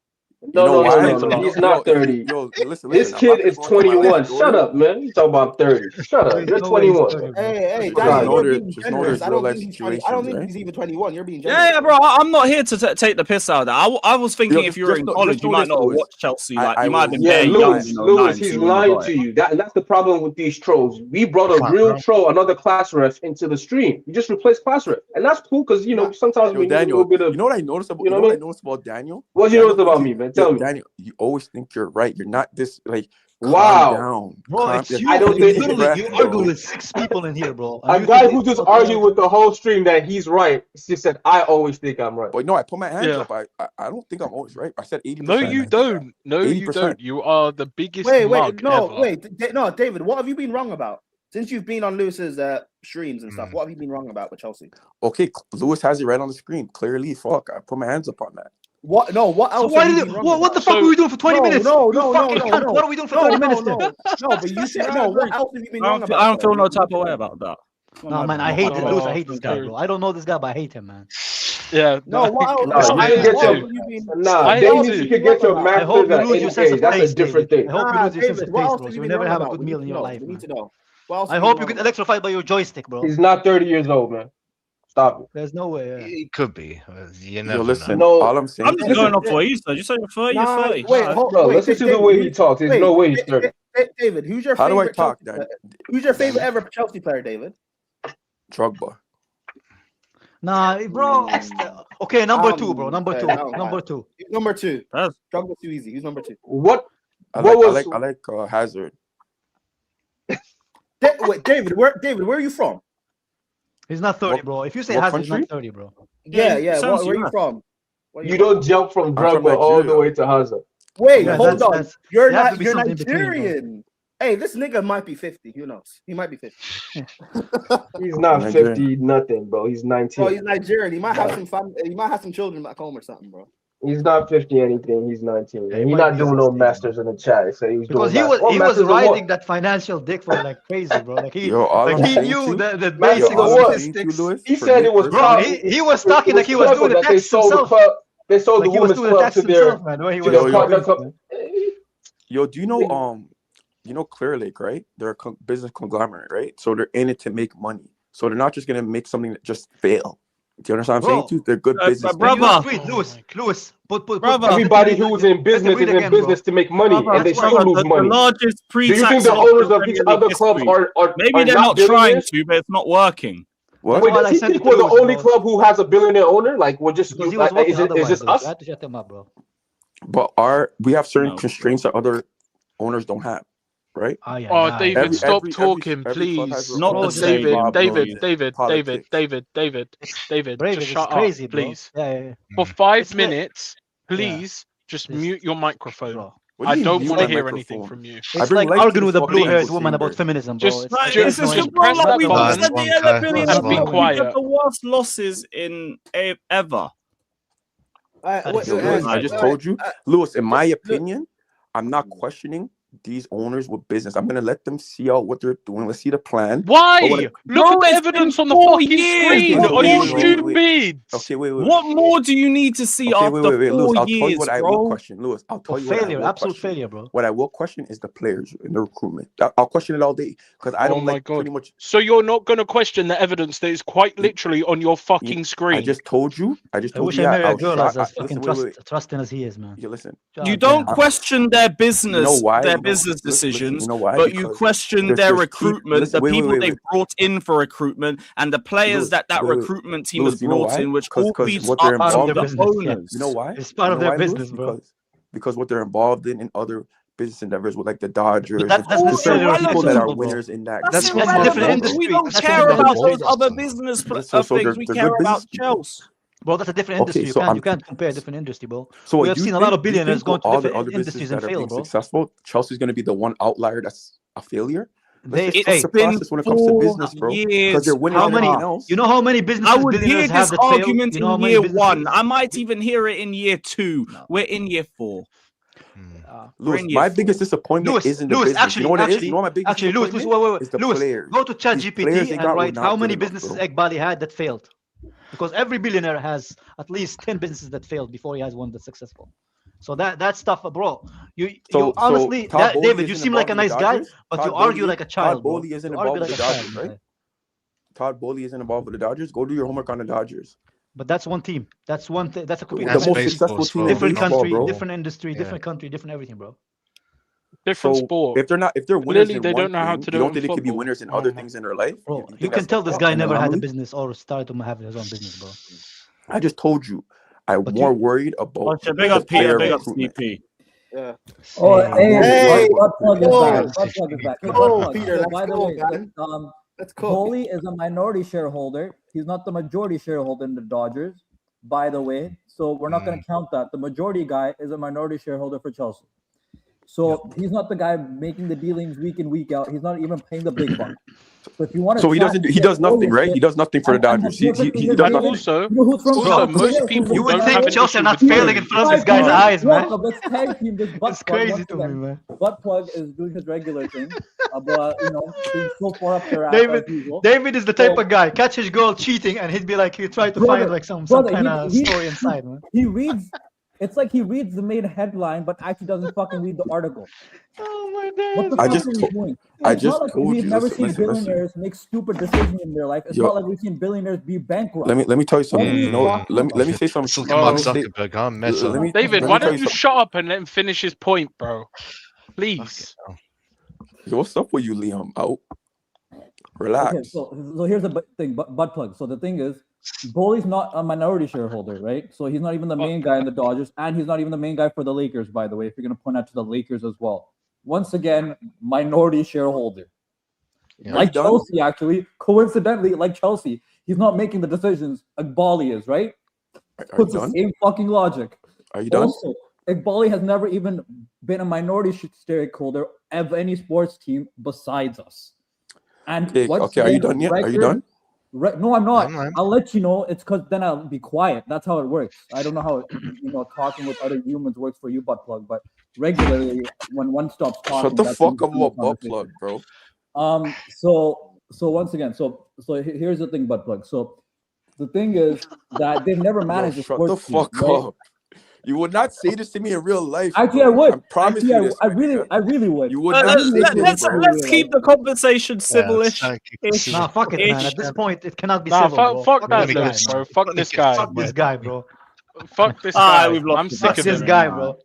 No, why? he's not 30. Listen, This I'm kid not is gonna go into my 21. story. Shut up, man. You talking about 30. Shut up. You're 21. Hey, Just Danny, know you're there- being just know generous. there's I don't real-life think he's situations, I don't think right? he's even 21. You're being generous. Yeah, bro. I'm not here to take the piss out of that. I was thinking if you were in college, you might not have watched Chelsea. Like you might have been Yeah, very Lewis, young. Lewis, he's lying to you. That's the problem with these trolls. We brought a real troll, another class ref, into the stream. You just replaced class ref, and that's cool because sometimes we need a little bit of. You know what I noticed about? You know what what I noticed about Daniel? What you notice about me, man? Tell me. Daniel, you always think you're right. You're not this like. Wow. Bro, it's you. I don't think You argue with 6 people in here, bro. A guy who just argued with the whole stream that he's right. He said, "I always think I'm right." But no, I put my hands up. I don't think I'm always right. I said 80%. No, you don't. No, 80%. you don't. You are the biggest mug No, David, what have you been wrong about since you've been on Lewis's streams and stuff? What have you been wrong about with Chelsea? Okay, Lewis has it right on the screen. Clearly, fuck. I put my hands up on that. What? No, what else? So what the fuck were we doing for 20 minutes? No. What are we doing for 20 minutes? No, but you said no. What else have you been wrong about? I don't feel no type of way about that. No, man, I hate Lewis. I hate this guy, bro. I don't know this guy, but I hate him, man. Yeah. No, what else? You can get your I hope masters you at lose your 8 sense of That's place, a different thing. I hope you lose your sense of place, bro. You will never have a good meal in your life. We need to know. I hope you get electrified by your joystick, bro. He's not 30 years old, man. Stop it. There's no way. It could be. You never listen, know. all I'm saying I'm just going off what you said. You said you're 30, you're 30. Bro, listen to the way he talks. There's no way he's 30. David, who's your How do I favorite? talk, Chelsea Dan? player? Who's your favorite ever Chelsea player, David? Drogba. Nah, bro. Okay, number 2, bro. Number 2. Number 2. Number 2. Drogba too easy. Who's number 2? What? I like Hazard. Wait, David, where are you from? He's not 30, bro. If you say Hazard, he's not 30, bro. Yeah. Where are you from? You don't jump from Drogba all the way to Hazard. Wait, hold on. You're something Nigerian. Hey, this nigga might be 50. Who knows? He might be 50. He's not 50 nothing, bro. He's 19. Bro, he's Nigerian. He might have some family. He might have some children back home or something, bro. He's not 50 anything. He's 19. He's not doing no masters in the chat. So he was because doing he was riding that financial dick for like crazy, bro. Like he knew the basics of statistics. He said it was bro. He was talking like he was doing the tax himself. They sold the women's club to their. Yo, do you know Clear Lake, right? They're a business conglomerate, right? So they're in it to make money. So they're not just gonna make something that just fail. Do you understand what I'm saying? Too? They're good business. Lewis, everybody who's in business is in business to make money, and they still lose money. The largest pre-tax. Do you think the owners of these other clubs are maybe they're not trying to, but it's not working? What? Wait, does he think we're the only club who has a billionaire owner? Like we're just is this us? I had to shut them up, bro. But we have certain constraints that other owners don't have. Right? David, stop talking, please. Not the same. David, just shut crazy, up, please. Yeah. For 5 minutes, please just mute your microphone. I don't want to hear anything from you. It's like arguing with a blue-haired woman about feminism, bro. Just press that button and be quiet. The worst losses in ever. I just told you, Lewis. In my opinion, I'm not questioning these owners with business. I'm gonna let them see out what they're doing. Let's see the plan. Why? Look at the evidence on the fucking screen. Are you stupid? Okay, wait. What more do you need to see after 4 Lewis, I'll years, tell you what I bro? will question. Lewis, I'll tell you failure, what I will absolute question. failure, bro. What I will question is the players and the recruitment. I'll question it all day because I don't like pretty much. So you're not gonna question the evidence that is quite literally on your fucking screen. I just told you. I wish I married a girl as fucking trusting as he is, man. You listen. You don't question their business. You know why? Their business decisions. You know why? But you question their recruitment, the people they brought in for recruitment, and the players that recruitment team has brought in, which all beats up the owners. You know why? It's part of their business, bro. Because what they're involved in other business endeavors with like the Dodgers. That's people that are winners in that. That's a different industry. We don't care about those other business things. We care about Chelsea. Bro, that's a different industry. You can't compare different industry, bro. So we have seen a lot of billionaires going to all different the other industries and that are fail, being bro. successful. Chelsea's going to be the one outlier that's a failure. It's been when it comes to business, bro. Because they're winning everything else. You know how many businesses I would hear this have argument failed? in year 1. I might even hear it in year 2. No. We're in year 4. Lewis, my biggest disappointment isn't the business. Actually, you know what it is? You know what my biggest Lewis, wait. Lewis, go to ChatGPT and write how many businesses Ekbali had that failed. Because every billionaire has at least 10 businesses that failed before he has one that's successful. So that stuff, bro. You honestly, David, you seem like a nice guy, but you argue like a child. Todd Bowley isn't involved with the Dodgers, right? Todd Bowley isn't involved with the Dodgers. Go do your homework on the Dodgers. But that's one team. That's one thing. That's a complete the most successful team. Different country, different industry, different country, different everything, bro. Different sport. If they're winners, clearly they don't know how to do it. You don't think they could be winners in other things in their life? Bro, you can tell this guy never had a business or started to have his own business, bro. I just told you, I'm more worried about big up Peter, big up CP. Yeah. Oh, hey, butt plug is Oh, back. Butt plug is back. Hey, butt oh, plug. Peter, So, let's by the go, way, man. Let's go. Boley is a minority shareholder. He's not the majority shareholder in the Dodgers, by the way. So we're not going to count that. The majority guy is a minority shareholder for Chelsea. So he's not the guy making the dealings week in, week out. He's not even paying the big buck. So if you want to, So he doesn't. He does nothing, right? He does nothing for the Dodgers. He does nothing. Also, most people you would don't think have an Chelsea issue are not with failing in Boley. front of this guy's eyes, man. Let's tag team this butt It's plug. crazy Once to me, again, man. Butt plug is doing his regular thing, but being so far up their ass David, as usual. David is the type of guy catch his girl cheating, and he'd be like, he tried to find like some kind of story inside, man. He reads. It's like he reads the main headline, but actually doesn't fucking read the article. Oh my god! What the fuck are you doing? It's not like we've never seen billionaires make stupid decisions in their life. It's not like we've seen billionaires be bankrupt. Let me tell you something. Let me say something. David, why don't you shut up and let him finish his point, bro? Please. Yo, what's up with you, Liam? Out. Relax. Okay, so here's the thing, butt plug. So the thing is, Boley's not a minority shareholder, right? So he's not even the main guy in the Dodgers, and he's not even the main guy for the Lakers, by the way, if you're going to point out to the Lakers as well. Once again, minority shareholder. Yeah. Like Chelsea, actually, coincidentally, like Chelsea, he's not making the decisions. Iqbali is, right? Puts the same fucking logic. Are you done? Also, Iqbali has never even been a minority stakeholder of any sports team besides us. And okay, are you done yet? Are you done? No, I'm not. I'll let you know. It's because then I'll be quiet. That's how it works. I don't know how talking with other humans works for you, butt plug. But regularly, when one stops talking, shut the fuck up about butt plug, bro. So once again, so here's the thing, butt plug. So the thing is that they've never managed a sports team. Shut the fuck up. You would not say this to me in real life. Actually, I would. I promise you this. I really would. You would let's keep the conversation civilish. Nah, fuck it, man. At this point, it cannot be Nah, civil. fuck that, Lewis, bro. Fuck this guy. Fuck this guy, bro. Fuck this guy. I'm sick of this guy, bro.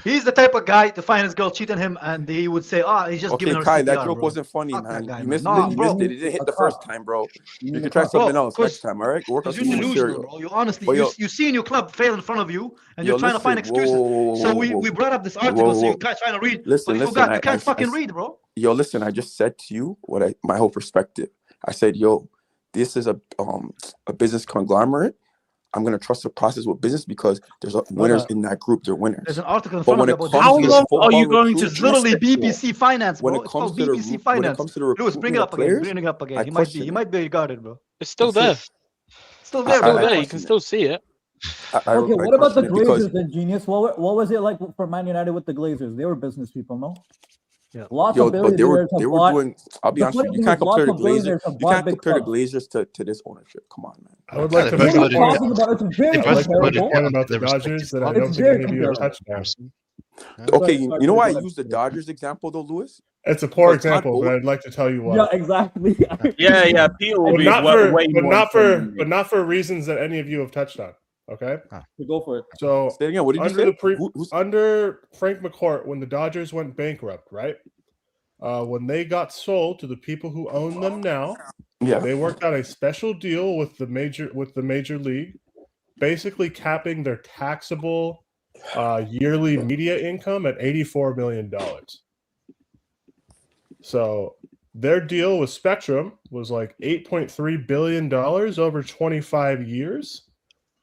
He's the type of guy to find his girl cheating him, and he would say, he's just giving her Kai, CPR, that joke bro. wasn't funny, man. Guy, you missed man. it. You missed it. It didn't hit the first time, bro. You can try something else next time, all right? Work on You're some delusional, material. bro. You honestly, you seen your club fail in front of you, and you're trying to find excuses. So we brought up this article, so you guys trying to read, but you forgot you can't fucking read, bro. Yo, listen, I just said to you my whole perspective. I said, yo, this is a business conglomerate. I'm gonna trust the process with business because there's winners in that group. They're winners. There's an article in front of you about how long are you going to literally BBC Finance, bro? When it comes to BBC Finance. Lewis, bring it up again. Bring it up again. He might be regarded, bro. It's still there. Still there, bro. bro. You can still see it. Okay, what about the Glazers then, genius? What was it like for Man United with the Glazers? They were business people, no? Yeah. Lots of but they were bought, doing. I'll be honest with you. You can't compare the Glazers. You can't compare the Glazers to this ownership. Come on, man. I would like to make a point about the Dodgers that I don't think any of you have touched on. Okay, you know why I use the Dodgers example though, Lewis? It's a poor example, but I'd like to tell you why. Yeah, exactly. yeah. Peter will be but not for reasons that any of you have touched on. Okay, go for it. So say again, what did you say? Under Frank McCourt, when the Dodgers went bankrupt, right? When they got sold to the people who own them now, they worked out a special deal with the major league, basically capping their taxable yearly media income at $84 million. So their deal with Spectrum was like $8.3 billion over 25 years.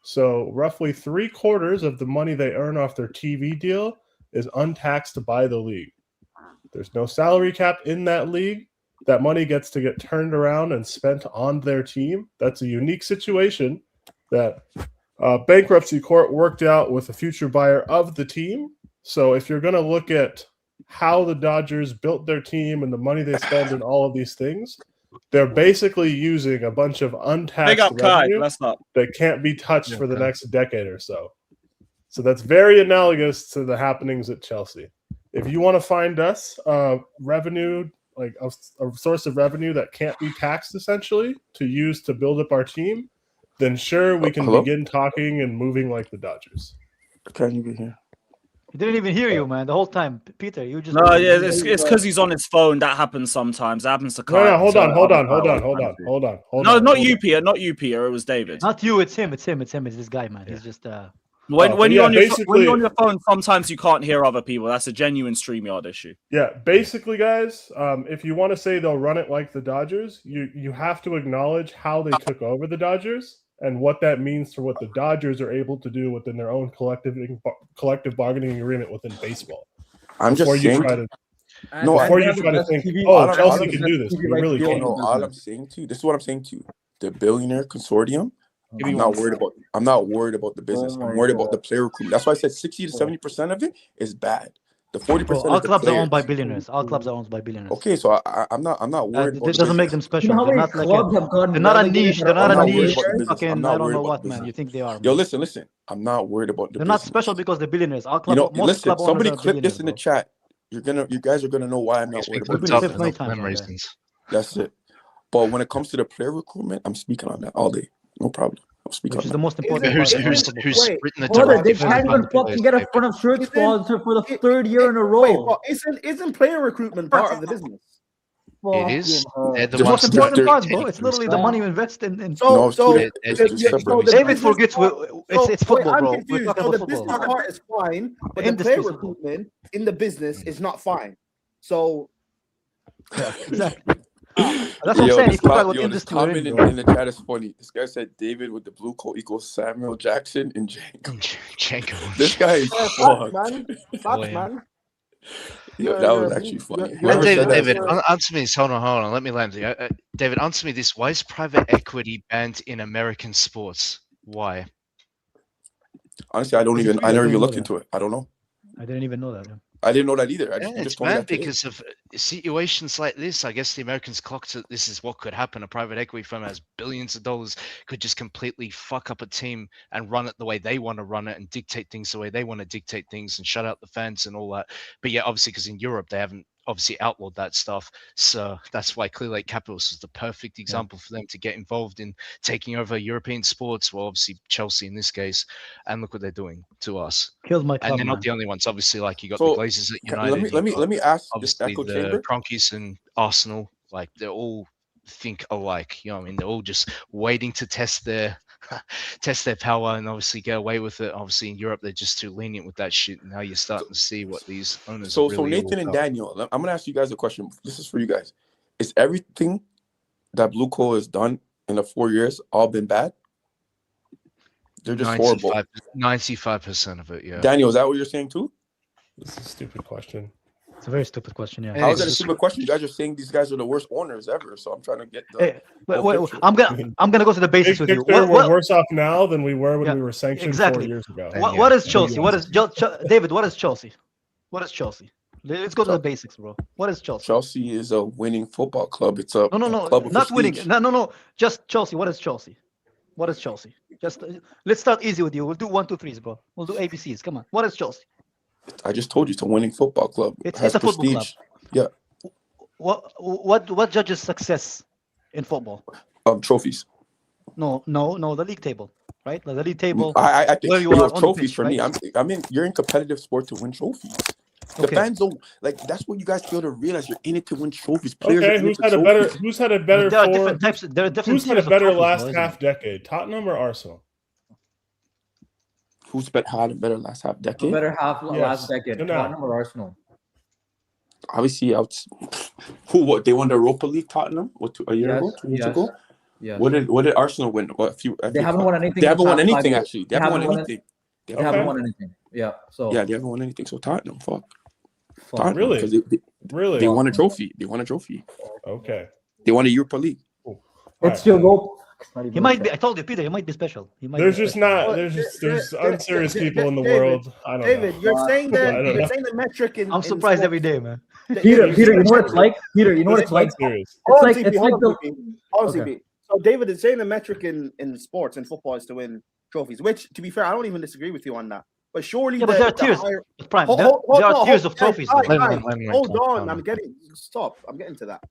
So roughly 3/4 of the money they earn off their TV deal is untaxed by the league. There's no salary cap in that league. That money gets to get turned around and spent on their team. That's a unique situation that bankruptcy court worked out with a future buyer of the team. So if you're going to look at how the Dodgers built their team and the money they spend and all of these things, they're basically using a bunch of untaxed revenue that can't be touched for the next decade or so. So that's very analogous to the happenings at Chelsea. If you want to find us revenue, like a source of revenue that can't be taxed essentially to use to build up our team, then sure, we can begin talking and moving like the Dodgers. Can you be here? He didn't even hear you, man, the whole time. Peter, you just... No, yeah, it's because he's on his phone. That happens sometimes. That happens to Kyle. No, hold on. No, not you, Peter. Not you, Peter. It was David. Not you, it's him. It's this guy, man. He's just... When you're on your phone, sometimes you can't hear other people. That's a genuine StreamYard issue. Yeah, basically, guys, if you want to say they'll run it like the Dodgers, you have to acknowledge how they took over the Dodgers and what that means for what the Dodgers are able to do within their own collective bargaining agreement within baseball. I'm just saying. Before you try to think, Chelsea can do this. We really can't. No, all I'm saying to you, this is what I'm saying to you. The billionaire consortium, I'm not worried about the business. I'm worried about the player recruitment. That's why I said 60 to 70% of it is bad. The 40%. All clubs are owned by billionaires. All clubs are owned by billionaires. Okay, so I'm not worried. It doesn't make them special. They're not like they're not a niche. They're not a niche. Fucking, I don't know what, man. You think they are? Yo, listen. I'm not worried about the. They're not special because they're billionaires. All clubs. Most club owners somebody are clip this in the chat. You guys are gonna know why I'm not worried about it. That's it. But when it comes to the player recruitment, I'm speaking on that all day. No problem. I'll speak on the most important. Who's written the directive? They can't even fucking get a front of shirt sponsor for the third year in a row. Isn't player recruitment part of the business? It is. The most important part, bro. It's literally the money you invest in. David forgets it's football, bro. The business part is fine, but the player recruitment in the business is not fine. So exactly. That's what I'm saying. If you talk about industry, comment in the chat is funny. This guy said David with the blue coat equals Samuel Jackson and Janko. This guy is fucked. Man. Yo, that was actually funny. David, answer me this. Hold on. Let me land you. David, answer me this. Why is private equity banned in American sports? Why? Honestly, I never even looked into it. I don't know. I didn't even know that. Yeah. I didn't know that either. It's banned because of situations like this. I guess the Americans clocked it. This is what could happen. A private equity firm has billions of dollars, could just completely fuck up a team and run it the way they want to run it and dictate things the way they want to dictate things and shut out the fans and all that. But yeah, obviously, because in Europe, they haven't obviously outlawed that stuff. So that's why Clear Lake Capitals is the perfect example for them to get involved in taking over European sports. Well, obviously Chelsea in this case, and look what they're doing to us. Kills my club, and they're not the only ones. Obviously, like you got the Glazers at United. Let me ask. Obviously, the Kroenkes and Arsenal, like they all think alike. You know what I mean? They're all just waiting to test their power and obviously get away with it. Obviously in Europe they're just too lenient with that shit, and now you're starting to see what these owners so really Nathan and Daniel, I'm gonna ask you guys a question. This is for you guys. Is everything that Blue Coal has done in the 4 years all been bad? They're just horrible. 95% of it, yeah. Daniel, is that what you're saying too? This is a stupid question. It's a very stupid question. Yeah. How is that a stupid question? You guys are saying these guys are the worst owners ever. So I'm trying to get the. Wait, I'm gonna go to the basics with you. We're worse off now than we were when we were sanctioned 4 years ago. What is Chelsea? What is David? What is Chelsea? What is Chelsea? Let's go to the basics, bro. What is Chelsea? Chelsea is a winning football club. It's a no, club of not winning. prestige. No. Just Chelsea. What is Chelsea? What is Chelsea? Just let's start easy with you. We'll do 1, 2, 3s, bro. We'll do ABCs. Come on. What is Chelsea? I just told you it's a winning football club. It's a football club. Yeah. What judges success in football? Trophies. No, the league table, right? Like the league table. I think where you are trophies pitch, for right? me. You're in competitive sport to win trophies. The fans don't like. That's what you guys fail to realize. You're in it to win trophies. Players Who's had a better? There are different types. There are different. Who's had a better last half decade? Tottenham or Arsenal? Who's had a better last half decade? Better half last decade. Tottenham or Arsenal? Obviously, what they won the Europa League? Tottenham? A year ago? 2 years ago? Yeah. What did Arsenal win? They haven't won anything. They haven't won anything actually. They haven't won anything. They haven't won anything. Yeah. So yeah, they haven't won anything. So Tottenham, Tottenham, really? Really? They won a trophy. Okay. They won a Europa League. It's your goal. He might be. I told you, Peter. He might be special. There's unserious people in the world. I don't David, know. you're saying the metric in. I'm surprised every day, man. Peter, you know what it's like? Peter, you know what it's like? So David is saying the metric in sports and football is to win trophies. Which, to be fair, I don't even disagree with you on that. But surely, but there are tiers. Prime. There are tiers of trophies. Hold on, I'm getting to that.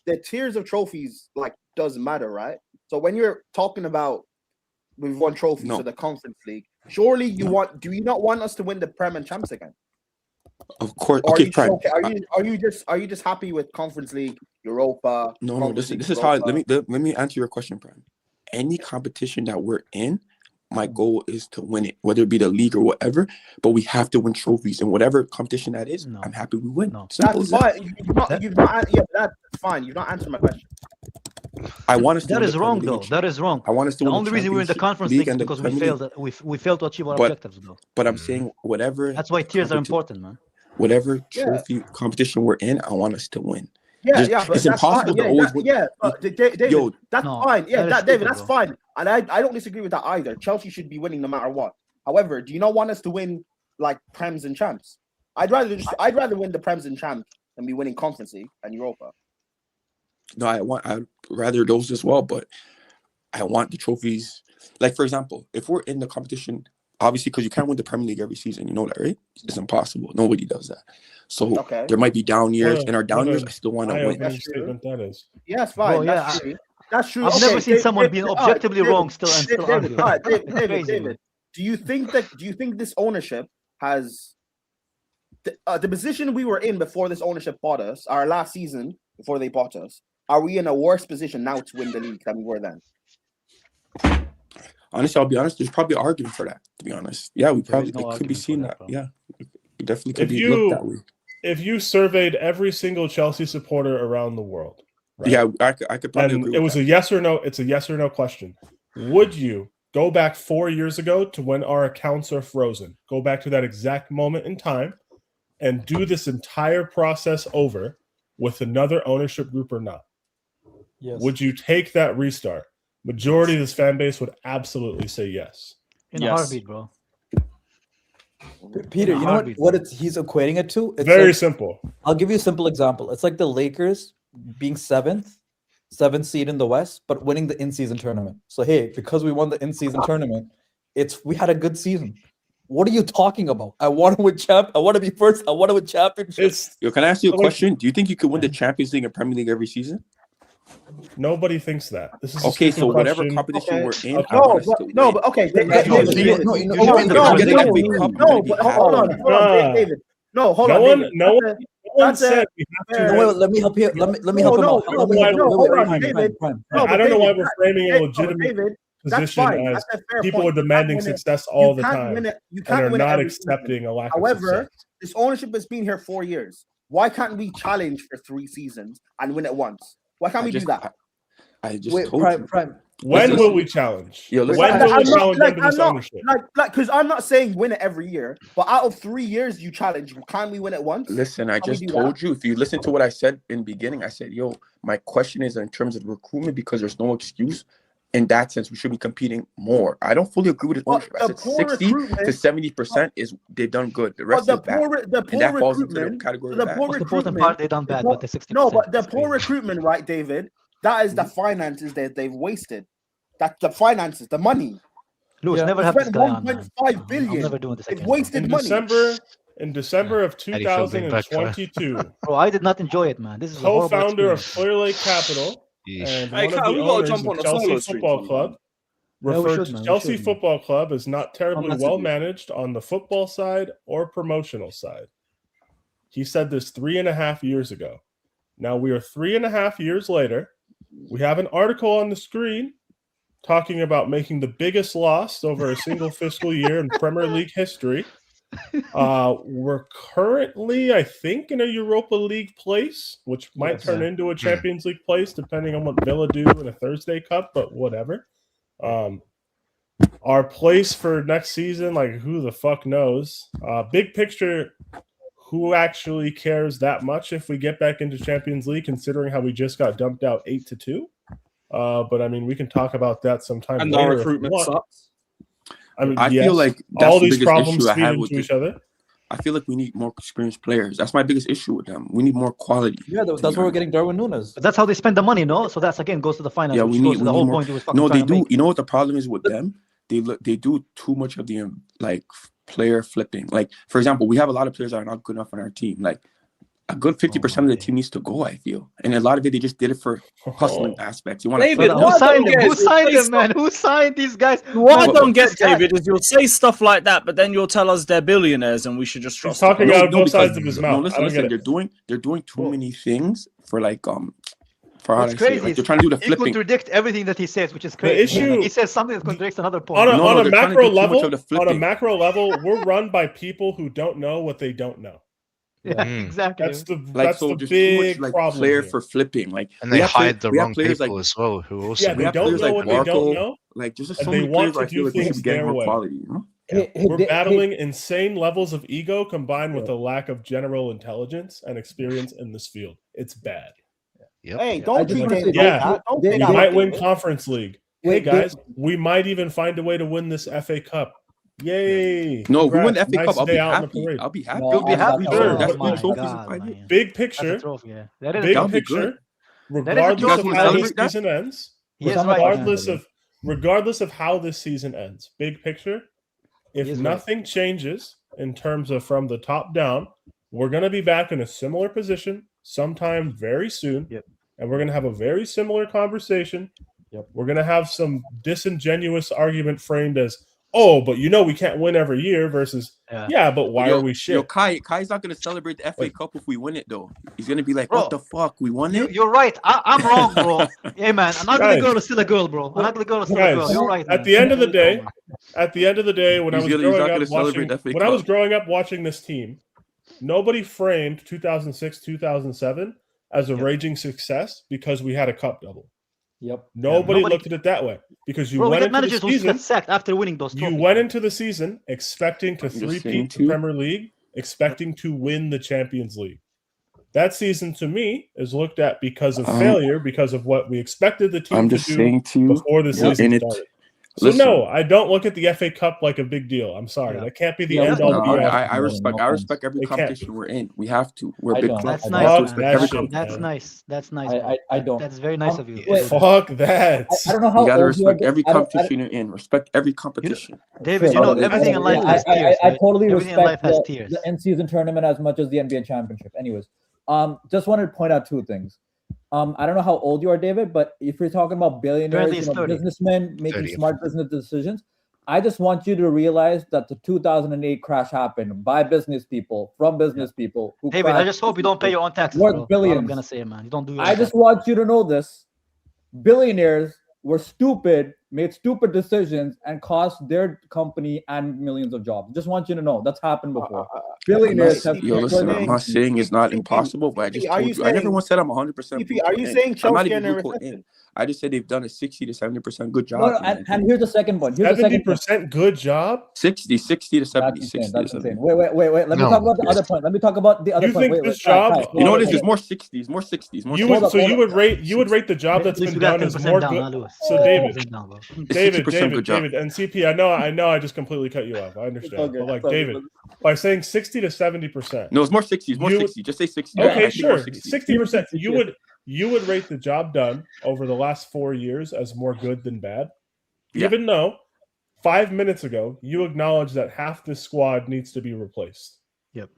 The tiers of trophies does matter, right? So when you're talking about we've won trophies for the Conference League, surely do you not want us to win the Prem and Champs again? Of course. Are you just happy with Conference League, Europa? No. This is how. Let me answer your question, Prem. Any competition that we're in, my goal is to win it, whether it be the league or whatever. But we have to win trophies, and whatever competition that is, I'm happy we win. Simple as That's that. fine. That's fine. You've not answered my question. I want us to That win is the wrong, Premier though. League. That is wrong. I want us to The win only reason we're in the Championship Conference League League is and the because we Premier failed. We failed to achieve our But- objectives, though. But I'm saying whatever. That's why tiers are important, man. Whatever trophy competition we're in, I want us to win. Yeah, Just- yeah, but it's that's impossible fine. to always win. But David, Yo, that's No, fine. Yeah, that is David, stupid, that's bro. fine. And I don't disagree with that either. Chelsea should be winning no matter what. However, do you not want us to win like Prems and Champs? I'd rather win the Prems and Champs than be winning Conference League and Europa. No, I'd rather those as well, but I want the trophies. Like, for example, if we're in the competition, obviously, because you can't win the Premier League every season, you know that, right? It's impossible. Nobody does that. So there might be down years. In our down years, I still want to win. Statement that is. Yes, fine. Bro, That's true. That's true. I've never seen someone being objectively wrong still and still argue. Crazy, David, man. do you think this ownership has the position we were in before this ownership bought us, our last season before they bought us? Are we in a worse position now to win the league than we were then? Honestly, I'll be honest. There's probably an argument for that. To be honest, yeah, we probably no it could be argument seen for that. that, Yeah, it definitely could If be looked that way. if you surveyed every single Chelsea supporter around the world, right? Yeah, I could probably agree and it with was that. a yes or no. It's a yes or no question. Would you go back 4 years ago to when our accounts are frozen? Go back to that exact moment in time and do this entire process over with another ownership group or not? Yes. Would you take that restart? Majority of this fan base would absolutely say yes. In a heartbeat, bro. Peter, you know what he's equating it to? It's Very like- simple. I'll give you a simple example. It's like the Lakers being seventh seed in the West, but winning the in-season tournament. So hey, because we won the in-season tournament, we had a good season. What are you talking about? I want to win I want to be first. I want to win championships. Yo, can I ask you a question? Do you think you could win the Champions League and Premier League every season? Nobody thinks that. This is a Okay, stupid so whatever question. competition we're in, Okay. I want us to No, win. but okay. David. No, hold on. David. No one said we have to. Let me help you. Let me help him out. Let me help you. I don't know why we're framing a legitimate David, that's position fine. as That's a fair people point. are demanding success all the You can't time win it. You and can't are win it not every accepting season. a lack However, of success. this ownership has been here 4 years. Why can't we challenge for 3 seasons and win it once? Why can't we do that? I just told you. When will we challenge? Yo, When listen, will we challenge under this I'm ownership? because I'm not saying win it every year, but out of 3 years you challenge, can we win it once? Listen, I Can we just do told that? you. If you listen to what I said in the beginning, I said, yo, my question is in terms of recruitment because there's no excuse. In that sense, we should be competing more. I don't fully agree with his ownership. I said 60 to 70% is they've done good. The rest is bad. And that falls into the category of bad. Most important part, they done bad, but the 60%. No, but the poor recruitment, right, David? That is the finances that they've wasted. That's the finances, the money. Lewis, never They have this spent guy on, man. 1.5 billion. I'm never doing this They've again. wasted money. In December of Eddie, feel big back, bro. 2022, Bro, I did not enjoy it, man. This is a horrible co-founder of experience. Clear Lake Capital and Hey, one of Kyle, the we gotta owners jump on of the solo Chelsea stream Football sometime. Club Yeah, we referred should, to man, we Chelsea should. Football Club as not terribly massively. well managed on the football side or promotional side. He said this 3.5 years ago. Now we are 3.5 years later. We have an article on the screen talking about making the biggest loss over a single fiscal year in Premier League history. We're currently, I think, in a Europa League place, which might turn into a Champions League place, depending on what Villa do in a Thursday Cup, but whatever. Our place for next season, like, who the fuck knows? Big picture, who actually cares that much if we get back into Champions League, considering how we just got dumped out 8-2? But I mean, we can talk about that sometime And later. our if you recruitment want. sucks. I mean, I yes, feel like that's all the these biggest problems issue I feed have with into it. each other. I feel like we need more experienced players. That's my biggest issue with them. We need more quality. Yeah, that's why we're getting Darwin Nunez. But that's how they spend the money, no? So that's again goes to the finance. Yeah, which we goes need, to the we whole need more. point he was fucking No, they trying to do. make. You know what the problem is with them? They do too much of the like player flipping. Like, for example, we have a lot of players that are not good enough on our team. Like, a good 50% of the team needs to go, I feel. And a lot of it, they just did it for hustling aspects. You want David, to Who signed them? Who signed them, man? Who signed these guys? What I Man, don't get, this guy- David, is you'll say stuff like that, but then you'll tell us they're billionaires and we should just trust them. talking out both because- sides of his no, mouth. I listen, don't get they're it. doing too many things for like For how It's I say it. crazy. Like they're trying to do the He flipping. contradict everything that he says, which is The crazy. issue He says something that contradicts another point. on a, No, on a they're trying to macro do too much level. of the On a flipping. macro level, we're run by people who don't know what they don't know. Yeah, exactly. That's the Like that's so, the there's too much big like problem player here. for flipping. Like And we they have hide the we have wrong players people like as well, who also Yeah, we they have don't players know like what they don't Marco. know, Like there's just and so they many want players where to I feel do like we should things be getting their more way. quality. You know? We're battling insane levels of ego combined with a lack of general intelligence and experience in this field. It's bad. Yep. Hey, don't treat David like Yeah, that. Don't we say that might like win David. Conference League. Hey Wait, guys, we might even find a way to win this FA Cup. Yay! No, if we win the Congrats. FA Nice Cup, I'll day be out in the happy. parade. I'll be happy. No, You'll be happy. Sure, That's but three my trophies in God, 5 years. man. Big That's a picture, trophy. Yeah, that is a big That'll be trophy. good. picture. That is a Regardless You guys of wanna how this celebrate that? season ends, He is We're right. talking Man. regardless of how this season ends, big picture. If He is right. nothing changes in terms of from the top down, we're going to be back in a similar position sometime very soon. Yep. And we're going to have a very similar conversation. Yep. We're going to have some disingenuous argument framed as, oh, but we can't win every year versus, yeah, but why are we shit? Yo, Kai's not gonna celebrate the FA Cup if we win it though. He's gonna be like, Bro, what the fuck? We won it? You're right. I'm wrong, bro. Yeah, man. An ugly girl is still a girl, bro. An ugly girl is still a girl. Guys, You're right. at the end of the day, when He's I was not growing gonna up celebrate watching, the FA when I was Cup. growing up watching this team, nobody framed 2006, 2007 as a raging success because we had a cup double. Yep. Nobody looked at it that way because you Bro, we went got into the managers who season. got sacked after winning those trophies. You went into the season expecting to I'm just saying three-peat the too. Premier League, expecting to win the Champions League. That season, to me, is looked at because of failure, because of what we expected the team I'm to just do saying too. before the season in it. started. So Listen, no, I don't look at the FA Cup like a big deal. I'm sorry, that can't be the end all. no, be all. I respect every It can't competition we're in. We have to. We're a I big don't. club. That's We nice. have to Fuck respect that every shit, competition. That's nice. That's nice. I bro. don't. That's very nice of you. Wait, Fuck that. I don't know how You gotta old you are. respect every I don't- competition you're in. Respect every competition. David, Sure, you know but everything in life yeah, has tears. I right? totally Everything in life respect has the, tears. the in-season tournament as much as the NBA championship. Anyways, just wanted to point out two things. I don't know how old you are, David, but if you're talking about billionaires, Currently, it's 30. businessmen making 30. smart business decisions, I just want you to realize that the 2008 crash happened by business people, from business people. Who David, I crashed just hope you don't pay your own taxes, worth bro. That's all billions. I'm gonna say, man. You don't do. Your I own just taxes. want you to know this. Billionaires were stupid, made stupid decisions, and cost their company and millions of jobs. Just want you to know that's happened before. Billionaires have. Yo, listen, I'm not saying it's not impossible, but I just are told you you. I never saying- once said I'm 100%. CP, are you saying I'm not Chelsea even are in a Bluecoat recession? in. I just said they've done a 60 to 70% good job. No, no, and here's the second point. Here's the second point. 70% good job. 60 to 70. That's 60 insane. to That's 70. insane. Wait. Let me No. talk about the other point. Let me talk about the other You point. think Wait, this Kai, job? Kai, You know what it is? hold There's on. more 60s, more 60s, more You 60s. would so hold you on. would rate the job that's At least been we got done as 10% more down, good. huh, Lewis? So David, 10% down, bro. David, 60% good job. David, and CP. I know, I just completely cut you off. I understand, Okay, but like it's okay, David, by saying 60 to 70%. No, it's more 60s, more You- 60. Just say 60. Okay, I think more sure, 60. 60%. You would rate the job done over the last 4 years as more good than bad, Yeah. even though 5 minutes ago you acknowledged that half this squad needs to be replaced. Yep.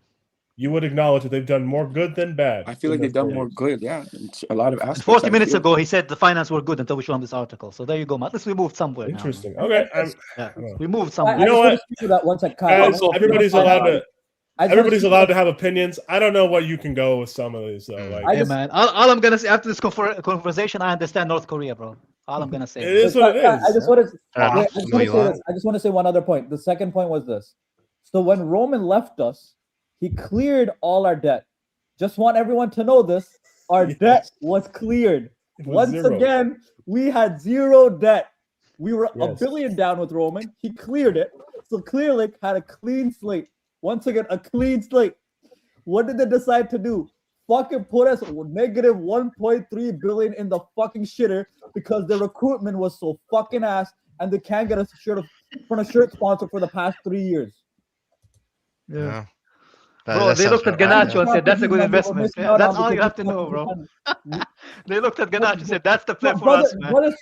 You would acknowledge that they've done more good than bad. I feel like in they've their done 4 more years. good. Yeah, it's a lot of And aspects. 40 I minutes feel. ago, he said the finance were good until we showed him this article. So there you go, man. At least we moved somewhere. now, Interesting. man. Okay, Yeah, we moved somewhere. You know what? That one sec, Kai. Guys, everybody's allowed to. I just Everybody's wanna- allowed to have opinions. I don't know what you can go with some of these though. Like, Hey, man. All I'm gonna say after this conversation, I understand North Korea, bro. All I'm gonna say. it is what it is. I just want to. Fair enough. I just want to say this. I just want to say one other point. The second point was this. So when Roman left us, he cleared all our debt. Just want everyone to know this. Our debt was cleared. It was Once zero. again, we had zero debt. We were a Yes. billion down with Roman. He cleared it. So Clearlake had a clean slate. Once again, a clean slate. What did they decide to do? Fucking put us negative 1.3 billion in the fucking shitter because the recruitment was so fucking ass and they can't get a shirt sponsor for the past 3 years. Yeah. Bro, they looked at Ganacho and said, that's a good investment. missing Yeah, out that's on all you because have to know, bro. They looked at Ganacho and said, that's the play No, for brother, us, man. brother,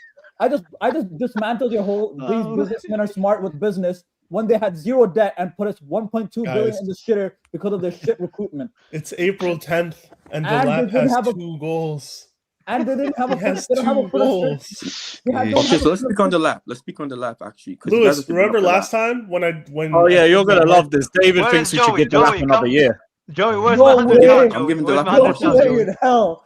I just dismantled your whole. These businessmen are smart with business when they had zero debt and put us 1.2 billion Guys. in the shitter because of their shit recruitment. It's April 10th, and And Delap they didn't has have a- 2 goals. And they didn't have a He has they don't have a 2 full shirt. goals. They had- don't Okay, have so a let's full speak on shirt. the lap. Let's speak on the lap actually. 'cause you guys Lewis, are speaking remember up the last lap. time when Oh yeah, I you're told gonna that love this. David Where thinks is he should Joey? give the lap Joey, another come- year. Joey, where's No my 100 way. yards, I'm Joey? giving Where's Delap my more 100 season. yards, No way Joey? in hell.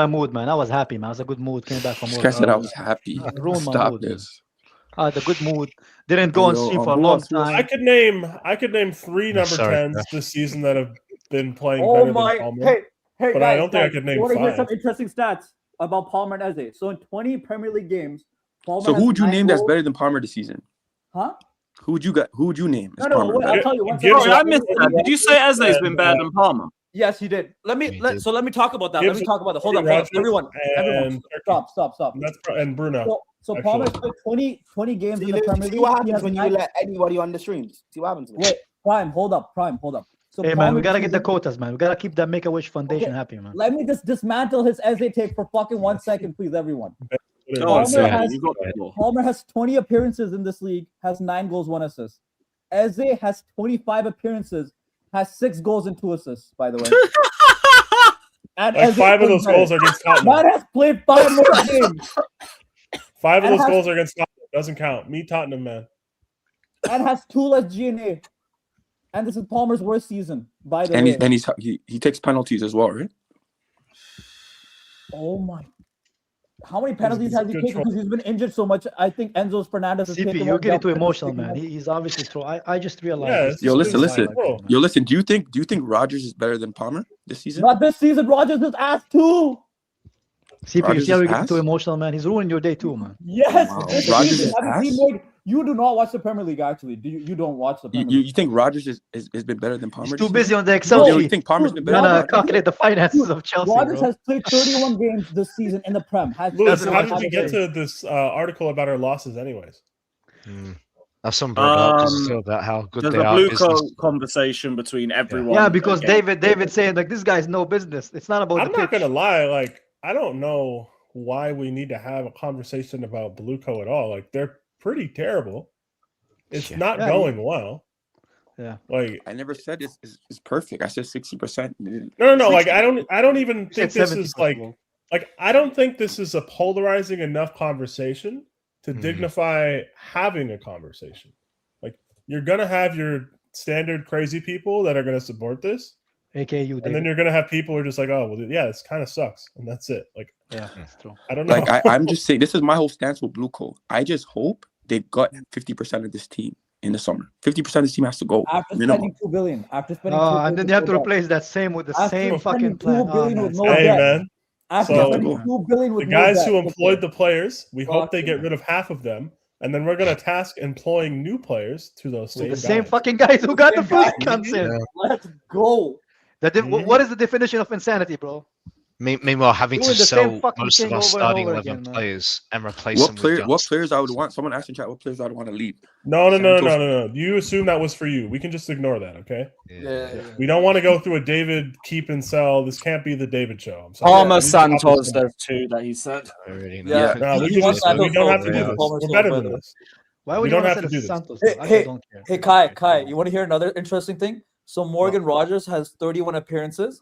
my mood, man. I was happy, man. I was a good mood. Came back from work. This guy said I was happy. Ruined my Stop mood. this. The good mood. Didn't go on stream for a long time. I could name 3 number 10s this season that have been playing Oh better my! than Palmer. Hey, but guys, I don't think I could name you want to hear 5. some interesting stats about Palmer and Eze? So in 20 Premier League games, Palmer So has who would you 9 name that's goals. better than Palmer this season? Huh? Who would you name as No, Palmer? wait, I'll better? tell you. One Gibbs- second. Sorry, I missed that. Did you say Eze's been better than Palmer? Yes, he did. Let me talk about that. Let me talk about it. Hold up, Rogers everyone. and Stop. and Bruno. So actually. Palmer's played 20 games in the Premier League. See what He happens has when you 9 let anybody on the streams. See what happens. Wait, Prime, hold up. So Hey man, we Palmer's gotta get the season- quotas, man. We gotta keep that Make-A-Wish Foundation happy, man. Let me just dismantle his Eze take for fucking 1 second, please, everyone. Palmer has 20 appearances in this league, has 9 goals, 1 assist. Eze has 25 appearances, has 6 goals and 2 assists, by the way. And Like Eze 5 of played those better. goals are against Tottenham. Man has played 5 more games. 5 of and those has- goals are against Tottenham. Doesn't count. Me Tottenham, man. And has 2 less GNA. And this is Palmer's worst season, by the And way. he takes penalties as well, right? Oh my! How many penalties has he good taken? Because he's been injured so much. I think Enzo Fernandez has CP, taken. you're more getting too penalties emotional, than man. him. He's obviously throw. I just realized. Yo, listen. Yo, listen. Do you think Rodgers is better than Palmer this season? Not this season. Rodgers is ass too. CP, you Rodgers see how is you're getting ass? too emotional, man. He's ruining your day too, man. Yes. Wow. it's the Rodgers season. is Have you ass? seen, like, you do not watch the Premier League. Actually, you don't watch the Premier League. You think Rodgers has been better than Palmer? He's too this busy season? on the Excel Yo, sheet. you think Palmer's been better Trying than to Rodgers? calculate the finances of Chelsea, Rodgers bro. has played 31 games this season in the Prem. Lewis, how did we get to this article about our losses, anyways? That's some brought up just still about how good There's they a are. blue at business. coat conversation between everyone. Yeah, because again. David saying like this guy's no business. It's not about I'm the not pitch. gonna lie, like I don't know why we need to have a conversation about Blueco at all. Like they're pretty terrible. It's not going well. Yeah. Like I never said it's perfect. I said 60%. no. Like I don't even think said this is 70%. like I don't think this is a polarizing enough conversation to dignify having a conversation. Like you're gonna have your standard crazy people that are gonna support this. AKA you, And then David. you're gonna have people who are just like, oh, well, yeah, this kind of sucks, and that's it. Like, Yeah, that's true. I don't know. Like I'm just saying, this is my whole stance with Blue Coat. I just hope they got 50% of this team in the summer. 50% of this team has to go. After minimum. spending $2 billion. After spending Oh, $2 and then billion you have to with no replace that same with the After same spending fucking plan. $2 billion Oh, with man. no Hey, debt. man. After So, spending $2 billion the with guys no who debt. employed the players, we hope they Fucking get rid of half of them, and then we're gonna task employing new players to those same The guys. same fucking guys who got the Same first guys. comes in. Let's go. What is the definition of insanity, bro? Meanwhile, having Doing to the same sell fucking most of thing our over and starting over 11 again, man. players and replace them with What players I would want? Someone asked in chat, what players I would want to leave? No. You assume that was for you. We can just ignore that, okay? Yeah. We don't want to go through a David keep and sell. This can't be the David show. I'm sorry. Palmer We can stop Santos, this. there's 2 that he said. Yeah. No, we He wants Santos don't have to over, do yeah. this. Palmer's We're so better than better. this. Why would We you don't want have to to do send this. Santos? though? I Hey, don't care. hey, Kai, you want to hear another interesting thing? So Morgan Rogers has 31 appearances,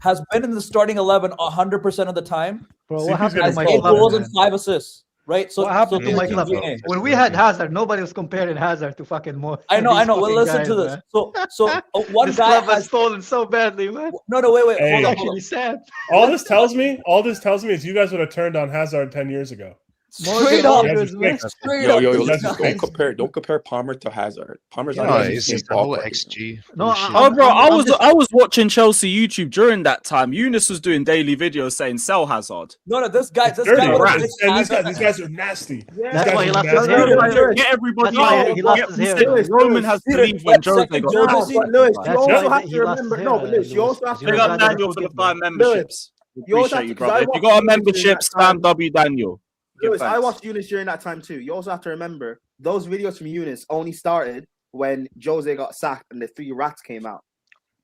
has been in the starting 11 100% of the time, Bro, CP's what happened gonna to my go 8 club? goals man? and 5 assists. Right? So What happened so to my there's club? DNA. When we had Hazard, nobody was comparing Hazard to fucking more. I know. Well, fucking listen guys, to this. man. So one This guy club has has stolen so badly, man. no. Wait. Hey. Hold on. Actually sad. All this tells me is you guys would have turned on Hazard 10 years ago. Straight up. You guys are fake. Straight up. Yo, You listen, guys are fake. don't compare Palmer to Hazard. Palmer's No, not even it's the just same the whole ballpark. XG. No, bullshit. Oh, bro, I'm I was watching Chelsea YouTube during that time. Eunice was doing daily videos saying sell Hazard. No, this guy. It's dirty. was- And these guys are nasty. That's why he lost his nasty. hair. Lewis, Get everybody That's why out. he lost Get- his he hair, said man. Roman has to leave when Jose got No, sacked. but Lewis, That's you also why have he to lost remember. his No, hair, but Lewis, you also have to Zero Big up guys remember. are Daniel for the crooked, 5 man. memberships. you also Appreciate have you, to- 'cause brother. I If you watched got a Eunice during membership, that time. spam W Daniel. Give Lewis, I thanks. watched Eunice during that time too. You also have to remember those videos from Eunice only started when Jose got sacked and the 3 rats came out.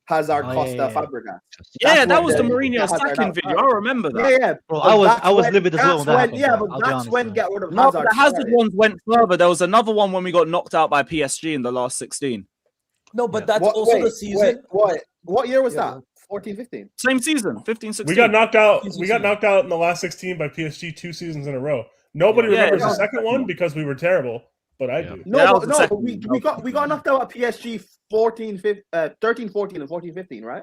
Hazard, Oh, Costa, yeah. Fabregas. Yeah, That's that when was the they- Mourinho Hazard sacking out. video. I remember that. Yeah. Bro, But I that's was when- livid as well when that that's happened, Yeah, bro. but I'll be that's honest, when man. get rid of No, but Hazard. the Hazard started. ones went further. There was another one when we got knocked out by PSG in the last 16. No, but that's What- also wait, the season. What year was Yeah. that? 14, 15. Same season, 15-16. We got knocked out. We got knocked out in the last 16 by PSG 2 seasons in a row. Nobody Yeah, remembers yeah. the second one because we were terrible, but I do. No, Yeah, that but, was the no, second but we one. got knocked out at PSG 13, 14, and 14, 15, right?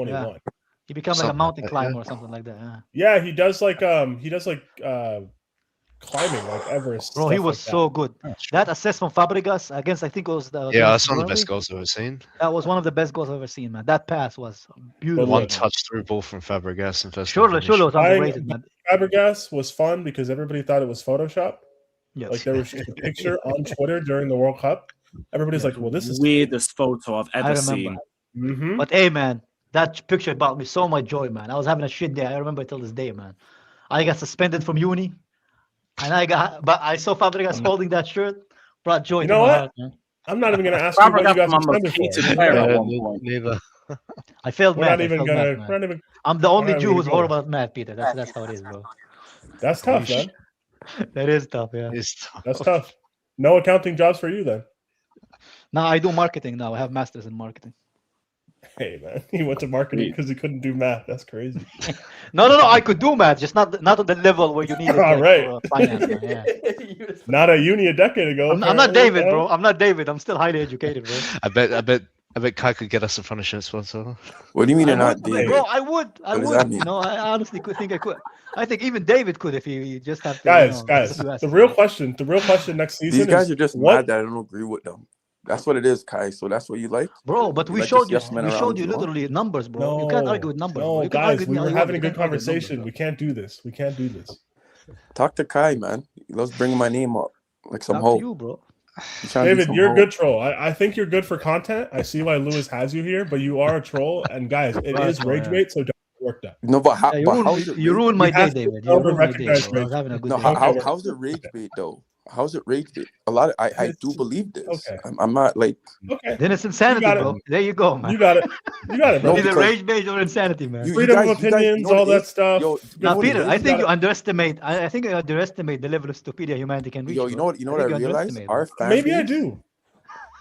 2021. He becomes like a mountain climber or something like that. Yeah, he does like climbing, like Everest. Bro, he stuff was like so good. That assist from Fabregas against, I think it was the that's one of the best goals I've ever seen. That was one of the best goals I've ever seen, man. That pass was beautiful. One touch through ball from Fabregas and first. Surely was underrated, man. Fabregas was fun because everybody thought it was Photoshop. Yes. Like there was just a picture on Twitter during the World Cup. Everybody's like, "Well, this is weirdest photo I've ever seen." Mm-hmm. But hey, man, That picture brought me so much joy, man. I was having a shit day. I remember it till this day, man. I got suspended from uni, and but I saw Fabregas holding that shirt. Brought joy You to know my what? heart, man. I'm not even going to ask you what you got suspended for. Neither. I failed We're math. not even I failed gonna. math, We're man. not even. I'm the we're only not Jew even who's gonna go horrible at math, Peter. That's how it is, bro. That's tough, man. That is tough, yeah. That's tough. No accounting jobs for you then. Now I do marketing now. I have masters in marketing. Hey man, he went to marketing because he couldn't do math. That's crazy. No. I could do math, just not at the level where you need it All right. for finance. Man, yeah. Not at uni a decade ago. I'm not David, bro. I'm not David. I'm still highly educated, bro. I bet Kai could get us a front shirt sponsor. What do you mean you're not would, David? bro? I would. What does that mean? You know, I honestly think I could. I think even David could if he just have to. Guys, you know, the real question next season. These guys is are just mad that I don't agree with them. That's what it is, Kai. So that's what you like, bro. But we showed you literally numbers, bro. You can't argue with numbers. No, bro. You can guys, argue we with were me all having a you want, good but you can't argue with conversation. We can't do this. We can't do this. Talk to Kai, man. Let's bring my name up like some numbers. hope. To you, bro. David, you're a good troll. I think you're good for content. I see why Lewis has you here, but you are a troll. And guys, it is rage bait, so don't work that. No, but how? You ruined my day, David. You ruined my day. I was having a good day. How's it rage bait though? How's it rage bait? A lot of I do believe this. Okay. I'm not like. Okay. Then it's insanity, bro. There you go, man. You got it. You got it, bro. Either rage bait or insanity, man. Freedom of opinions, all that stuff. Now, Peter, I think you underestimate. I think you underestimate the level of stupidity humanity can reach. Yo, you know what I realized? Our fan Maybe base, I do.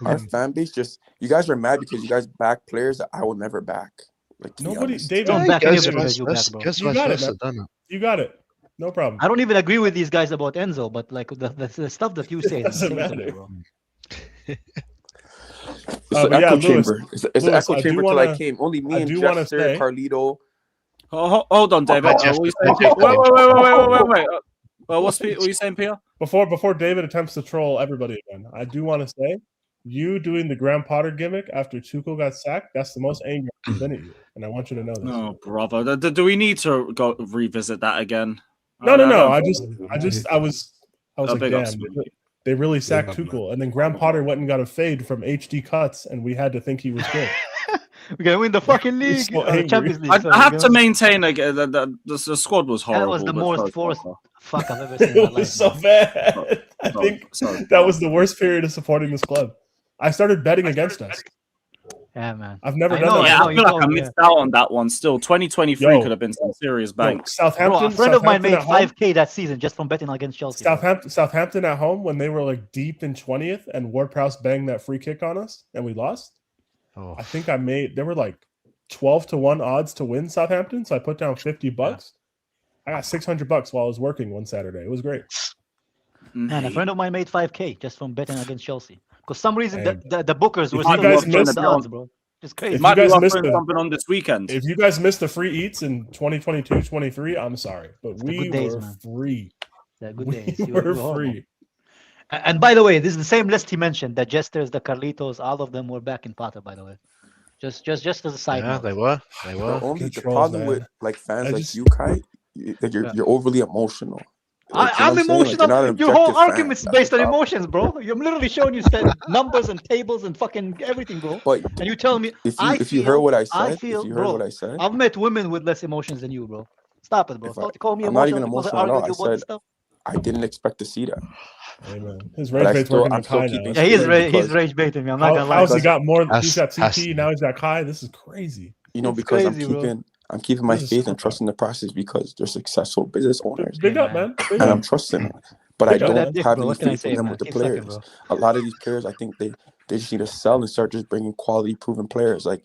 Our fan base you guys are mad because you guys back players that I will never back. Like nobody, David. Don't back anybody that you back, bro. You got it, man. You got it. No problem. I don't even agree with these guys about Enzo, but like the stuff that you say doesn't is matter, bro. It's the echo chamber. It's the echo chamber till I came. Only me and Jester, Carlito. Hold on, David. What are you saying? Wait. What are you saying, Pierre? Before David attempts to troll everybody again, I do want to say, you doing the Graham Potter gimmick after Tuchel got sacked, that's the most angry I've been at you. And I want you to know this. Oh, brother. Do we need to go revisit that again? No. I was like, damn, they really sacked Tuchel. And then Graham Potter went and got a fade from HD Cuts, and we had to think he was good. We're gonna win the fucking league, Champions League. I have to maintain again that the squad was horrible. That was the most forced fuck I've ever seen. It was so bad. I think that was the worst period of supporting this club. I started betting against us. Yeah, man. I've never done that. Yeah, I feel like I missed out on that one. Still, 2023 could have been some serious banks. Southampton. A friend of mine made 5K that season just from betting against Chelsea. Southampton at home when they were like deep in 20th, and Ward-Prowse banged that free kick on us, and we lost. Oh. I think they were like 12-1 odds to win Southampton, so I put down $50. Yeah. I got $600 while I was working one Saturday. It was great. And a friend of mine made 5K just from betting against Chelsea. Because some reason the bookers were still the odds, bro. It's crazy. Might be offering something on this weekend. If you guys missed the free eats in 2022-23, I'm sorry, but we were free. Good days. We were free. And by the way, this is the same list he mentioned. The Jesters, the Carlitos, all of them were back in Potter. By the way, just as a side note. They were. The problem with like fans like you, Kai, that you're overly emotional. Like, I'm emotional. Like, your whole argument is based on emotions, bro. You're literally showing you numbers and tables and fucking everything, bro. But and you tell me if you heard what I said, I've met women with less emotions than you, bro. Stop it, bro. Don't call me I'm emotional. not even emotional at all. I said I didn't expect to see that. Amen. His rage bait's working on Kai now. Yeah, he's rage baiting me. I'm not gonna lie. How's he got more? He's got TP, now he's got Kai. This is crazy. You know, because I'm keeping my faith and trusting the process because they're successful business owners. Big up, man. And I'm trusting them. But I don't have any faith in them with the players. A lot of these players, I think they just need to sell and start just bringing quality, proven players. Like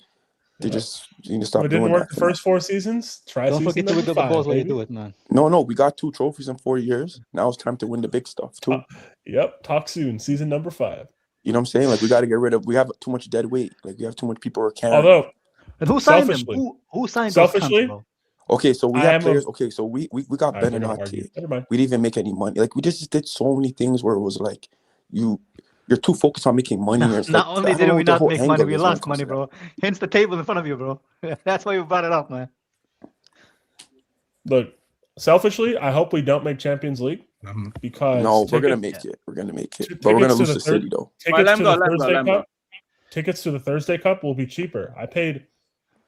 they just need to stop doing that. It didn't work the first 4 seasons. Don't forget to wiggle the balls when you do it, man. No, we got 2 trophies in 4 years. Now it's time to win the big stuff too. Yep, talk soon. Season number 5. You know what I'm saying? Like we got to get rid of. We have too much dead weight. Like we have too much people who are carrying. Although, and who signed them? Who signed selfishly? Okay, so we have players. Okay, so we got Benanati. We didn't even make any money. Like we just did so many things where it was like you're too focused on making money. Not only did we not make money, we lost money, bro. Hence the table in front of you, bro. That's why you brought it up, man. Look, selfishly, I hope we don't make Champions League because we're gonna make it. We're gonna make it, but we're gonna lose to City though. Tickets to the Thursday Cup will be cheaper. I paid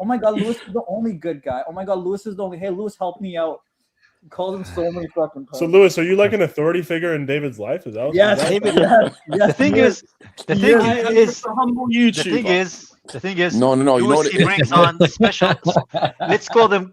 Oh my God, Lewis is the only good guy. Oh my God, Lewis is the only. Hey, Lewis, help me out. He calls him so many fucking times. So, Lewis, are you like an authority figure in David's life? Is that Yes, David, yes, the thing is, the thing is, No. You know Lewis, what he brings on special. Let's call them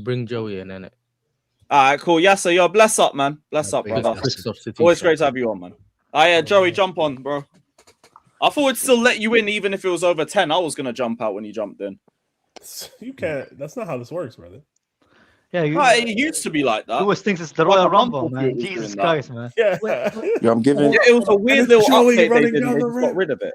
bring Joey in, innit? All right, cool. Yes, sir. Yo, bless up, man. Bless up, brother. Always great to have you on, man. Yeah, Joey, jump on, bro. I thought it'd still let you in even if it was over 10. I was gonna jump out when you jumped in. You can't. That's not how this works, brother. Yeah, It used to be like that. He always thinks it's the Like Royal a month Rumble, ago man. it was Jesus doing that. Christ, man. Yeah. Yo, I'm giving. Yeah, it was a weird little Joey update they running did down and they the just got ramp. rid of it.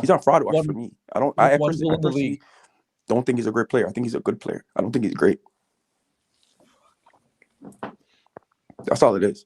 Yeah. He's on fraud watch One- for me. I don't. he's I one goal in the personally league. don't think he's a great player. I think he's a good player. I don't think he's great. That's all it is.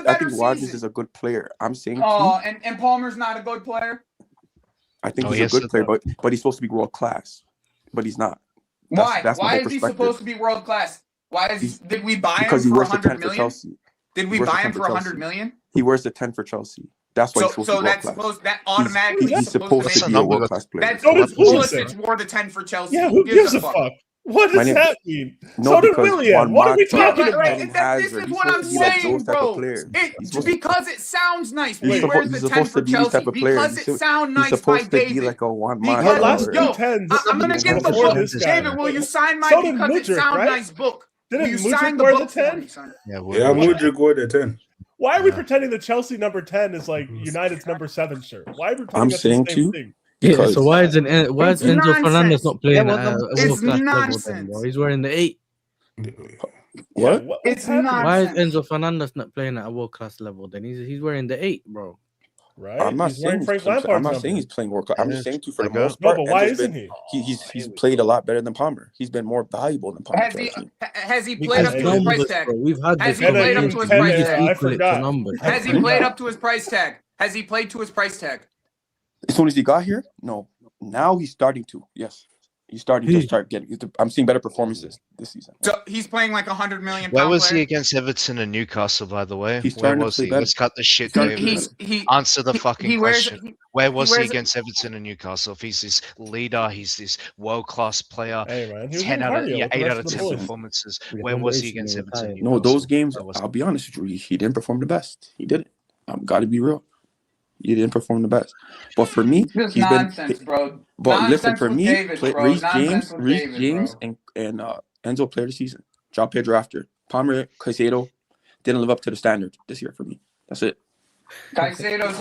the better Rodgers season. is a good player. I'm saying Oh, and Palmer's not a good player. I think he's a good player, but he's supposed to be world class, but he's not. Why is he supposed to be world class? Did we buy him for 100 million? Did we buy him for 100 million? He wears the 10 for Chelsea. That's why he's supposed to be world class. That automatically he's supposed to be a world class player. Pulisic wore the 10 for Chelsea. Yeah, who gives a fuck? What does that mean? No, so did William. What are we talking about? This is what I'm saying, bro. Because it sounds nice. He wears the 10 for Chelsea. Because it sounds nice by David. Like a one I'm gonna get the book. David, will you sign my because it sounds nice book? Will you sign the book? 10? Yeah, Mudryk wore the 10. Why are we pretending the Chelsea number 10 is like United's number 7 shirt? Why are we pretending I'm that's saying the to same you. thing? Yeah, so why is Enzo Fernandez not playing at a it's world-class level nonsense. then, bro? He's wearing the 8. What? It's nonsense. Why is Enzo Fernandez not playing at a world-class level then? He's wearing the 8, bro. Right? I'm not saying he's playing world class. I'm just saying for the most part. No, but why isn't he? He's played a lot better than Palmer. He's been more valuable than Palmer. Has he played up to his price tag? Has he played up to his price tag? I forgot. Has he played up to his price tag? Has he played to his price tag? As soon as he got here, no. Now he's starting to. Yes, he's starting to start getting. I'm seeing better performances this season. So he's playing like 100 million. Where was he against Everton and Newcastle, by the way? Where was he? Let's cut the shit, David. Answer the fucking question. Where was he against Everton and Newcastle? If he's this leader, he's this world-class player. Hey, man, 8 out of 10 performances. Where was he against Everton? No, those games. I'll be honest with you. He didn't perform the best. He didn't. I've got to be real. He didn't perform the best. But for me, he's nonsense, bro. But listen, for me, Reece James, and Enzo player of the season. João Pedro after. Palmer, Caicedo didn't live up to the standard this year for me. That's it. Caicedo's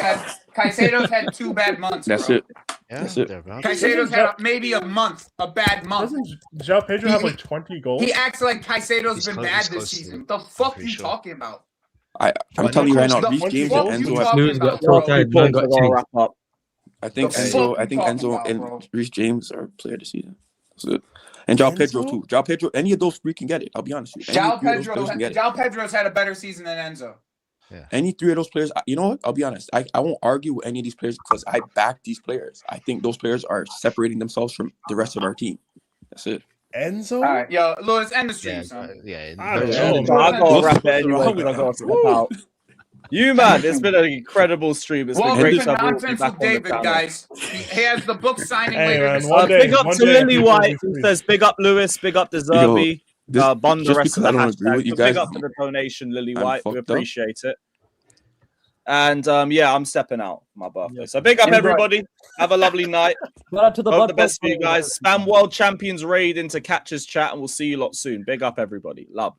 had 2 bad months. That's bro. it. Yeah, That's it. Caicedo's had maybe a bad month. Doesn't João Pedro have like 20 goals? He acts like Caicedo's been bad this season. The fuck are you talking about? I'm telling you right now, Reece James and Enzo have. I think Enzo and Reece James are player of the season. That's it. And João Pedro too. João Pedro, any of those 3 can get it. I'll be honest with you. João Pedro's had a better season than Enzo. Yeah. Any 3 of those players, you know what? I'll be honest. I won't argue with any of these players because I back these players. I think those players are separating themselves from the rest of our team. That's it. Enzo? All right, yo, Lewis, end the stream, son. I gotta wrap it anyway. We gotta go out. You man, it's been an incredible stream. It's been great to Nonsense with David, guys. He has the book signing later this week. Big up to Lily White, who says big up Lewis, big up Deserby, bond the rest of the hashtag. Big up for the donation, Lily White. We appreciate it. And yeah, I'm stepping out for my birthday. So big up everybody. Have a lovely night. Hope the best for you guys. Spam World Champions raid into Catcher's chat, and we'll see you lot soon. Big up everybody. Love.